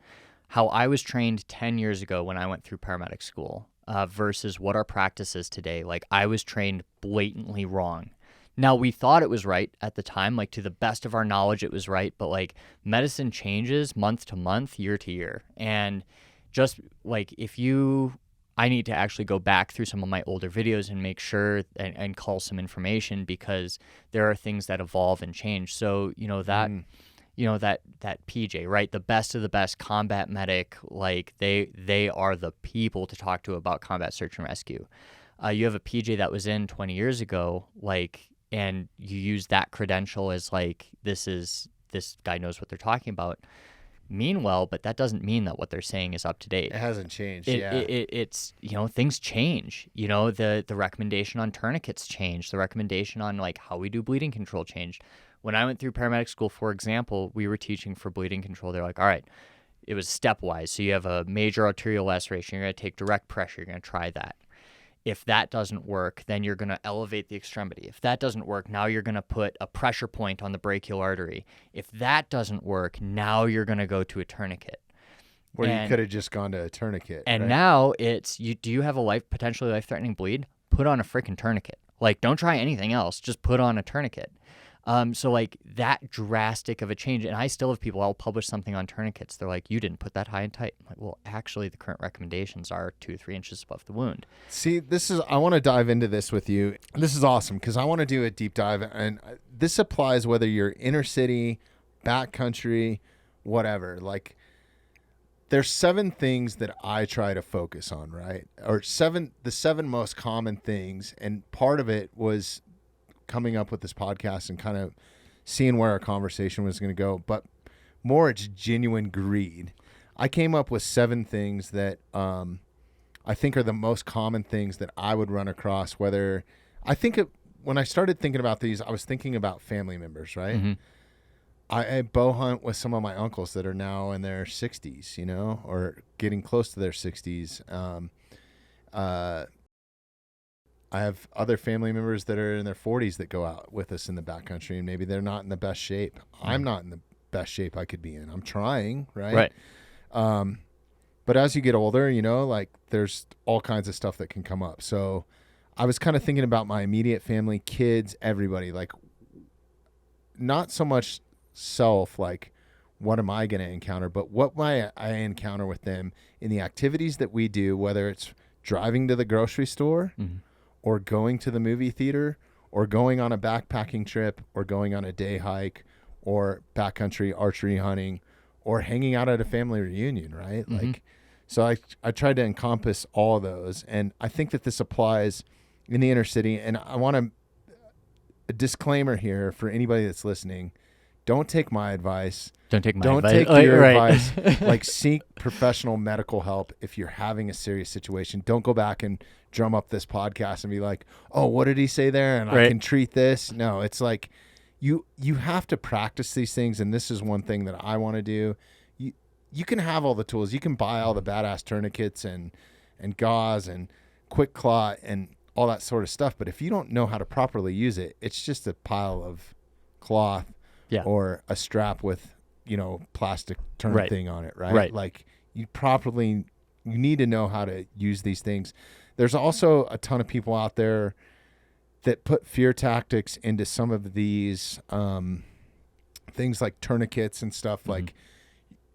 how I was trained 10 years ago when I went through paramedic school versus what our practice is today. Like, I was trained blatantly wrong. Now, we thought it was right at the time, like, to the best of our knowledge, it was right. But, like, medicine changes month to month, year to year. And just, like, I need to actually go back through some of my older videos and make sure and cull some information, because there are things that evolve and change. So, that PJ, right? The best of the best combat medic, like, they are the people to talk to about combat search and rescue. You have a PJ that was in 20 years ago, like, and you use that credential as like, this guy knows what they're talking about. Meanwhile, but that doesn't mean that what they're saying is up to date. It hasn't changed. It's things change. The recommendation on tourniquets changed. The recommendation on like how we do bleeding control changed. When I went through paramedic school, for example, we were teaching for bleeding control. They're like, all right, it was stepwise. So you have a major arterial laceration. You're going to take direct pressure. You're going to try that. If that doesn't work, then you're going to elevate the extremity. If that doesn't work, now you're going to put a pressure point on the brachial artery. If that doesn't work, now you're going to go to a tourniquet. Where you could have just gone to a tourniquet. And right? now it's, do you have a potentially life-threatening bleed? Put on a freaking tourniquet. Like, don't try anything else. Just put on a tourniquet. So like that drastic of a change, and I still have people, I'll publish something on tourniquets. They're like, you didn't put that high and tight. I'm like, well, actually the current recommendations are 2 to 3 inches above the wound. See, I want to dive into this with you. This is awesome because I want to do a deep dive, and this applies whether you're inner city, backcountry, whatever. Like, there's 7 things that I try to focus on, right? Or the 7 most common things, and part of it was coming up with this podcast and kind of seeing where our conversation was going to go, but more it's genuine greed. I came up with 7 things that I think are the most common things that I would run across. When I started thinking about these, I was thinking about family members, right? Mm-hmm. I bow hunt with some of my uncles that are now in their 60s, or getting close to their 60s. I have other family members that are in their 40s that go out with us in the backcountry, and maybe they're not in the best shape. I'm not in the best shape I could be in. I'm trying, right? But as you get older, like there's all kinds of stuff that can come up. So I was kind of thinking about my immediate family, kids, everybody, like not so much self, like what am I going to encounter, but what might I encounter with them in the activities that we do, whether it's driving to the grocery store, Mm-hmm. or going to the movie theater, or going on a backpacking trip, or going on a day hike, or backcountry archery hunting, or hanging out at a family reunion, right? Mm-hmm. Like, so I tried to encompass all those, and I think that this applies in the inner city. And I want a disclaimer here for anybody that's listening: don't take my advice. Don't take your right. advice. Like, seek professional medical help if you're having a serious situation. Don't go back and drum up this podcast and be like, oh, what did he say there? And I can treat this. No, it's like you have to practice these things. And this is one thing that I want to do. You can have all the tools. You can buy all the badass tourniquets and gauze and quick clot and all that sort of stuff. But if you don't know how to properly use it, it's just a pile of cloth or a strap with, plastic turn thing on it, right? Like, you need to know how to use these things. There's also a ton of people out there that put fear tactics into some of these things like tourniquets and stuff. Mm-hmm. Like,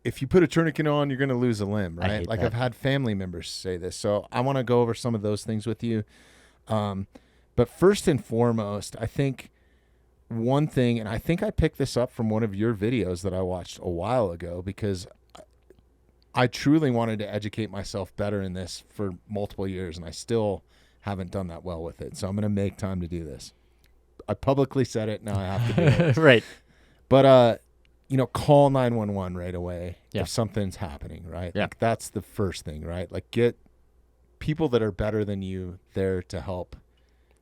if you put a tourniquet on, you're going to lose a limb, right? Like, I've had family members say this. So I want to go over some of those things with you. But first and foremost, I think one thing, and I think I picked this up from one of your videos that I watched a while ago, because I truly wanted to educate myself better in this for multiple years, and I still haven't done that well with it. So I'm going to make time to do this. I publicly said it. Now I have to do it. Right. But, call 911 right away if something's happening, right? Yeah. Like, that's the first thing, right? Like, get people that are better than you there to help.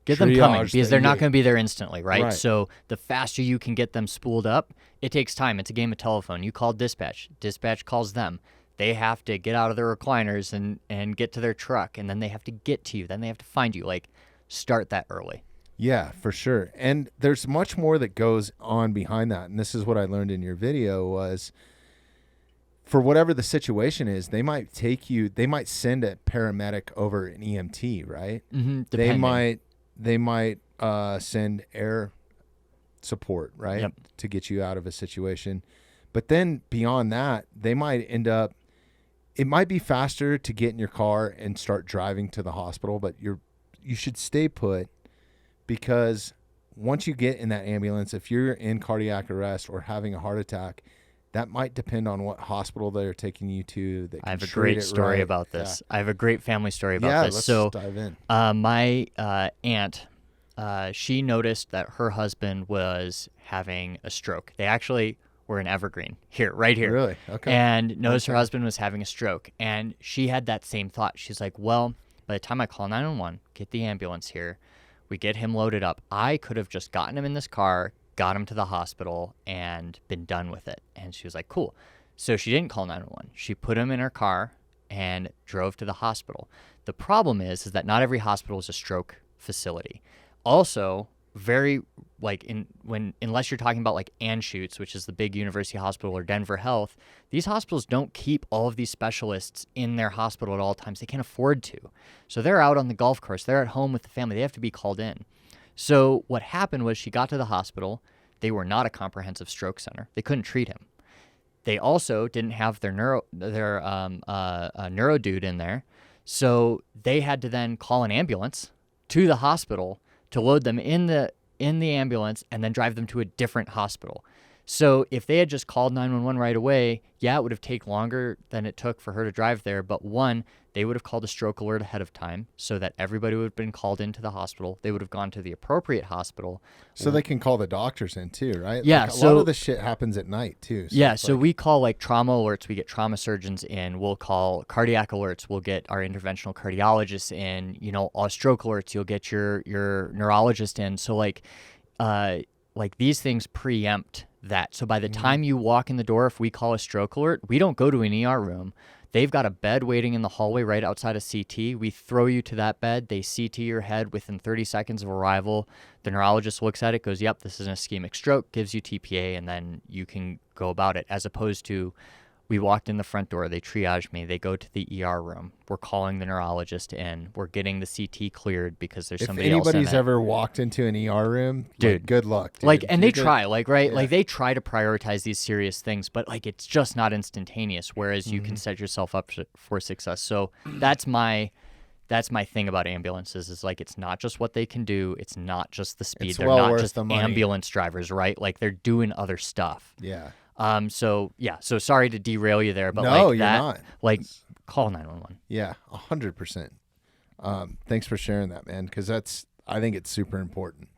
Get them coming, because they're not going to be there instantly, right? So the faster you can get them spooled up, it takes time. It's a game of telephone. You call dispatch. Dispatch calls them. They have to get out of their recliners and get to their truck, and then they have to get to you. Then they have to find you. Like, start that early. Yeah, for sure. And there's much more that goes on behind that. And this is what I learned in your video was, for whatever the situation is, they might send a paramedic over an EMT, right? Mm-hmm, They might send air support, right? Yep. To get you out of a situation. But then beyond that, they might it might be faster to get in your car and start driving to the hospital, but you should stay put, because once you get in that ambulance, if you're in cardiac arrest or having a heart attack, that might depend on what hospital they're taking you to. I have a great story about this. Yeah. I have a great family story about this. Let's dive in. My aunt, she noticed that her husband was having a stroke. They actually were in Evergreen, right here. Really? Okay. And noticed her husband was having a stroke. And she had that same thought. She's like, well, by the time I call 911, get the ambulance here, we get him loaded up, I could have just gotten him in this car, got him to the hospital, and been done with it. And she was like, cool. So she didn't call 911. She put him in her car and drove to the hospital. The problem is that not every hospital is a stroke facility. Also, unless you're talking about like Anschutz, which is the big university hospital, or Denver Health, these hospitals don't keep all of these specialists in their hospital at all times. They can't afford to. So they're out on the golf course. They're at home with the family. They have to be called in. So what happened was she got to the hospital. they were not a comprehensive stroke center. They couldn't treat him. They also didn't have their neuro dude in there, so they had to then call an ambulance to the hospital to load them in the ambulance and then drive them to a different hospital. So if they had just called 911 right away, yeah, it would have taken longer than it took for her to drive there. But one, they would have called a stroke alert ahead of time so that everybody would have been called into the hospital. They would have gone to the appropriate hospital. So they can call the doctors in too, right? Yeah. Like a lot of this shit happens at night too. So we call like trauma alerts. We get trauma surgeons in. We'll call cardiac alerts. We'll get our interventional cardiologists in. All stroke alerts. You'll get your neurologist in. So like these things preempt that. So by the time you walk in the door, if we call a stroke alert, we don't go to an ER room. They've got a bed waiting in the hallway right outside of CT. We throw you to that bed. They CT your head within 30 seconds of arrival. The neurologist looks at it, goes, yep, this is an ischemic stroke, gives you TPA, and then you can go about it. As opposed to, we walked in the front door, they triage me, they go to the ER room. We're calling the neurologist in. We're getting the CT cleared because there's somebody else in it. If anybody's ever walked into an ER room, dude, good luck. Dude. And they try, right? Yeah. Like they try to prioritize these serious things, but like it's just not instantaneous, whereas you can set yourself up for success. So that's my thing about ambulances is like it's not just what they can do. It's not just the speed. They're not just ambulance drivers, right? Like they're doing other stuff. Yeah. So sorry to derail you there, but no, you're not. Like call 911. Yeah, 100%. Thanks for sharing that, man, because I think it's super important.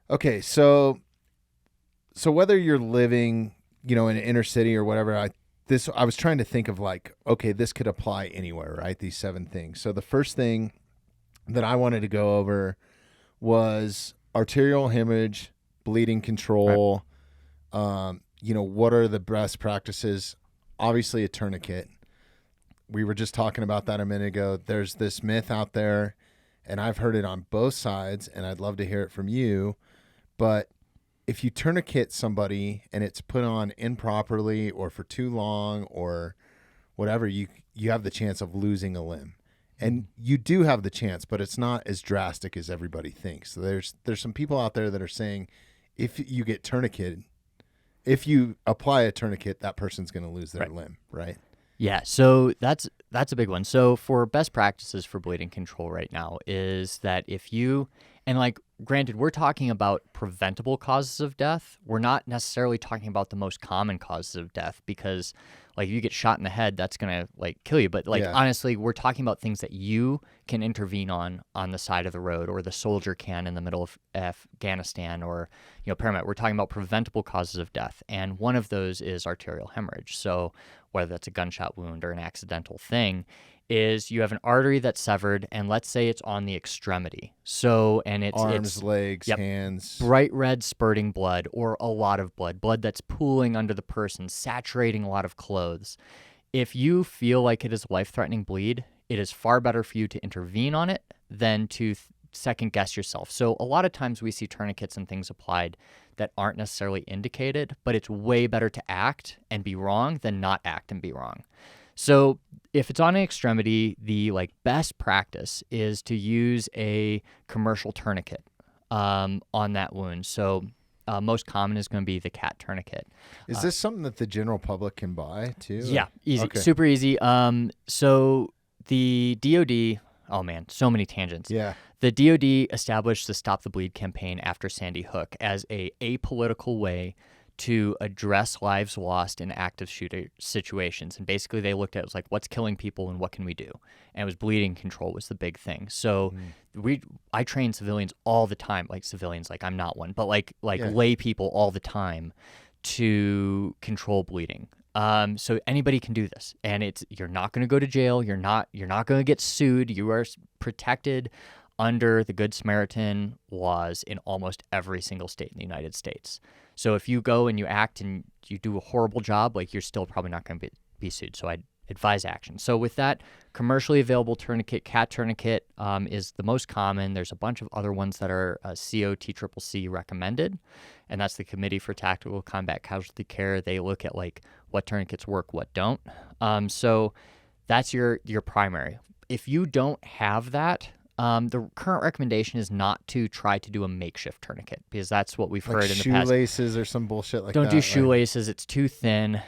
Okay, so whether you're living, in an inner city or whatever, I was trying to think of like, okay, this could apply anywhere, right? These 7 things. So the first thing that I wanted to go over was arterial hemorrhage, bleeding control. Right. What are the best practices? Obviously a tourniquet. We were just talking about that a minute ago. There's this myth out there, and I've heard it on both sides, and I'd love to hear it from you. But if you tourniquet somebody and it's put on improperly or for too long or whatever, you have the chance of losing a limb. And you do have the chance, but it's not as drastic as everybody thinks. So there's some people out there that are saying if you get tourniqueted, if you apply a tourniquet, that person's going to lose their limb, right? Yeah, so that's a big one. So for best practices for bleeding control right now is that granted, we're talking about preventable causes of death. We're not necessarily talking about the most common causes of death because like if you get shot in the head, that's going to kill you. But honestly, we're talking about things that you can intervene on the side of the road or the soldier can in the middle of Afghanistan or, Paramedic. We're talking about preventable causes of death. And one of those is arterial hemorrhage. So whether that's a gunshot wound or an accidental thing, is you have an artery that's severed, and let's say it's on the extremity. So, and it's arms, legs, hands, bright red spurting blood or a lot of blood that's pooling under the person, saturating a lot of clothes. If you feel like it is a life-threatening bleed, it is far better for you to intervene on it than to second guess yourself. So a lot of times we see tourniquets and things applied that aren't necessarily indicated, but it's way better to act and be wrong than not act and be wrong. So if it's on an extremity, the best practice is to use a commercial tourniquet on that wound. So most common is going to be the CAT tourniquet. Is this something that the general public can buy too? Yeah, easy, super easy. So the DoD, oh man, so many tangents. Yeah. The DoD established the Stop the Bleed campaign after Sandy Hook as a apolitical way to address lives lost in active shooter situations. And basically they looked at it was like, what's killing people and what can we do? And it was bleeding control was the big thing. So I train civilians all the time, I'm not one, but lay people all the time to control bleeding. So anybody can do this, and you're not going to go to jail. You're not going to get sued. You are protected under the Good Samaritan laws in almost every single state in the United States. So if you go and you act and you do a horrible job, you're still probably not going to be sued. So I'd advise action. So with that, commercially available tourniquet, CAT tourniquet is the most common. There's a bunch of other ones that are COTCCC recommended, and that's the Committee for Tactical Combat Casualty Care. They look at what tourniquets work, what don't. So that's your primary. If you don't have that, The current recommendation is not to try to do a makeshift tourniquet because that's what we've heard in the past. Shoelaces or some bullshit like that. Don't do shoelaces; it's too thin.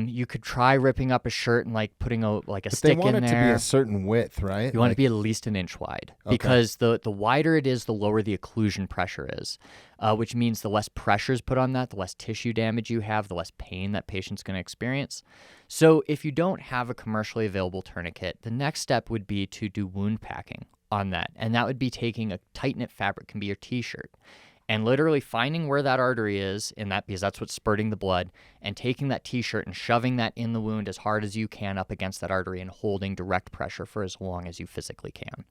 You could try ripping up a shirt and like putting a stick in there. They want it to be a certain width, right? You want it to be at least an inch wide because the wider it is, the lower the occlusion pressure is, which means the less pressure is put on that, the less tissue damage you have, the less pain that patient's going to experience. So if you don't have a commercially available tourniquet, the next step would be to do wound packing on that. And that would be taking a tight-knit fabric, can be your t-shirt, and literally finding where that artery is in that, because that's what's spurting the blood, and taking that t-shirt and shoving that in the wound as hard as you can up against that artery and holding direct pressure for as long as you physically can.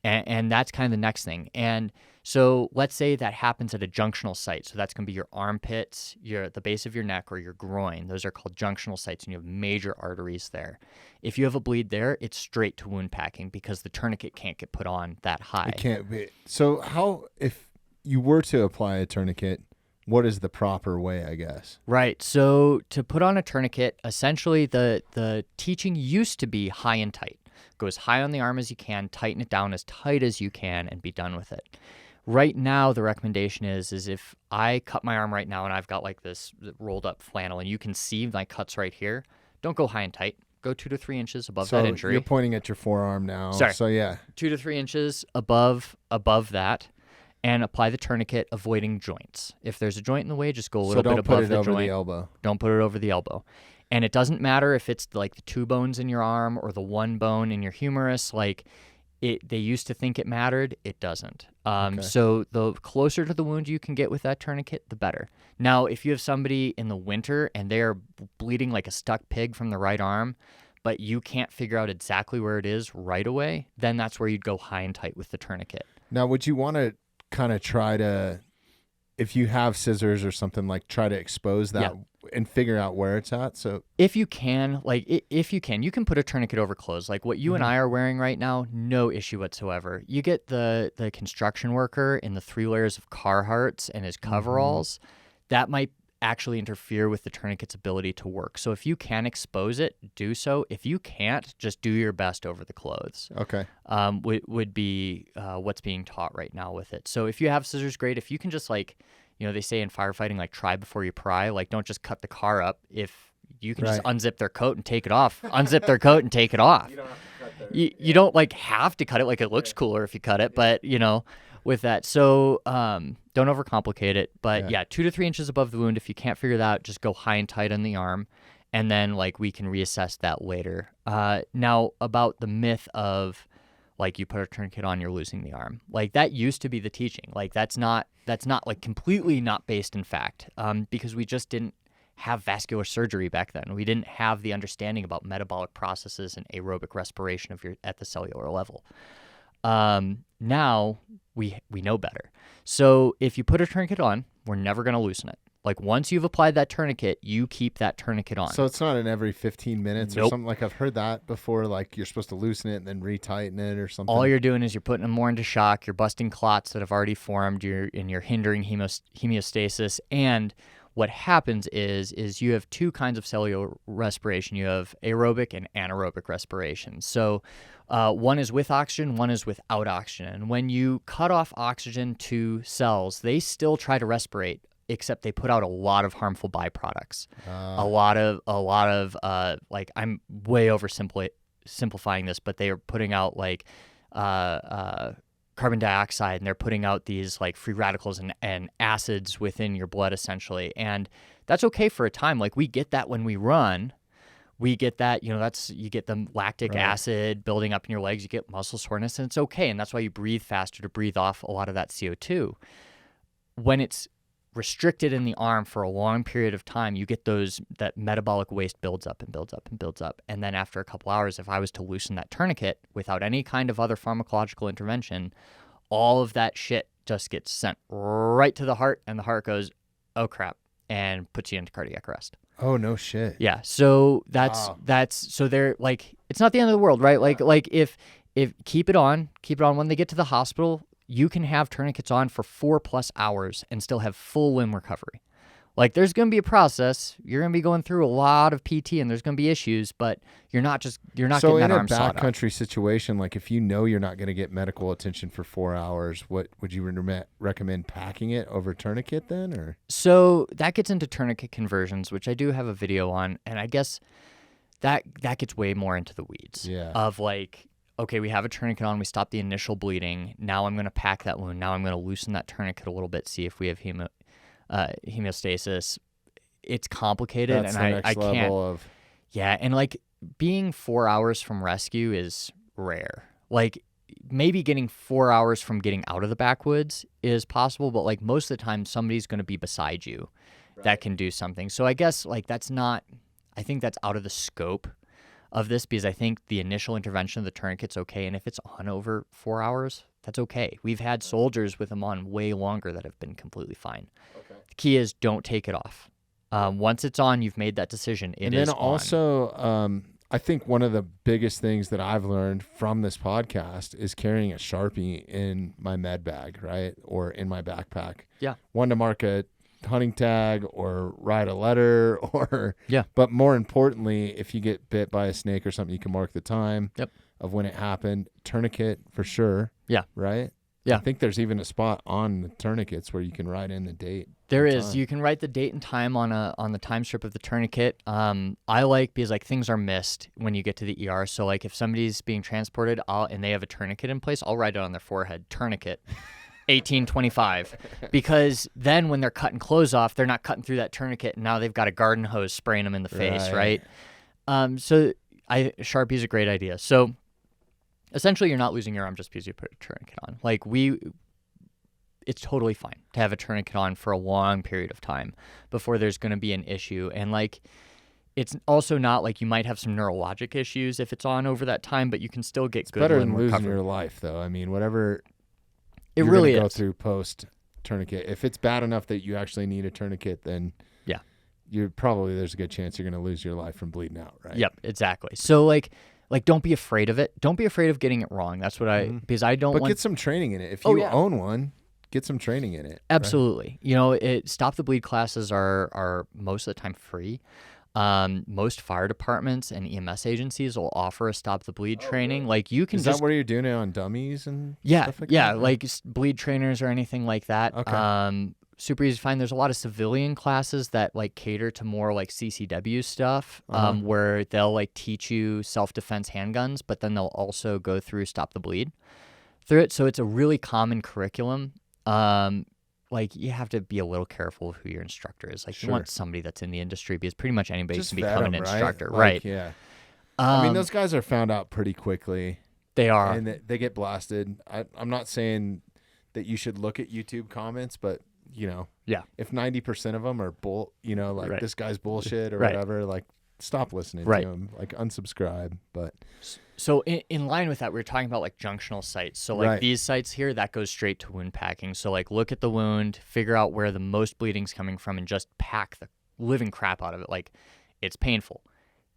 And that's kind of the next thing. And so let's say that happens at a junctional site. So that's going to be your armpits, the base of your neck, or your groin. Those are called junctional sites, and you have major arteries there. If you have a bleed there, it's straight to wound packing because the tourniquet can't get put on that high. It can't be. So how, if you were to apply a tourniquet, what is the proper way, I guess? Right. So to put on a tourniquet, essentially the teaching used to be high and tight. Go as high on the arm as you can, tighten it down as tight as you can, and be done with it. Right now, the recommendation is if I cut my arm right now and I've got like this rolled up flannel and you can see my cuts right here, don't go high and tight. Go 2 to 3 inches above that injury. You're pointing at your forearm now. Sorry. So yeah. 2 to 3 inches above that, and apply the tourniquet, avoiding joints. If there's a joint in the way, just go a little bit above the joint. Don't put it over the elbow. Don't put it over the elbow. And it doesn't matter if it's like the 2 bones in your arm or the 1 bone in your humerus. Like they used to think it mattered. It doesn't. So the closer to the wound you can get with that tourniquet, the better. Now, if you have somebody in the winter and they're bleeding like a stuck pig from the right arm, but you can't figure out exactly where it is right away, then that's where you'd go high and tight with the tourniquet. Now, would you want to kind of try to, if you have scissors or something, like try to expose that and figure out where it's at? So if you can, you can put a tourniquet over clothes. Like what you and I are wearing right now, no issue whatsoever. You get the construction worker in the 3 layers of Carhartts and his coveralls, that might actually interfere with the tourniquet's ability to work. So if you can expose it, do so. If you can't, just do your best over the clothes. Okay. Would be what's being taught right now with it. So if you have scissors, great. If you can just they say in firefighting, like try before you pry, like don't just cut the car up. If you can just unzip their coat and take it off, unzip their coat and take it off. You don't have to cut their, you don't like have to cut it. Like it looks cooler if you cut it, but with that. So don't overcomplicate it. But 2 to 3 inches above the wound. If you can't figure that out, just go high and tight on the arm. And then we can reassess that later. Now about the myth of you put a tourniquet on, you're losing the arm. That used to be the teaching. That's not completely not based in fact, because we just didn't have vascular surgery back then. We didn't have the understanding about metabolic processes and aerobic respiration at the cellular level. Now we know better. So if you put a tourniquet on, we're never going to loosen it. Once you've applied that tourniquet, you keep that tourniquet on. So it's not in every 15 minutes Nope. or something. I've heard that before. You're supposed to loosen it and then retighten it or something. All you're doing is you're putting them more into shock. You're busting clots that have already formed. You're hindering hemostasis. And what happens is you have 2 kinds of cellular respiration. You have aerobic and anaerobic respiration. So one is with oxygen, one is without oxygen. And when you cut off oxygen to cells, they still try to respirate, except they put out a lot of harmful byproducts. A lot of I'm way simplifying this, but they are putting out carbon dioxide, and they're putting out these free radicals and acids within your blood essentially. And that's okay for a time. We get that when we run. We get that, you get the lactic acid building up in your legs, you get muscle soreness, and it's okay. And that's why you breathe faster, to breathe off a lot of that CO2. When it's restricted in the arm for a long period of time, you get that metabolic waste builds up and builds up and builds up. And then after a couple hours, if I was to loosen that tourniquet without any kind of other pharmacological intervention, all of that shit just gets sent right to the heart, and the heart goes, oh crap, and puts you into cardiac arrest. Oh, no shit. Yeah. So so they're it's not the end of the world, right? If keep it on when they get to the hospital. You can have tourniquets on for 4+ hours and still have full limb recovery. Like, there's going to be a process. You're going to be going through a lot of PT, and there's going to be issues, but you're not getting that arm sawed off. So in a backcountry situation, like if you know you're not going to get medical attention for 4 hours, what would you recommend packing it over tourniquet then? Or So that gets into tourniquet conversions, which I do have a video on, and I guess that gets way more into the weeds. Yeah. Of like, okay, we have a tourniquet on, we stop the initial bleeding. Now I'm going to pack that wound. Now I'm going to loosen that tourniquet a little bit, see if we have hemostasis. It's complicated. That's and the next I can't. level of. Yeah, and like being 4 hours from rescue is rare. Like maybe getting 4 hours from getting out of the backwoods is possible, but like most of the time somebody's going to be beside you that can do something. So I guess like I think that's out of the scope of this, because I think the initial intervention of the tourniquet's okay, and if it's on over 4 hours, that's okay. We've had soldiers with them on way longer that have been completely fine. Okay. The key is don't take it off. Once it's on, you've made that decision. It is on. And then also, I think one of the biggest things that I've learned from this podcast is carrying a Sharpie in my med bag, right? Or in my backpack. Yeah. One to mark a hunting tag or write a letter or, yeah. But more importantly, if you get bit by a snake or something, you can mark the time of when it happened. Tourniquet for sure. Yeah. Right? Yeah. I think there's even a spot on the tourniquets where you can write in the date. There is. Time. You can write the date and time on the time strip of the tourniquet. I like, because like things are missed when you get to the ER. So like if somebody's being transported and they have a tourniquet in place, I'll write it on their forehead, tourniquet 1825, because then when they're cutting clothes off, they're not cutting through that tourniquet, and now they've got a garden hose spraying them in the face, right? So Sharpie's a great idea. So essentially, you're not losing your arm just because you put a tourniquet on. Like it's totally fine to have a tourniquet on for a long period of time before there's going to be an issue. And like, it's also not like you might have some neurologic issues if it's on over that time, but you can still get good. It's better than recovery. Losing your life, though. I mean, whatever it you're really go is. Through post tourniquet. If it's bad enough that you actually need a tourniquet, then there's a good chance you're going to lose your life from bleeding out, right? Yep, exactly. So like don't be afraid of it. Don't be afraid of getting it wrong. That's what because I don't. But get some training in it. If you own one, get some training in it. Absolutely. Right? You know, stop the bleed classes are most of the time free. Most fire departments and EMS agencies will offer a stop the bleed training. Really? Like you can. Is that where you're doing it on dummies and stuff like that? Like bleed trainers or anything like that. Okay. Super easy to find. There's a lot of civilian classes that like cater to more like CCW stuff, where they'll like teach you self-defense handguns, but then they'll also go through stop the bleed through it. So it's a really common curriculum. Like you have to be a little careful of who your instructor is. Like you want somebody that's in the industry, because pretty much anybody can become an instructor, right? Yeah. I mean, those guys are found out pretty quickly. They are, and they get blasted. I'm not saying that you should look at YouTube comments, but you know, if 90% of them are this guy's bullshit or whatever, like stop listening to him, like unsubscribe. But so in line with that, we were talking about like junctional sites. So like these sites here, that goes straight to wound packing. So like look at the wound, figure out where the most bleeding's coming from, and just pack the living crap out of it. Like it's painful.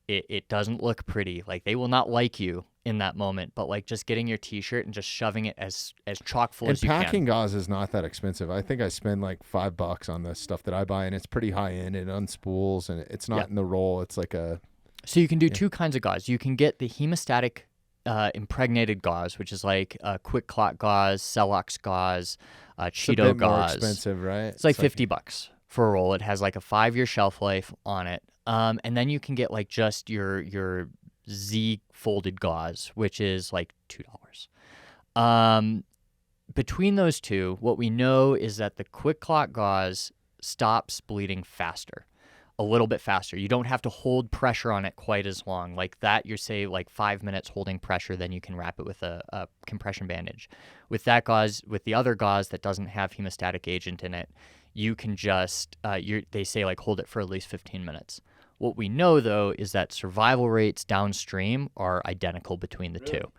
It doesn't look pretty. Like they will not like you in that moment, but like just getting your t-shirt and just shoving it as chock full as you can. And packing gauze is not that expensive. I think I spend like $5 on the stuff that I buy, and it's pretty high end. It unspools, and it's not in the roll. It's like So you can do two kinds of gauze. You can get the hemostatic impregnated gauze, which is like quick clot gauze, Celox gauze, Cheeto it's a bit gauze. More expensive, right? It's like $50 for a roll. It has like a 5-year shelf life on it. And then you can get like just your Z folded gauze, which is like $2. Between those two, what we know is that the quick clot gauze stops bleeding faster, a little bit faster. You don't have to hold pressure on it quite as long. Like that, you're say like 5 minutes holding pressure, then you can wrap it with a compression bandage. With that gauze, with the other gauze that doesn't have hemostatic agent in it, you can just, they say like hold it for at least 15 minutes. What we know, though, is that survival rates downstream are identical between the two.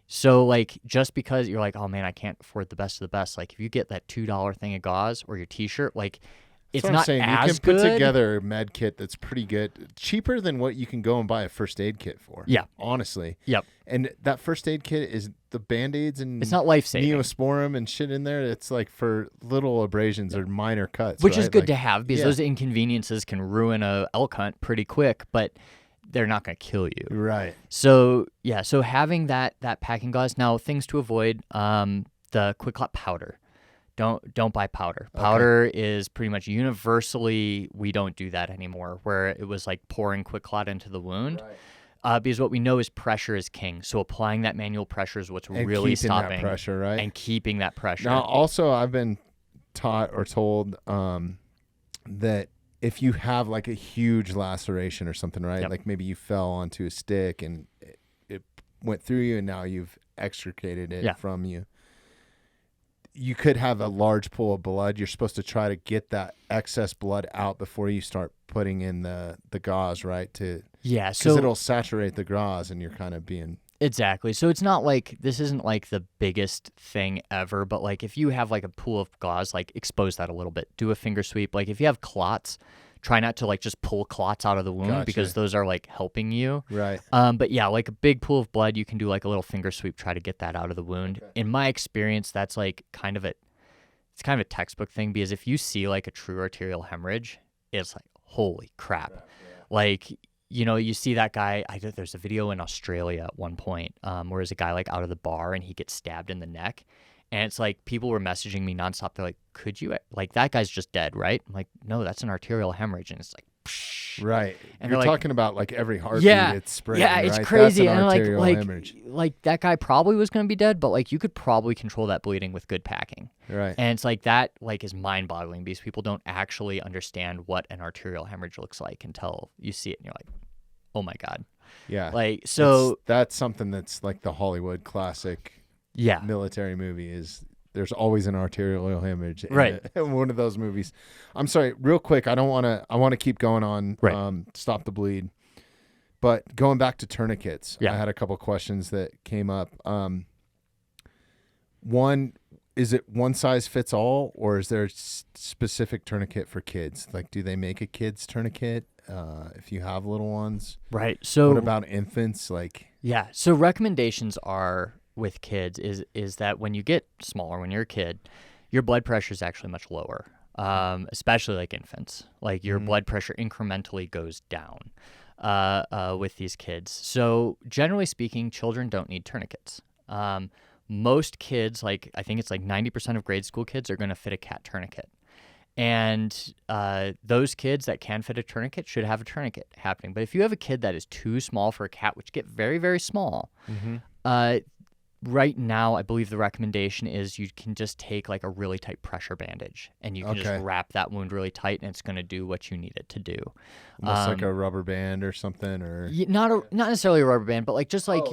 So, like, just because you're like, oh, man, I can't afford the best of the best, like, if you get that $2 thing of gauze or your T-shirt, like, it's what I'm not saying. You as can put good. together a med kit that's pretty good, cheaper than what you can go and buy a first aid kit for. Yeah. honestly. Yep. And that first aid kit is the Band-Aids and It's not life-saving. Neosporin and shit in there. It's like for little abrasions or minor cuts, which is right? good Like, to have because those inconveniences can ruin a elk hunt pretty quick, but they're not going to kill you. Right. So yeah, so having that packing gauze. Now, things to avoid: the quick clot powder. Don't buy powder. Powder is pretty much universally, we don't do that anymore. Where it was like pouring quick clot into the wound. Right. Because what we know is pressure is king. So applying that manual pressure is what's And really keeping stopping that pressure, right? and keeping that pressure. Now, also, I've been taught or told that if you have like a huge laceration or something, right? Yep. Like maybe you fell onto a stick and it went through you and now you've extricated it from you. You could have a large pool of blood. You're supposed to try to get that excess blood out before you start putting in the gauze, right? Because because it'll saturate the gauze and you're kind of being... Exactly. So it's not like, this isn't like the biggest thing ever, but like if you have like a pool of gauze, like expose that a little bit. Do a finger sweep. Like if you have clots, try not to like just pull clots out of the wound because those are like helping you. Right. But yeah, like a big pool of blood, you can do like a little finger sweep, try to get that out of the wound. Okay. In my experience, that's like it's kind of a textbook thing because if you see like a true arterial hemorrhage, it's like, holy crap. Yeah. Like, you know, you see that guy, there's a video in Australia at one point where there's a guy like out of the bar and he gets stabbed in the neck. And it's like people were messaging me nonstop. They're like, could you, like, that guy's just dead, right? I'm like, no, that's an arterial hemorrhage. And it's like, psh. Right. And you're like, talking about like every heartbeat it's spraying. Yeah, it's right? crazy. That's an and arterial hemorrhage. like that guy probably was going to be dead, but like you could probably control that bleeding with good packing. Right. And it's like that like is mind boggling because people don't actually understand what an arterial hemorrhage looks like until you see it and you're like, oh my God. Yeah. Like, so that's something that's like the Hollywood classic military movie is there's always an arterial hemorrhage in one of those movies. I'm sorry, real quick. I want to keep going on, stop the bleed, but going back to tourniquets, I had a couple questions that came up. One, is it one size fits all or is there a specific tourniquet for kids? Like, do they make a kid's tourniquet? If you have little ones, right? So what about infants? Like, so recommendations are with kids is that when you get smaller, when you're a kid, your blood pressure is actually much lower, especially like infants. Like your blood pressure incrementally goes down with these kids. So generally speaking, children don't need tourniquets. Most kids, like I think it's like 90% of grade school kids are going to fit a cat tourniquet. And those kids that can fit a tourniquet should have a tourniquet happening. But if you have a kid that is too small for a cat, which get very, very small, right now I believe the recommendation is you can just take like a really tight pressure bandage and you can just wrap that wound really tight and it's going to do what you need it to do. Almost like a rubber band or something, or not necessarily a rubber band, but like just like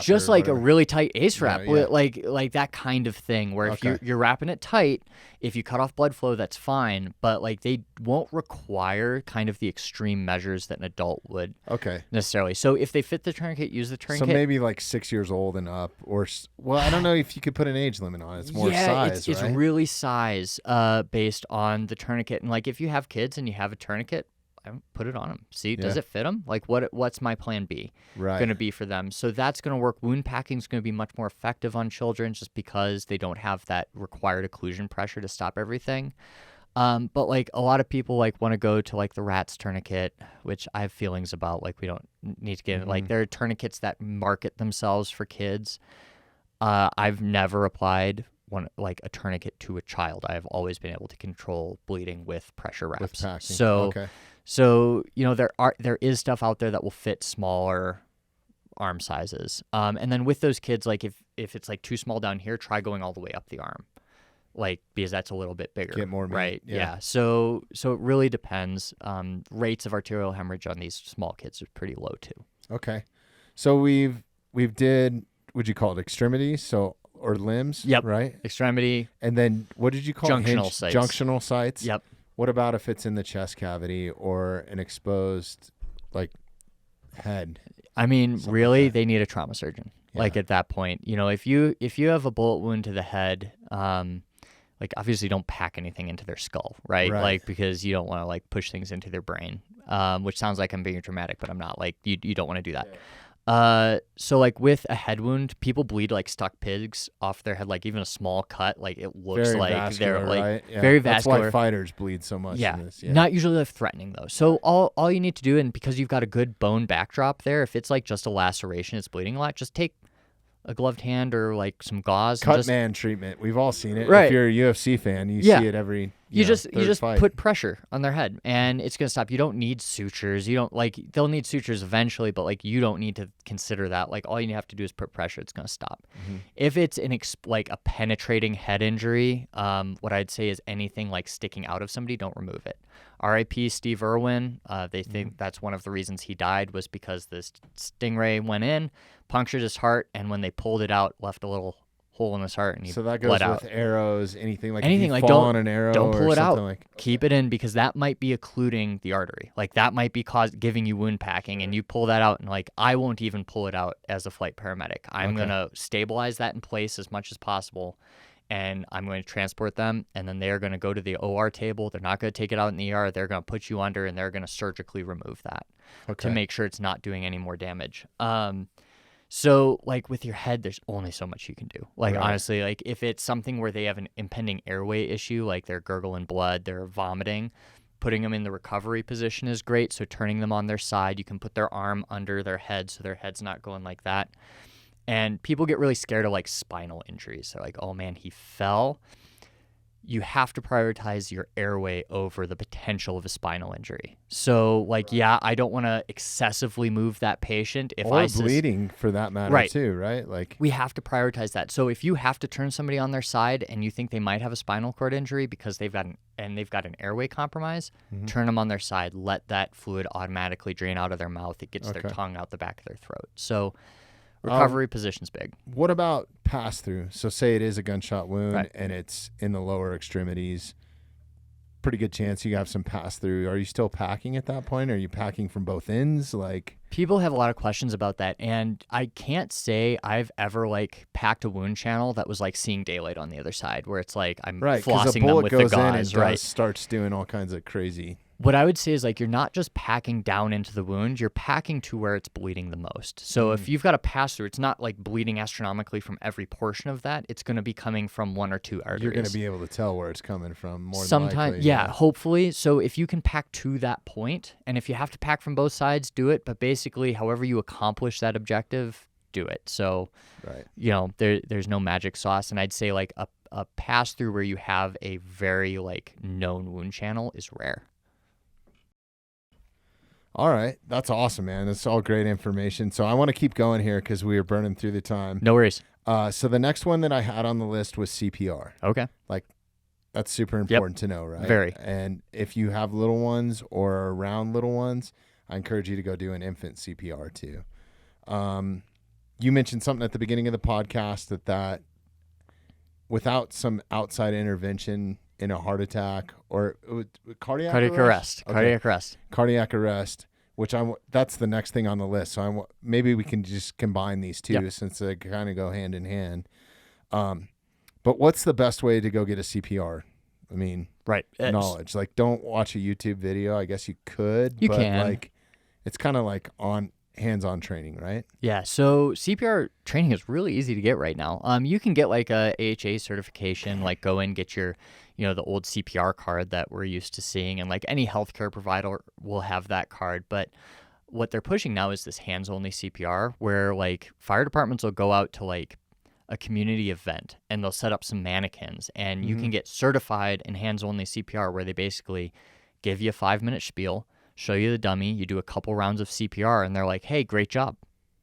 just like a really tight ace wrap, like that kind of thing where if you're wrapping it tight, if you cut off blood flow, that's fine, but like they won't require kind of the extreme measures that an adult would necessarily. So if they fit the tourniquet, use the tourniquet. So maybe like 6 years old and up, or I don't know if you could put an age limit on it. It's more size, it's really size based on the tourniquet. And like if you have kids and you have a tourniquet, put it on them. See, does it fit them? Like what's my plan B going to be for them? So that's going to work. Wound packing is going to be much more effective on children just because they don't have that required occlusion pressure to stop everything. But like a lot of people like want to go to like the RATS tourniquet, which I have feelings about. Like we don't need to get like there are tourniquets that market themselves for kids. I've never applied like a tourniquet to a child. I've always been able to control bleeding with pressure wraps. With packing. So you know there is stuff out there that will fit smaller arm sizes. And then with those kids, like if it's like too small down here, try going all the way up the arm. Like because that's a little bit bigger. Get more meat. Right. Yeah. So it really depends. Rates of arterial hemorrhage on these small kids are pretty low too. Okay. So we've did, would you call it extremities? Or limbs? Yep. Right? Extremity. And then what did you call it? Junctional sites. Junctional sites? Yep. What about if it's in the chest cavity or an exposed like head? I mean, really, they need a trauma surgeon. Yeah. Like at that point, you know, if you have a bullet wound to the head, like obviously don't pack anything into their skull, right? Right. Like because you don't want to like push things into their brain, which sounds like I'm being dramatic, but I'm not. Like you don't want to do that. So like with a head wound, people bleed like stuck pigs off their head, like even a small cut, like it looks Very like vascular, they're like right? Yeah. very That's vascular. why fighters bleed so much Yeah. in this. Yeah. Not usually life threatening though. So all you need to do, and because you've got a good bone backdrop there, if it's like just a laceration, it's bleeding a lot, just take a gloved hand or like some gauze. Cut and just, man treatment. We've all seen it. Right. If you're a UFC fan, you Yeah. see it every You just third fight. put pressure on their head and it's going to stop. You don't need sutures. You don't like they'll need sutures eventually, but like you don't need to consider that. Like all you have to do is put pressure. It's going to stop. Mm-hmm. If it's like a penetrating head injury, what I'd say is anything like sticking out of somebody, don't remove it. R.I.P. Steve Irwin. They think that's one of the reasons he died was because this stingray went in, punctured his heart, and when they pulled it out, left a little hole in his heart, and he So that goes bled with out. arrows, anything like Anything if you like fall on an arrow don't pull or it out. something like. Keep it in because that might be occluding the artery. Like that might be giving you wound packing, and you pull that out, and like I won't even pull it out as a flight paramedic. I'm gonna stabilize that in place as much as possible, and I'm going to transport them, and then they're going to go to the OR table. They're not going to take it out in the ER. They're going to put you under, and they're going to surgically remove that to make sure it's not doing any more damage. So like with your head, there's only so much you can do. Like honestly, like if it's something where they have an impending airway issue, like they're gurgling blood, they're vomiting, putting them in the recovery position is great. So turning them on their side, you can put their arm under their head so their head's not going like that. And people get really scared of like spinal injuries. They're like, oh man, he fell. You have to prioritize your airway over the potential of a spinal injury. So like, yeah, I don't want to excessively move that patient. If or bleeding for that matter too, right? Like we have to prioritize that. So if you have to turn somebody on their side and you think they might have a spinal cord injury because they've got an airway compromise, turn them on their side. Let that fluid automatically drain out of their mouth. It gets their tongue out the back of their throat. So recovery position's big. What about pass through? So say it is a gunshot wound and it's in the lower extremities. Pretty good chance you have some pass through. Are you still packing at that point? Are you packing from both ends? Like people have a lot of questions about that, and I can't say I've ever like packed a wound channel that was like seeing daylight on the other side, where it's like I'm flossing them with the gauze. Starts doing all kinds of crazy. What I would say is like you're not just packing down into the wound, you're packing to where it's bleeding the most. So if you've got a pass through, it's not like bleeding astronomically from every portion of that. It's going to be coming from one or two arteries. You're going to be able to tell where it's coming from more sometimes, than likely. yeah, hopefully. So if you can pack to that point, and if you have to pack from both sides, do it. But basically, however you accomplish that objective, do it. So, you know, there's no magic sauce. And I'd say like a pass through where you have a very like known wound channel is rare. All right. That's awesome, man. That's all great information. So I want to keep going here because we are burning through the time. No worries. So the next one that I had on the list was CPR. Okay. Like that's super important to know, right? Very. And if you have little ones or are around little ones, I encourage you to go do an infant CPR too. You mentioned something at the beginning of the podcast that without some outside intervention in a heart attack or cardiac arrest. Cardiac arrest, which that's the next thing on the list. So maybe we can just combine these two since they kind of go hand in hand. But what's the best way to go get a CPR? I mean, knowledge. Like, don't watch a YouTube video. I guess you could. You but can. Like, it's kind of like on hands-on training, right? Yeah. So CPR training is really easy to get right now. You can get like a AHA certification. Like, go in, get your, you know, the old CPR card that we're used to seeing, and like any healthcare provider will have that card. But what they're pushing now is this hands-only CPR, where like fire departments will go out to like a community event and they'll set up some mannequins, and you can get certified in hands-only CPR, where they basically give you a 5-minute spiel, show you the dummy, you do a couple rounds of CPR, and they're like, hey, great job.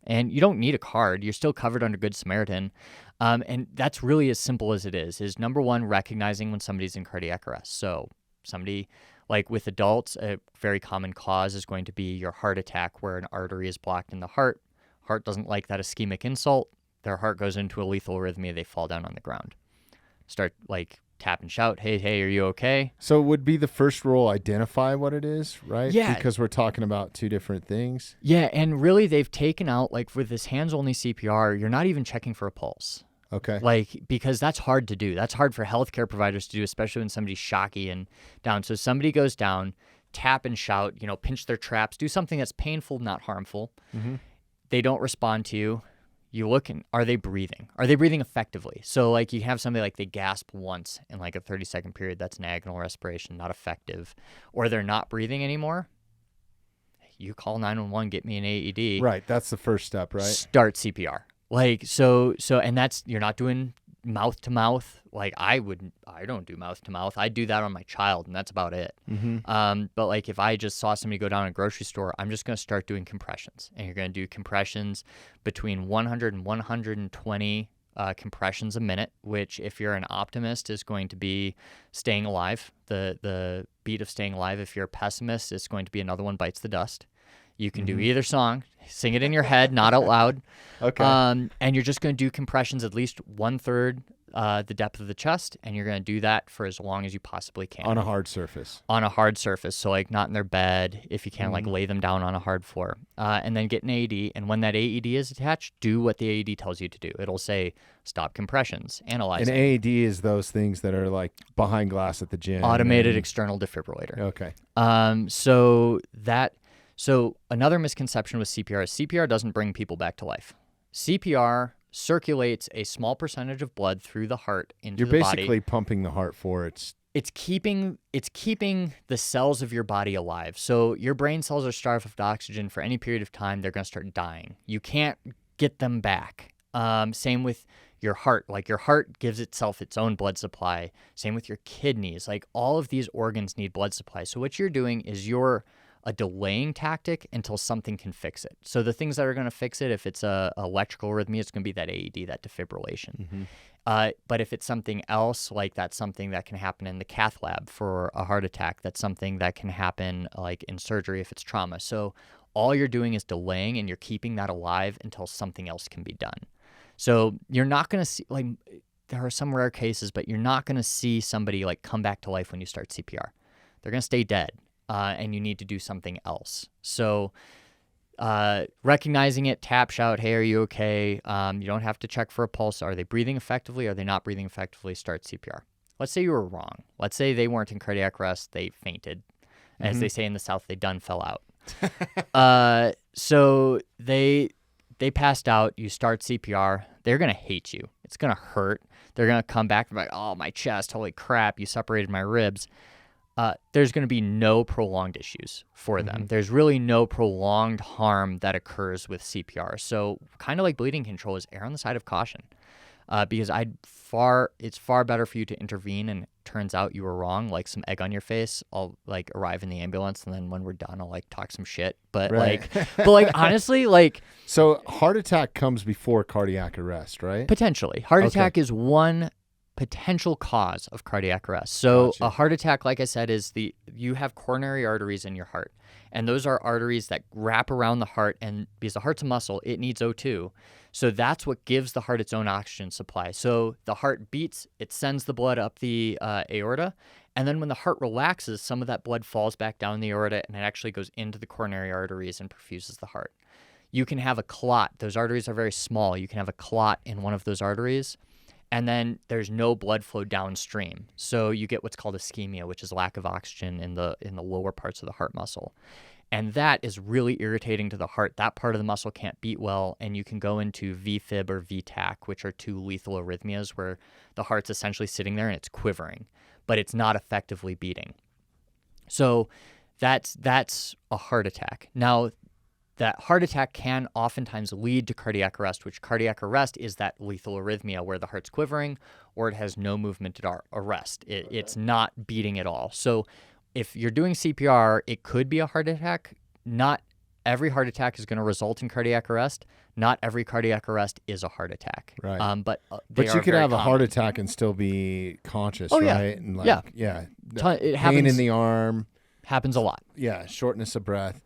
And you don't need a card. You're still covered under Good Samaritan. And that's really as simple as it is number one, recognizing when somebody's in cardiac arrest. So somebody, like with adults, a very common cause is going to be your heart attack, where an artery is blocked in the heart. Heart doesn't like that ischemic insult. Their heart goes into a lethal arrhythmia. They fall down on the ground. Start like tap and shout, hey, are you okay? So would be the first rule identify what it is, right? Yeah. Because we're talking about two different things. Yeah, and really they've taken out, like with this hands-only CPR, you're not even checking for a pulse. Okay. Like, because that's hard to do. That's hard for healthcare providers to do, especially when somebody's shocky and down. So somebody goes down, tap and shout, pinch their traps, do something that's painful, not harmful. Mm-hmm. They don't respond to you. You look and are they breathing? Are they breathing effectively? So like you have somebody like they gasp once in like a 30-second period. That's an agonal respiration, not effective. Or they're not breathing anymore. You call 911, get me an AED. Right. That's the first step, right? Start CPR. Like, so, and that's, you're not doing mouth to mouth. Like I don't do mouth to mouth. I do that on my child and that's about it. Mm-hmm. But like if I just saw somebody go down a grocery store, I'm just going to start doing compressions, and you're going to do compressions between 100 and 120 compressions a minute, which if you're an optimist is going to be staying alive. The beat of staying alive. If you're a pessimist, it's going to be another one bites the dust. You can do either song, sing it in your head, not out loud. Okay. And you're just going to do compressions at least 1/3 the depth of the chest, and you're going to do that for as long as you possibly can. On a hard surface. On a hard surface. So like not in their bed. If you can, like lay them down on a hard floor. And then get an AED. And when that AED is attached, do what the AED tells you to do. It'll say stop compressions, analyze An AED is those things that are like behind glass at the gym. automated external defibrillator. Okay. So another misconception with CPR is CPR doesn't bring people back to life. CPR circulates a small percentage of blood through the heart into the body. You're basically pumping the heart for its keeping the cells of your body alive. So your brain cells are starved of oxygen for any period of time. They're going to start dying. You can't get them back. Same with your heart. Like your heart gives itself its own blood supply. Same with your kidneys. Like all of these organs need blood supply. So what you're doing is you're a delaying tactic until something can fix it. So the things that are going to fix it, if it's a electrical arrhythmia, it's going to be that AED, that defibrillation. But if it's something else, like that's something that can happen in the cath lab for a heart attack, that's something that can happen like in surgery if it's trauma. So all you're doing is delaying, and you're keeping that alive until something else can be done. So you're not going to see, like, there are some rare cases, but you're not going to see somebody like come back to life when you start CPR. They're going to stay dead. And you need to do something else. So recognizing it, tap, shout, hey, are you okay? You don't have to check for a pulse. Are they breathing effectively? Are they not breathing effectively? Start CPR. Let's say you were wrong. Let's say they weren't in cardiac arrest. They fainted. As they say in the South, they done fell out. So they passed out. You start CPR. They're going to hate you. It's going to hurt. They're going to come back and be like, oh, my chest, holy crap, you separated my ribs. There's going to be no prolonged issues for them. There's really no prolonged harm that occurs with CPR. So kind of like bleeding control is err on the side of caution, because it's far better for you to intervene and turns out you were wrong, like some egg on your face. I'll like arrive in the ambulance, and then when we're done, I'll like talk some shit. But right. like honestly, like, so heart attack comes before cardiac arrest, right? Potentially. Heart attack is one potential cause of cardiac arrest. So Gotcha. A heart attack, like I said, is you have coronary arteries in your heart, and those are arteries that wrap around the heart, and because the heart's a muscle, it needs O2. So that's what gives the heart its own oxygen supply. So the heart beats, it sends the blood up the aorta, and then when the heart relaxes, some of that blood falls back down the aorta, and it actually goes into the coronary arteries and perfuses the heart. You can have a clot. Those arteries are very small. You can have a clot in one of those arteries, and then there's no blood flow downstream. So you get what's called ischemia, which is lack of oxygen in the lower parts of the heart muscle. And that is really irritating to the heart. That part of the muscle can't beat well, and you can go into VFib or VTAC, which are two lethal arrhythmias where the heart's essentially sitting there and it's quivering, but it's not effectively beating. So that's a heart attack. Now, that heart attack can oftentimes lead to cardiac arrest, which cardiac arrest is that lethal arrhythmia where the heart's quivering or it has no movement at arrest. It's not beating at all. So if you're doing CPR, it could be a heart attack. Not every heart attack is going to result in cardiac arrest. Not every cardiac arrest is a heart attack. Right. But you could have a heart attack and still be conscious, right? Yeah. And like, yeah. Pain It happens in the arm. Happens a lot. Yeah, shortness of breath.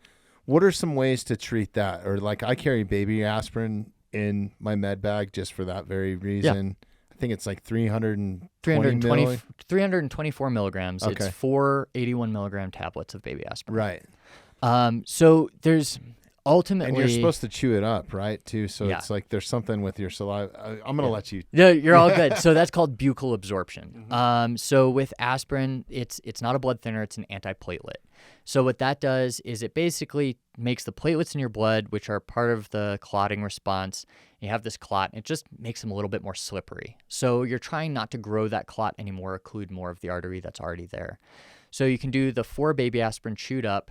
What are some ways to treat that? Or like I carry baby aspirin in my med bag just for that very reason. Yeah. I think it's like 324 milligrams. Okay. It's 4 81 milligram tablets of baby aspirin. Right. So there's ultimately, and you're supposed to chew it up, right? Too. So Yeah. it's like there's something with your saliva. I'm gonna let you. No, you're all good. So that's called buccal absorption. So with aspirin, it's not a blood thinner; it's an antiplatelet. So what that does is it basically makes the platelets in your blood, which are part of the clotting response. You have this clot, and it just makes them a little bit more slippery. So you're trying not to grow that clot anymore, occlude more of the artery that's already there. So you can do the 4 baby aspirin chewed up.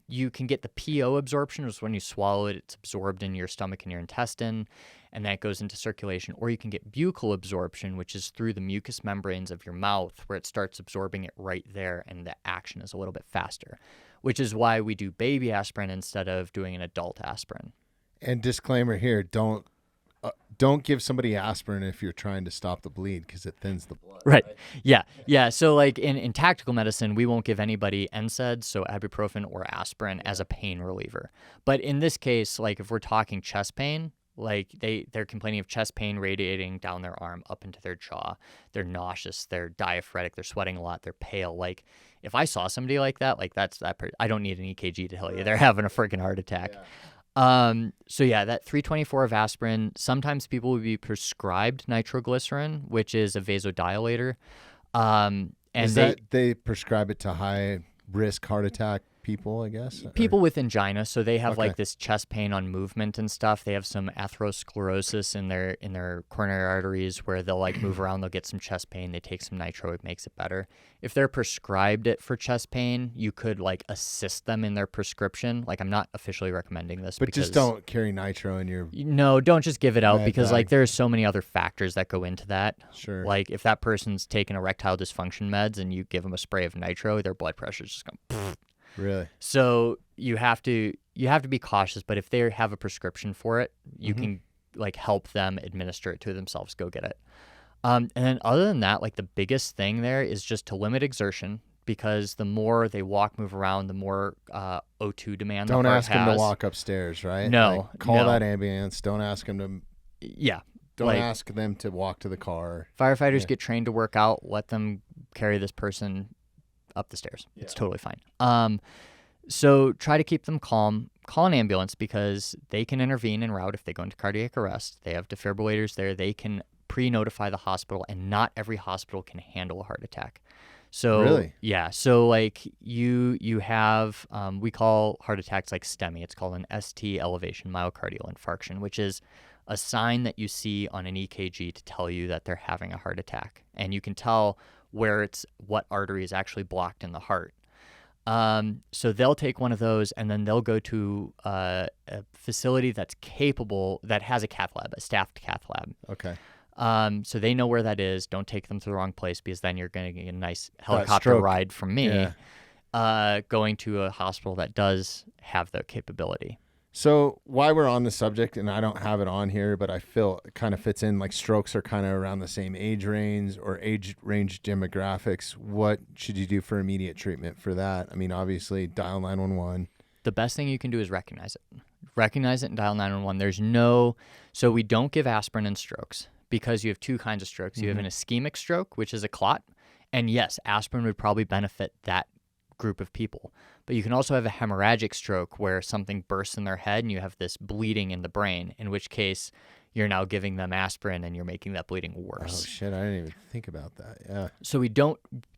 You can get the PO absorption, which is when you swallow it, it's absorbed in your stomach and your intestine, and that goes into circulation. Or you can get buccal absorption, which is through the mucous membranes of your mouth, where it starts absorbing it right there, and the action is a little bit faster, which is why we do baby aspirin instead of doing an adult aspirin. And disclaimer here: don't give somebody aspirin if you're trying to stop the bleed because it thins the blood. Right. Yeah. So like in tactical medicine, we won't give anybody NSAIDs, so ibuprofen or aspirin, as a pain reliever. But in this case, like if we're talking chest pain, like they're complaining of chest pain radiating down their arm up into their jaw. They're nauseous. They're diaphoretic. They're sweating a lot. They're pale. Like if I saw somebody like that, like I don't need an EKG to tell you they're having a freaking heart attack. Yeah. So yeah, that 324 of aspirin, sometimes people would be prescribed nitroglycerin, which is a vasodilator. And they prescribe it to high risk heart attack people, I guess? People with angina, so they have Okay. like this chest pain on movement and stuff. They have some atherosclerosis in their coronary arteries where they'll like move around, they'll get some chest pain, they take some nitro, it makes it better. If they're prescribed it for chest pain, you could like assist them in their prescription. Like I'm not officially recommending this, But just don't carry nitro in your... No, don't just give it out Bag because bag. like there's so many other factors that go into that. Sure. Like if that person's taking erectile dysfunction meds and you give them a spray of nitro, their blood pressure's just going. Really? So you have to be cautious, but if they have a prescription for it, you can like help them administer it to themselves. Go get it. And then other than that, like the biggest thing there is just to limit exertion, because the more they walk, move around, the more O2 demand Don't the heart ask them to has. walk upstairs, right? No, Like, call no. that ambulance. Don't ask them to... Yeah. Don't like, ask them to walk to the car. Firefighters get trained to work out. Let them carry this person up the stairs. Yeah. It's totally fine. So try to keep them calm. Call an ambulance because they can intervene en route if they go into cardiac arrest. They have defibrillators there. They can pre-notify the hospital, and not every hospital can handle a heart attack. So Really? Yeah. So like you have we call heart attacks like STEMI. It's called an ST elevation myocardial infarction, which is a sign that you see on an EKG to tell you that they're having a heart attack, and you can tell what artery is actually blocked in the heart. So they'll take one of those and then they'll go to a facility that has a cath lab, a staffed cath lab. Okay. So they know where that is. Don't take them to the wrong place, because then you're going to get a nice helicopter stroke. ride from me, Yeah. going to a hospital that does have the capability. So while we're on the subject, and I don't have it on here, but I feel it kind of fits in, like strokes are kind of around the same age range demographics. What should you do for immediate treatment for that? I mean, obviously dial 911. The best thing you can do is recognize it. Recognize it and dial 911. So we don't give aspirin in strokes because you have two kinds of strokes. You have an ischemic stroke, which is a clot. And yes, aspirin would probably benefit that group of people. But you can also have a hemorrhagic stroke where something bursts in their head and you have this bleeding in the brain, in which case you're now giving them aspirin and you're making that bleeding worse. Oh, shit. I didn't even think about that. Yeah. So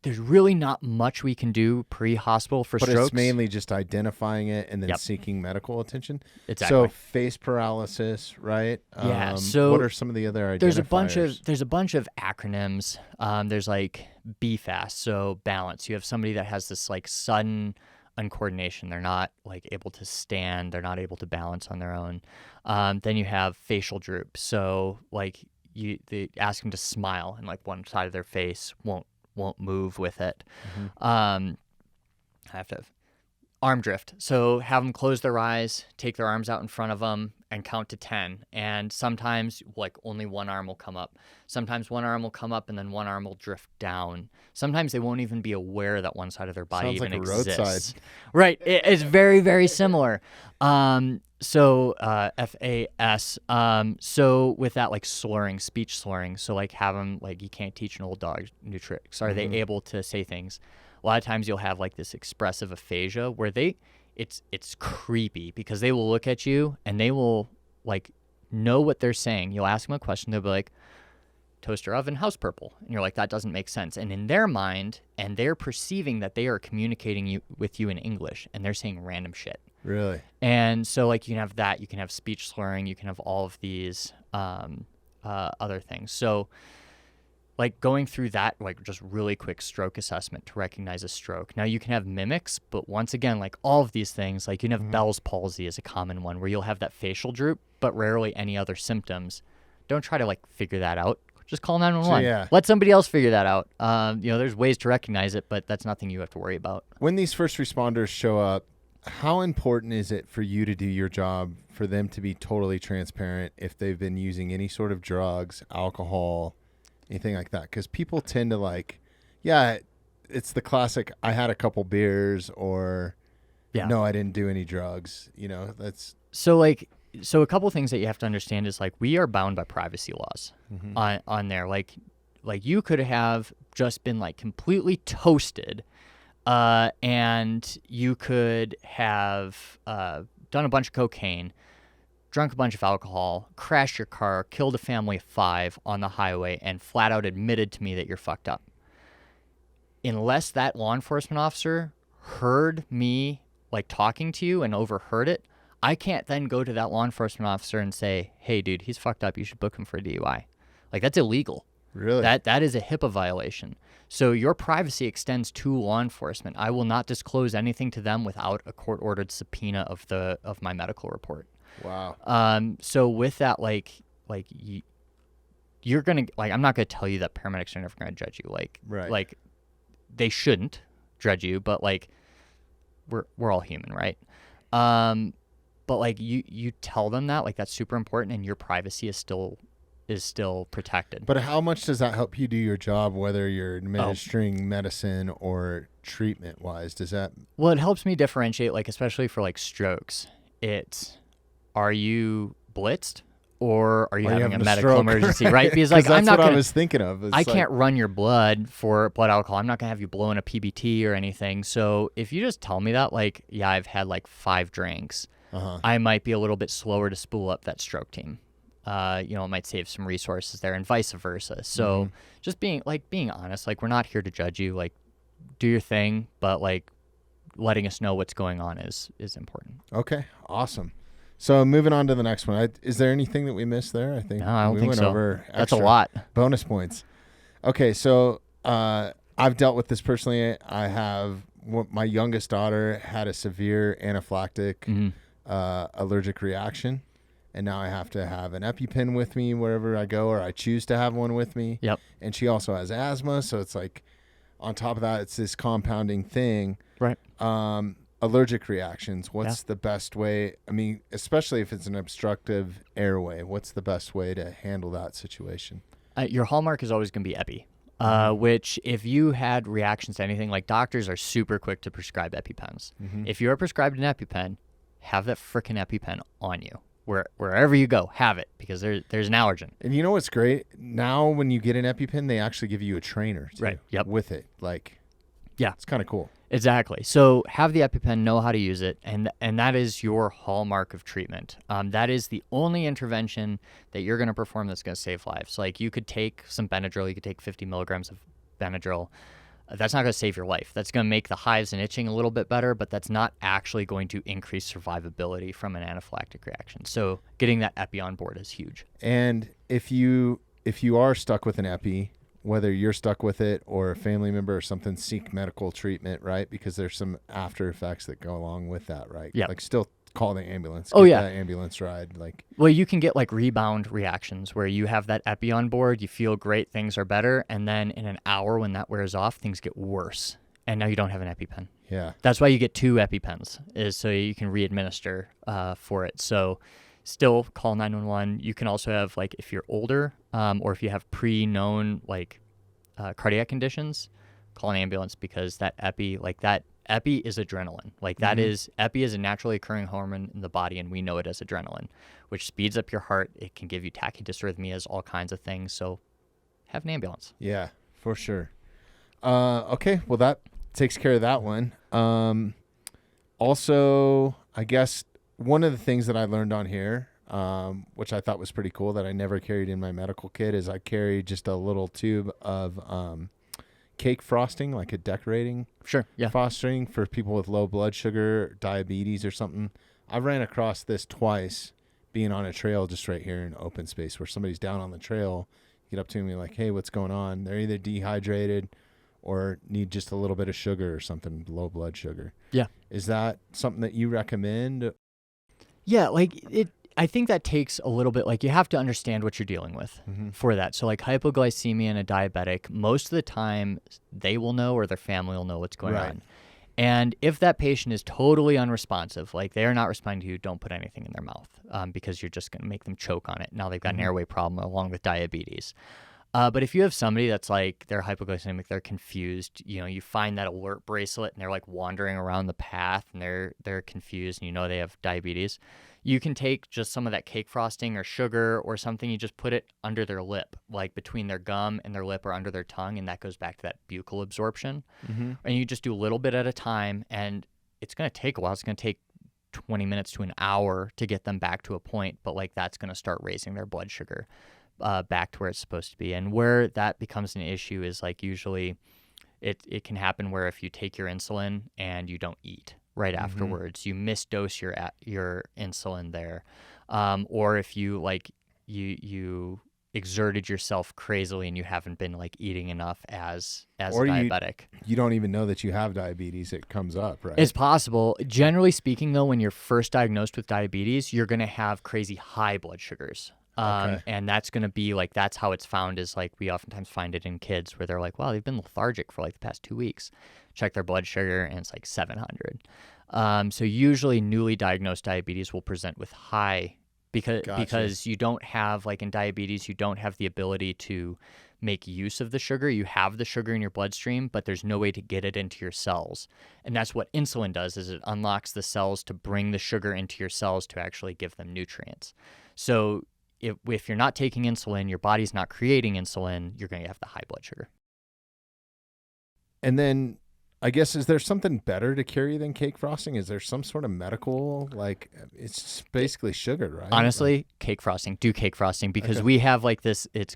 there's really not much we can do pre-hospital for But strokes. it's mainly just identifying it and then Yep. seeking medical attention. Exactly. So face paralysis, right? Yeah, so what are some of the other identifiers? There's a bunch of acronyms. There's like BFAST, so balance. You have somebody that has this like sudden uncoordination. They're not like able to stand. They're not able to balance on their own. Then you have facial droop. So like they ask them to smile, and like one side of their face won't move with it. I have to arm drift. So have them close their eyes, take their arms out in front of them, and count to 10. And sometimes like only one arm will come up. Sometimes one arm will come up and then one arm will drift down. Sometimes they won't even be aware that one side of their body Sounds even like a exists. roadside. Right. It's very, very similar. So FAS. So with that, like slurring, speech slurring. So like have them, like you can't teach an old dog new tricks. Are they able to say things? A lot of times you'll have like this expressive aphasia where it's creepy because they will look at you and they will like know what they're saying. You'll ask them a question, they'll be like, toaster oven, house purple. And you're like, that doesn't make sense. And in their mind, and they're perceiving that they are communicating with you in English, and they're saying random shit. Really? And so like you can have that, you can have speech slurring, you can have all of these other things. So like going through that, like just really quick stroke assessment to recognize a stroke. Now you can have mimics, but once again, like all of these things, like you can have Bell's palsy is a common one where you'll have that facial droop, but rarely any other symptoms. Don't try to like figure that out. Just call 911. So, yeah. Let somebody else figure that out. There's ways to recognize it, but that's nothing you have to worry about. When these first responders show up, how important is it for you to do your job, for them to be totally transparent if they've been using any sort of drugs, alcohol, anything like that? Because people tend to like, yeah, it's the classic, I had a couple beers, or no, I didn't do any drugs. That's... So a couple things that you have to understand is like we are bound by privacy laws on there. Like you could have just been like completely toasted, and you could have done a bunch of cocaine, drunk a bunch of alcohol, crashed your car, killed a family of 5 on the highway, and flat out admitted to me that you're fucked up. Unless that law enforcement officer heard me like talking to you and overheard it, I can't then go to that law enforcement officer and say, hey, dude, he's fucked up. You should book him for a DUI. Like, that's illegal. Really? That is a HIPAA violation. So your privacy extends to law enforcement. I will not disclose anything to them without a court-ordered subpoena of my medical report. Wow. So with that, you're going to, like, I'm not going to tell you that paramedics are never going to judge you. Right. Like, they shouldn't judge you, but, like, we're all human, right? But like you tell them that, like, that's super important, and your privacy is still protected. But how much does that help you do your job, whether you're administering medicine or treatment wise? Does that... Well, it helps me differentiate, like, especially for like strokes. Are you blitzed or are you having a medical emergency, right? Because like that's what I was thinking of. I can't run your blood for blood alcohol. I'm not gonna have you blowing a PBT or anything. So if you just tell me that, like, yeah, I've had like 5 drinks, I might be a little bit slower to spool up that stroke team. It might save some resources there, and vice versa. So just being honest, like, we're not here to judge you. Like, do your thing, but like letting us know what's going on is important. Okay, awesome. So moving on to the next one. Is there anything that we missed there? I think no, I don't we think went so. over That's a lot. Bonus points. Okay, so I've dealt with this personally. My youngest daughter had a severe anaphylactic allergic reaction, and now I have to have an EpiPen with me wherever I go, or I choose to have one with me. Yep. And she also has asthma, so it's like on top of that, it's this compounding thing. Right. Allergic reactions. What's the best way? I mean, especially if it's an obstructive airway, what's the best way to handle that situation? Your hallmark is always going to be Epi, which if you had reactions to anything, like, doctors are super quick to prescribe EpiPens. If you're prescribed an EpiPen, have that frickin' EpiPen on you. Wherever you go, have it, because there's an allergen. And you know what's great? Now when you get an EpiPen, they actually give you a trainer too, right. Yep. with it. Like, yeah, it's kind of cool. Exactly. So have the EpiPen, know how to use it, and that is your hallmark of treatment. That is the only intervention that you're going to perform that's going to save lives. Like, you could take some Benadryl, you could take 50 milligrams of Benadryl. That's not going to save your life. That's going to make the hives and itching a little bit better, but that's not actually going to increase survivability from an anaphylactic reaction. So getting that Epi on board is huge. And if you are stuck with an Epi, whether you're stuck with it or a family member or something, seek medical treatment, right? Because there's some after effects that go along with that, right? Yeah. Like, still call the ambulance. Oh, Get yeah. that ambulance ride. Like, well, you can get like rebound reactions where you have that Epi on board, you feel great, things are better, and then in an hour when that wears off, things get worse, and now you don't have an EpiPen. Yeah. That's why you get 2 EpiPens, is so you can re-administer for it. So still call 911. You can also have, like, if you're older, or if you have pre-known like cardiac conditions, call an ambulance, because that Epi is adrenaline. Like, that is, Epi is a naturally occurring hormone in the body, and we know it as adrenaline, which speeds up your heart. It can give you tachydysrhythmias, all kinds of things. So have an ambulance. Yeah, for sure. Okay, well, that takes care of that one. Also, I guess one of the things that I learned on here, which I thought was pretty cool that I never carried in my medical kit, is I carried just a little tube of cake frosting, like a decorating frosting for people with low blood sugar, diabetes or something. I ran across this twice being on a trail just right here in open space where somebody's down on the trail, get up to me like, hey, what's going on? They're either dehydrated or need just a little bit of sugar or something, low blood sugar. Yeah. Is that something that you recommend? Yeah, like I think that takes a little bit, like you have to understand what you're dealing with for that. So like hypoglycemia in a diabetic, most of the time they will know or their family will know what's going on. And if that patient is totally unresponsive, like they are not responding to you, don't put anything in their mouth because you're just going to make them choke on it. Now they've got an airway problem along with diabetes. But if you have somebody that's like they're hypoglycemic, they're confused, you find that alert bracelet and they're like wandering around the path and they're confused and they have diabetes, you can take just some of that cake frosting or sugar or something, you just put it under their lip, like between their gum and their lip or under their tongue, and that goes back to that buccal absorption. And you just do a little bit at a time, and it's going to take a while. It's going to take 20 minutes to an hour to get them back to a point, but like that's going to start raising their blood sugar back to where it's supposed to be. And where that becomes an issue is like usually it can happen where if you take your insulin and you don't eat right afterwards, you misdose your insulin there, or if you like you exerted yourself crazily and you haven't been like eating enough as a diabetic. You don't even know that you have diabetes. It comes up, right? It's possible. Generally speaking, though, when you're first diagnosed with diabetes, you're going to have crazy high blood sugars. And that's going to be like, that's how it's found, is like we oftentimes find it in kids where they're like, wow, they've been lethargic for like the past 2 weeks. Check their blood sugar and it's like 700. So usually newly diagnosed diabetes will present with high because you don't have, like in diabetes, you don't have the ability to make use of the sugar. You have the sugar in your bloodstream, but there's no way to get it into your cells. And that's what insulin does, is it unlocks the cells to bring the sugar into your cells to actually give them nutrients. So if you're not taking insulin, your body's not creating insulin, you're going to have the high blood sugar. And then I guess, is there something better to carry than cake frosting? Is there some sort of medical, like it's basically sugar, right? Honestly, cake frosting, do cake frosting because we have like this, it's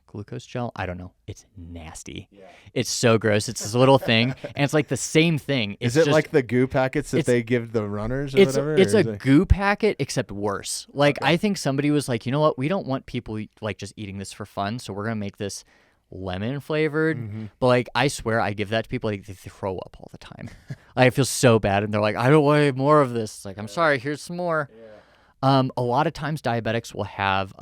glucose gel. I don't know. It's nasty. Yeah. It's so gross. It's this little thing, and it's like the same thing. Is it just like the goo packets that they give the runners or whatever? It's a goo packet, except worse. Like I think somebody was like, you know what? We don't want people like just eating this for fun, so we're gonna make this lemon flavored. But like I swear, I give that to people, like they throw up all the time. I feel so bad, and they're like, I don't want any more of this. It's like, I'm sorry. Here's some more. Yeah. A lot of times diabetics will have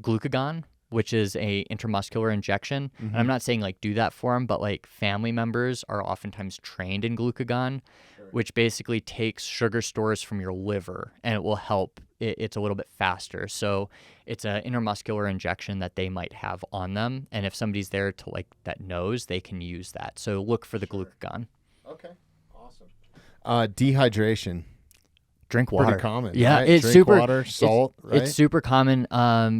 glucagon, which is a intramuscular injection. And I'm not saying like do that for them, but like family members are oftentimes trained in glucagon, which basically takes sugar stores from your liver and it will help. It's a little bit faster. So it's an intramuscular injection that they might have on them. And if somebody's there to like that knows, they can use that. So look for the glucagon. Okay. Awesome. Dehydration. Drink water. Pretty common. Yeah, right? it's Drink super. Water, salt. Right? It's super common.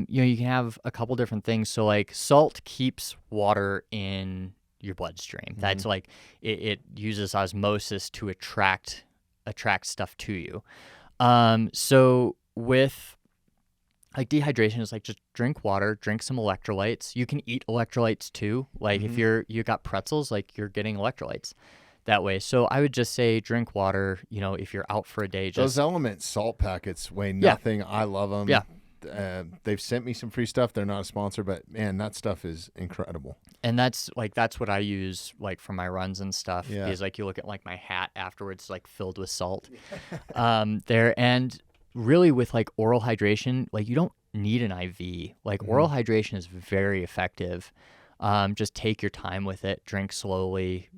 You can have a couple different things. So like salt keeps water in your bloodstream. That's like it uses osmosis to attract stuff to you. So with like dehydration is like just drink water, drink some electrolytes. You can eat electrolytes too. Like if you got pretzels, like you're getting electrolytes that way. So I would just say drink water, if you're out for a day. Those Element salt packets weigh nothing. I love them. Yeah. They've sent me some free stuff. They're not a sponsor, but man, that stuff is incredible. And that's what I use like for my runs and stuff. Yeah. Because like you look at like my hat afterwards, like filled with salt there. And really with like oral hydration, like you don't need an IV. Like oral hydration is very effective. Just take your time with it, drink slowly,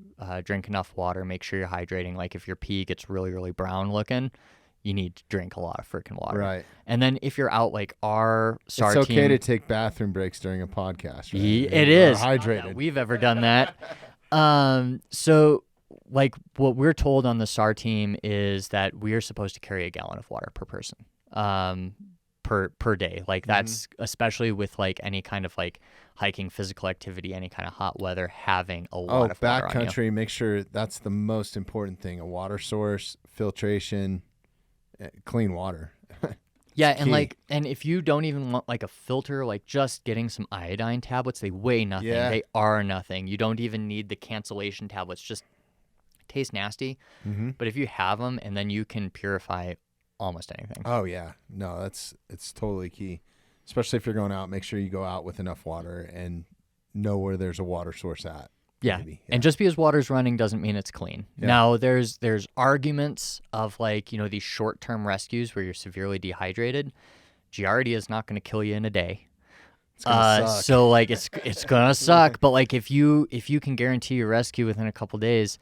drink enough water, make sure you're hydrating. Like if your pee gets really, really brown looking, you need to drink a lot of freaking water. Right. And then if you're out, like our SAR team. It's okay to take bathroom breaks during a podcast, right? It is. Hydrated. Not that we've ever done that. So like what we're told on the SAR team is that we are supposed to carry a gallon of water per person. per day. Like that's especially with like any kind of like hiking, physical activity, any kind of hot weather, having a lot of water on you. Backcountry, make sure that's the most important thing. A water source, filtration, clean water. Yeah, key. and if you don't even want like a filter, like just getting some iodine tablets, they weigh nothing. Yeah. They are nothing. You don't even need the cancellation tablets. Just taste nasty. But if you have them, and then you can purify almost anything. Oh yeah, no, it's totally key. Especially if you're going out, make sure you go out with enough water and know where there's a water source at. Yeah. Maybe. And just because water's running doesn't mean it's clean. Yeah. Now, there's arguments of like, you know, these short-term rescues where you're severely dehydrated. Giardia is not going to kill you in a day. It's gonna suck. So like it's going to suck, but like if you can guarantee your rescue within a couple days,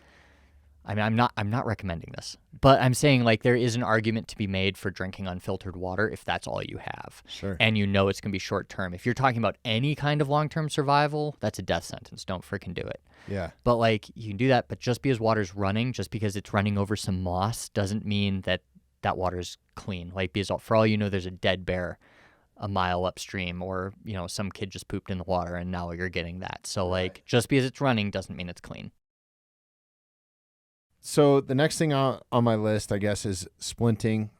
I mean, I'm not recommending this, but I'm saying like there is an argument to be made for drinking unfiltered water if that's all you have. Sure. And you know it's going to be short term. If you're talking about any kind of long-term survival, that's a death sentence. Don't freaking do it. Yeah. But like you can do that, but just because water's running, just because it's running over some moss doesn't mean that that water's clean. Like because for all you know, there's a dead bear a mile upstream, or you know some kid just pooped in the water and now you're getting that. So like just because it's running doesn't mean it's clean. So the next thing on my list, I guess, is splinting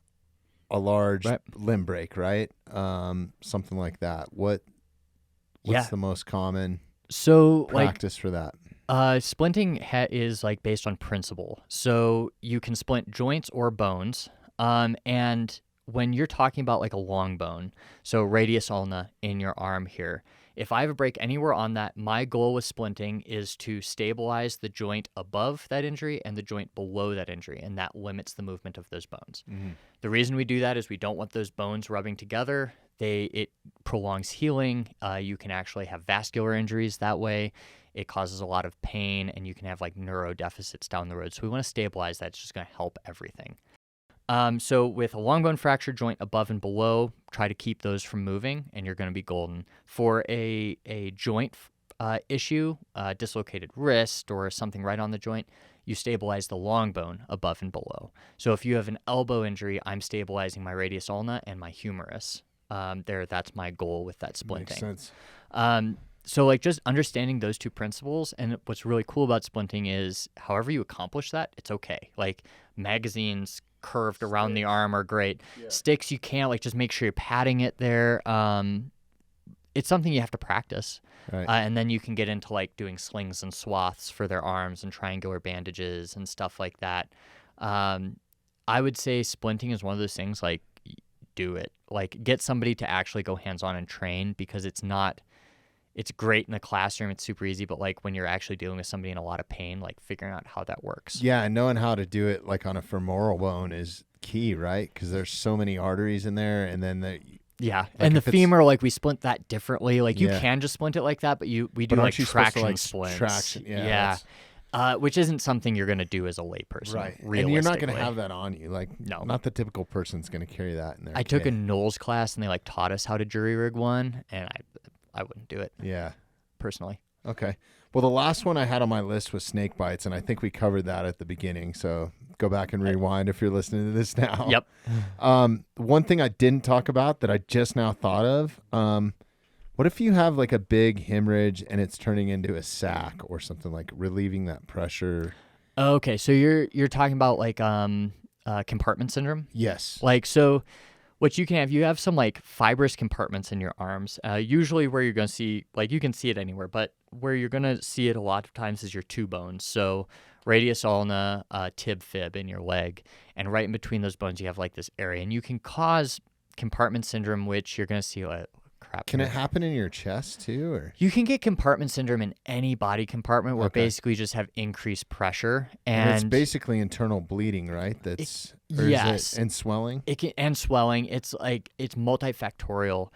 a large limb break, right? Something like that. What's the most common practice for that? Splinting is like based on principle. So you can splint joints or bones. And when you're talking about like a long bone, so radius ulna in your arm here, if I have a break anywhere on that, my goal with splinting is to stabilize the joint above that injury and the joint below that injury, and that limits the movement of those bones. Mm-hmm. The reason we do that is we don't want those bones rubbing together. It prolongs healing. You can actually have vascular injuries that way. It causes a lot of pain, and you can have like neuro deficits down the road. So we want to stabilize that. It's just going to help everything. So with a long bone fracture joint above and below, try to keep those from moving, and you're going to be golden. For a joint issue, dislocated wrist or something right on the joint, you stabilize the long bone above and below. So if you have an elbow injury, I'm stabilizing my radius ulna and my humerus. That's my goal with that splinting. Makes sense. So like just understanding those two principles, and what's really cool about splinting is however you accomplish that, it's okay. Like magazines curved around the arm are great. Yeah. Sticks, you can't, like just make sure you're patting it there. It's something you have to practice. Right. And then you can get into like doing slings and swaths for their arms and triangular bandages and stuff like that. I would say splinting is one of those things, like do it. Like get somebody to actually go hands-on and train, because it's great in the classroom, it's super easy, but like when you're actually dealing with somebody in a lot of pain, like figuring out how that works. Yeah, and knowing how to do it like on a femoral bone is key, right? Because there's so many arteries in there, and then and the femur, like we splint that differently. Like you can just splint it like that, but we do like traction splints. Traction, which isn't something you're going to do as a layperson, right? And you're not going to have that on you, like no, not the typical person's going to carry that in there. I took a Knowles class, and they like taught us how to jury rig one, and I wouldn't do it. Yeah. Personally. Okay. Well, the last one I had on my list was snake bites, and I think we covered that at the beginning. So go back and rewind if you're listening to this now. Yep. One thing I didn't talk about that I just now thought of, what if you have like a big hemorrhage and it's turning into a sac or something, like relieving that pressure? Okay. So you're talking about like compartment syndrome? Yes. Like, so what you have some like fibrous compartments in your arms. Usually where you're going to see, like you can see it anywhere, but where you're going to see it a lot of times is your two bones. So radius ulna, tib fib in your leg. And right in between those bones, you have like this area. And you can cause compartment syndrome, which you're going to see like, crap. Can it happen in your chest too? Or you can get compartment syndrome in any body compartment where basically you just have increased pressure. And it's basically internal bleeding, right? Yes. And swelling? And swelling. It's multifactorial.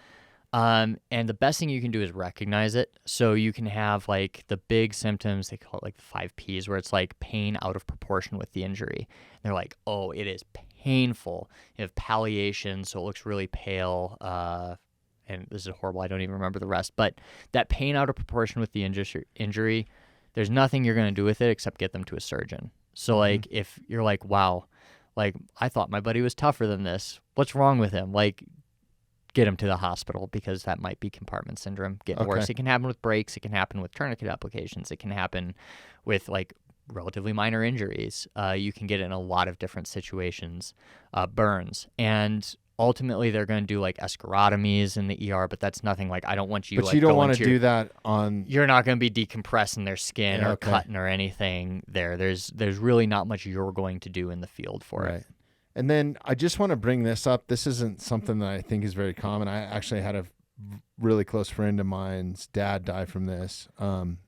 And the best thing you can do is recognize it. So you can have like the big symptoms, they call it like the 5 Ps, where it's like pain out of proportion with the injury. And they're like, oh, it is painful. You have palliation, so it looks really pale. And this is horrible, I don't even remember the rest. But that pain out of proportion with the injury, there's nothing you're going to do with it except get them to a surgeon. So like if you're like, wow, like I thought my buddy was tougher than this. What's wrong with him? Like get them to the hospital because that might be compartment syndrome getting worse. It can happen with breaks. It can happen with tourniquet applications. It can happen with like relatively minor injuries. You can get it in a lot of different situations, burns. And ultimately, they're going to do like escharotomies in the ER, but that's nothing like I don't want you. But like, you don't want to do that on. You're not going to be decompressing their skin or cutting or anything there. There's really not much you're going to do in the field for it. And then I just want to bring this up. This isn't something that I think is very common. I actually had a really close friend of mine's dad die from this. Well,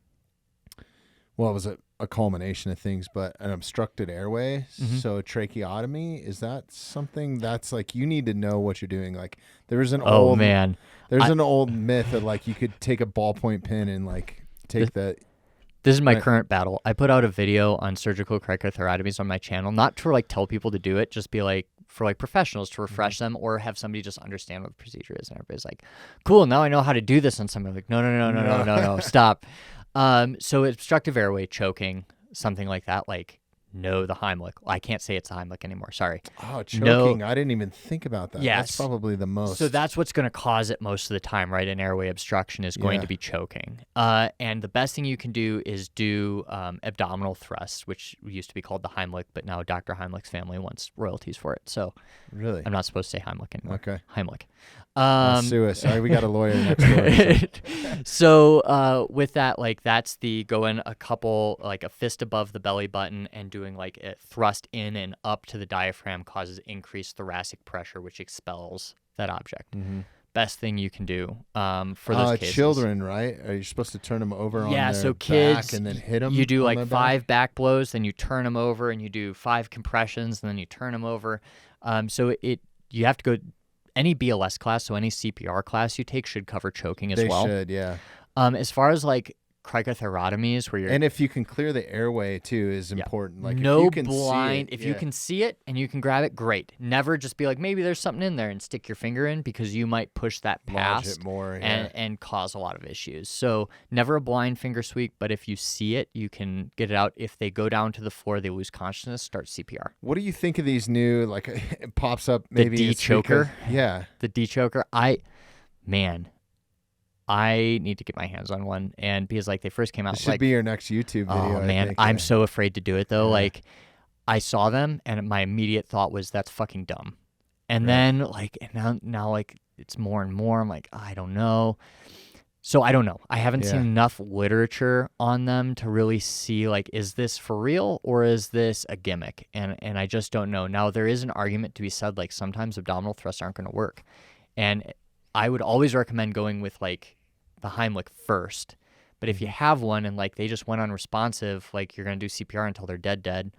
it was a culmination of things, but an obstructed airway, so tracheotomy, is that something that's like you need to know what you're doing? Like there's an old myth that like you could take a ballpoint pen and like take the. This is my current battle. I put out a video on surgical cricothyrotomies on my channel, not to like tell people to do it, just be like for like professionals to refresh them or have somebody just understand what the procedure is. And everybody's like, cool, now I know how to do this on somebody. Like, no, stop. So obstructive airway, choking, something like that, like no, the Heimlich. I can't say it's a Heimlich anymore. Sorry. Oh, choking. No. I didn't even think about that. Yes. That's probably the most. So that's what's going to cause it most of the time, right? An airway obstruction is going to be choking. And the best thing you can do is do abdominal thrusts, which used to be called the Heimlich, but now Dr. Heimlich's family wants royalties for it. So really, I'm not supposed to say Heimlich anymore. Okay. Heimlich. Sue us. Sorry, we got a lawyer next door. So with that, like that's the go in a couple, like a fist above the belly button and doing like a thrust in and up to the diaphragm causes increased thoracic pressure, which expels that object. Best thing you can do for those cases. Children, right? Are you supposed to turn them over on their so kids, back and then hit them? You do like 5 back blows, then you turn them over, and you do 5 compressions, and then you turn them over. So you have to go. Any BLS class, so any CPR class you take should cover choking as well. They should, yeah. As far as like cricothyrotomies, where you're and if you can clear the airway too is important. Like no if you can blind. See it, if you can see it and you can grab it, great. Never just be like maybe there's something in there and stick your finger in because you might push that past it more, and cause a lot of issues. So never a blind finger sweep, but if you see it, you can get it out. If they go down to the floor, they lose consciousness, start CPR. What do you think of these new like it pops up maybe the D-choker? Yeah. The D-choker. I need to get my hands on one, and because like they first came out, this should be your next YouTube video. Oh man, I'm so afraid to do it though. Like, I saw them, and my immediate thought was that's fucking dumb. And then like now like it's more and more. I'm like I don't know. So I don't know. I haven't seen enough literature on them to really see like is this for real or is this a gimmick? And I just don't know. Now there is an argument to be said like sometimes abdominal thrusts aren't going to work, and I would always recommend going with like the Heimlich first. But if you have one and like they just went unresponsive, like you're going to do CPR until they're dead,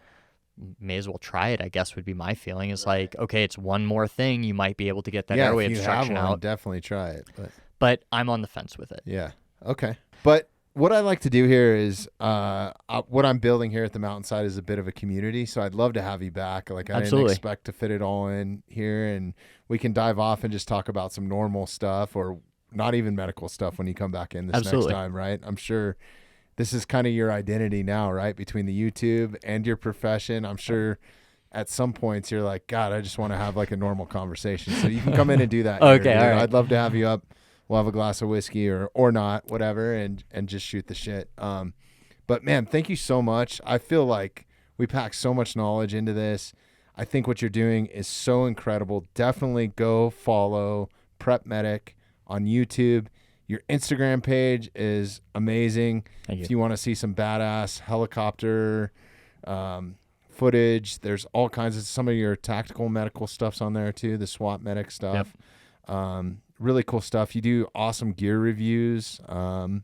may as well try it, I guess would be my feeling. Is like, okay, it's one more thing. You might be able to get that airway obstruction out. Definitely try it. But I'm on the fence with it. Yeah. Okay. But what I like to do here is what I'm building here at the Mountainside is a bit of a community. So I'd love to have you back. Like I didn't expect to fit it all in here, and we can dive off and just talk about some normal stuff or not even medical stuff when you come back in this next time, right? I'm sure this is kind of your identity now, right? Between the YouTube and your profession. I'm sure at some points you're like, God, I just want to have like a normal conversation. So you can come in and do that. Okay, all right. I'd love to have you up. We'll have a glass of whiskey or not, whatever, and just shoot the shit. But man, thank you so much. I feel like we packed so much knowledge into this. I think what you're doing is so incredible. Definitely go follow PrepMedic on YouTube. Your Instagram page is amazing. If you want to see some badass helicopter footage, there's all kinds of some of your tactical medical stuff's on there too, the SWAT medic stuff. Really cool stuff. You do awesome gear reviews on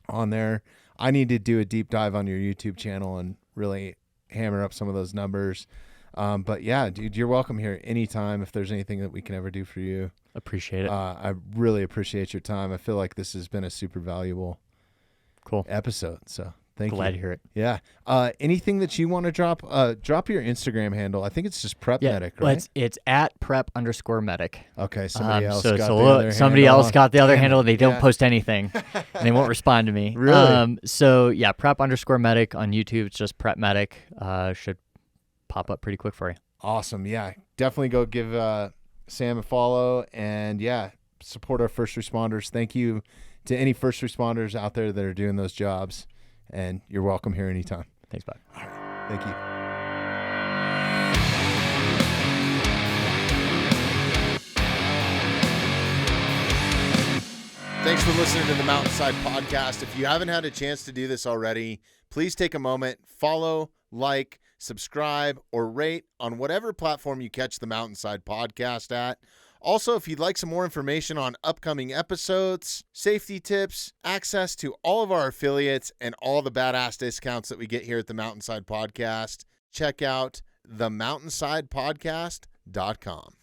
there. I need to do a deep dive on your YouTube channel and really hammer up some of those numbers. But yeah, dude, you're welcome here anytime if there's anything that we can ever do for you. Appreciate it. I really appreciate your time. I feel like this has been a super valuable episode. So thank you. Glad to hear it. Yeah. Anything that you want to drop? Drop your Instagram handle. I think it's just PrepMedic, right? Well, it's at @prep_medic. Okay. Somebody else got the other handle. They don't post anything. And they won't respond to me. Really? So yeah, prep_medic on YouTube. It's just PrepMedic. Should pop up pretty quick for you. Awesome. Yeah. Definitely go give Sam a follow, and yeah, support our first responders. Thank you to any first responders out there that are doing those jobs, and you're welcome here anytime. Thanks, Buck. All right. Thank you. Thanks for listening to the Mountainside Podcast. If you haven't had a chance to do this already, please take a moment, follow, like, subscribe, or rate on whatever platform you catch the Mountainside Podcast at. Also, if you'd like some more information on upcoming episodes, safety tips, access to all of our affiliates, and all the badass discounts that we get here at the Mountainside Podcast, check out themountainsidepodcast.com.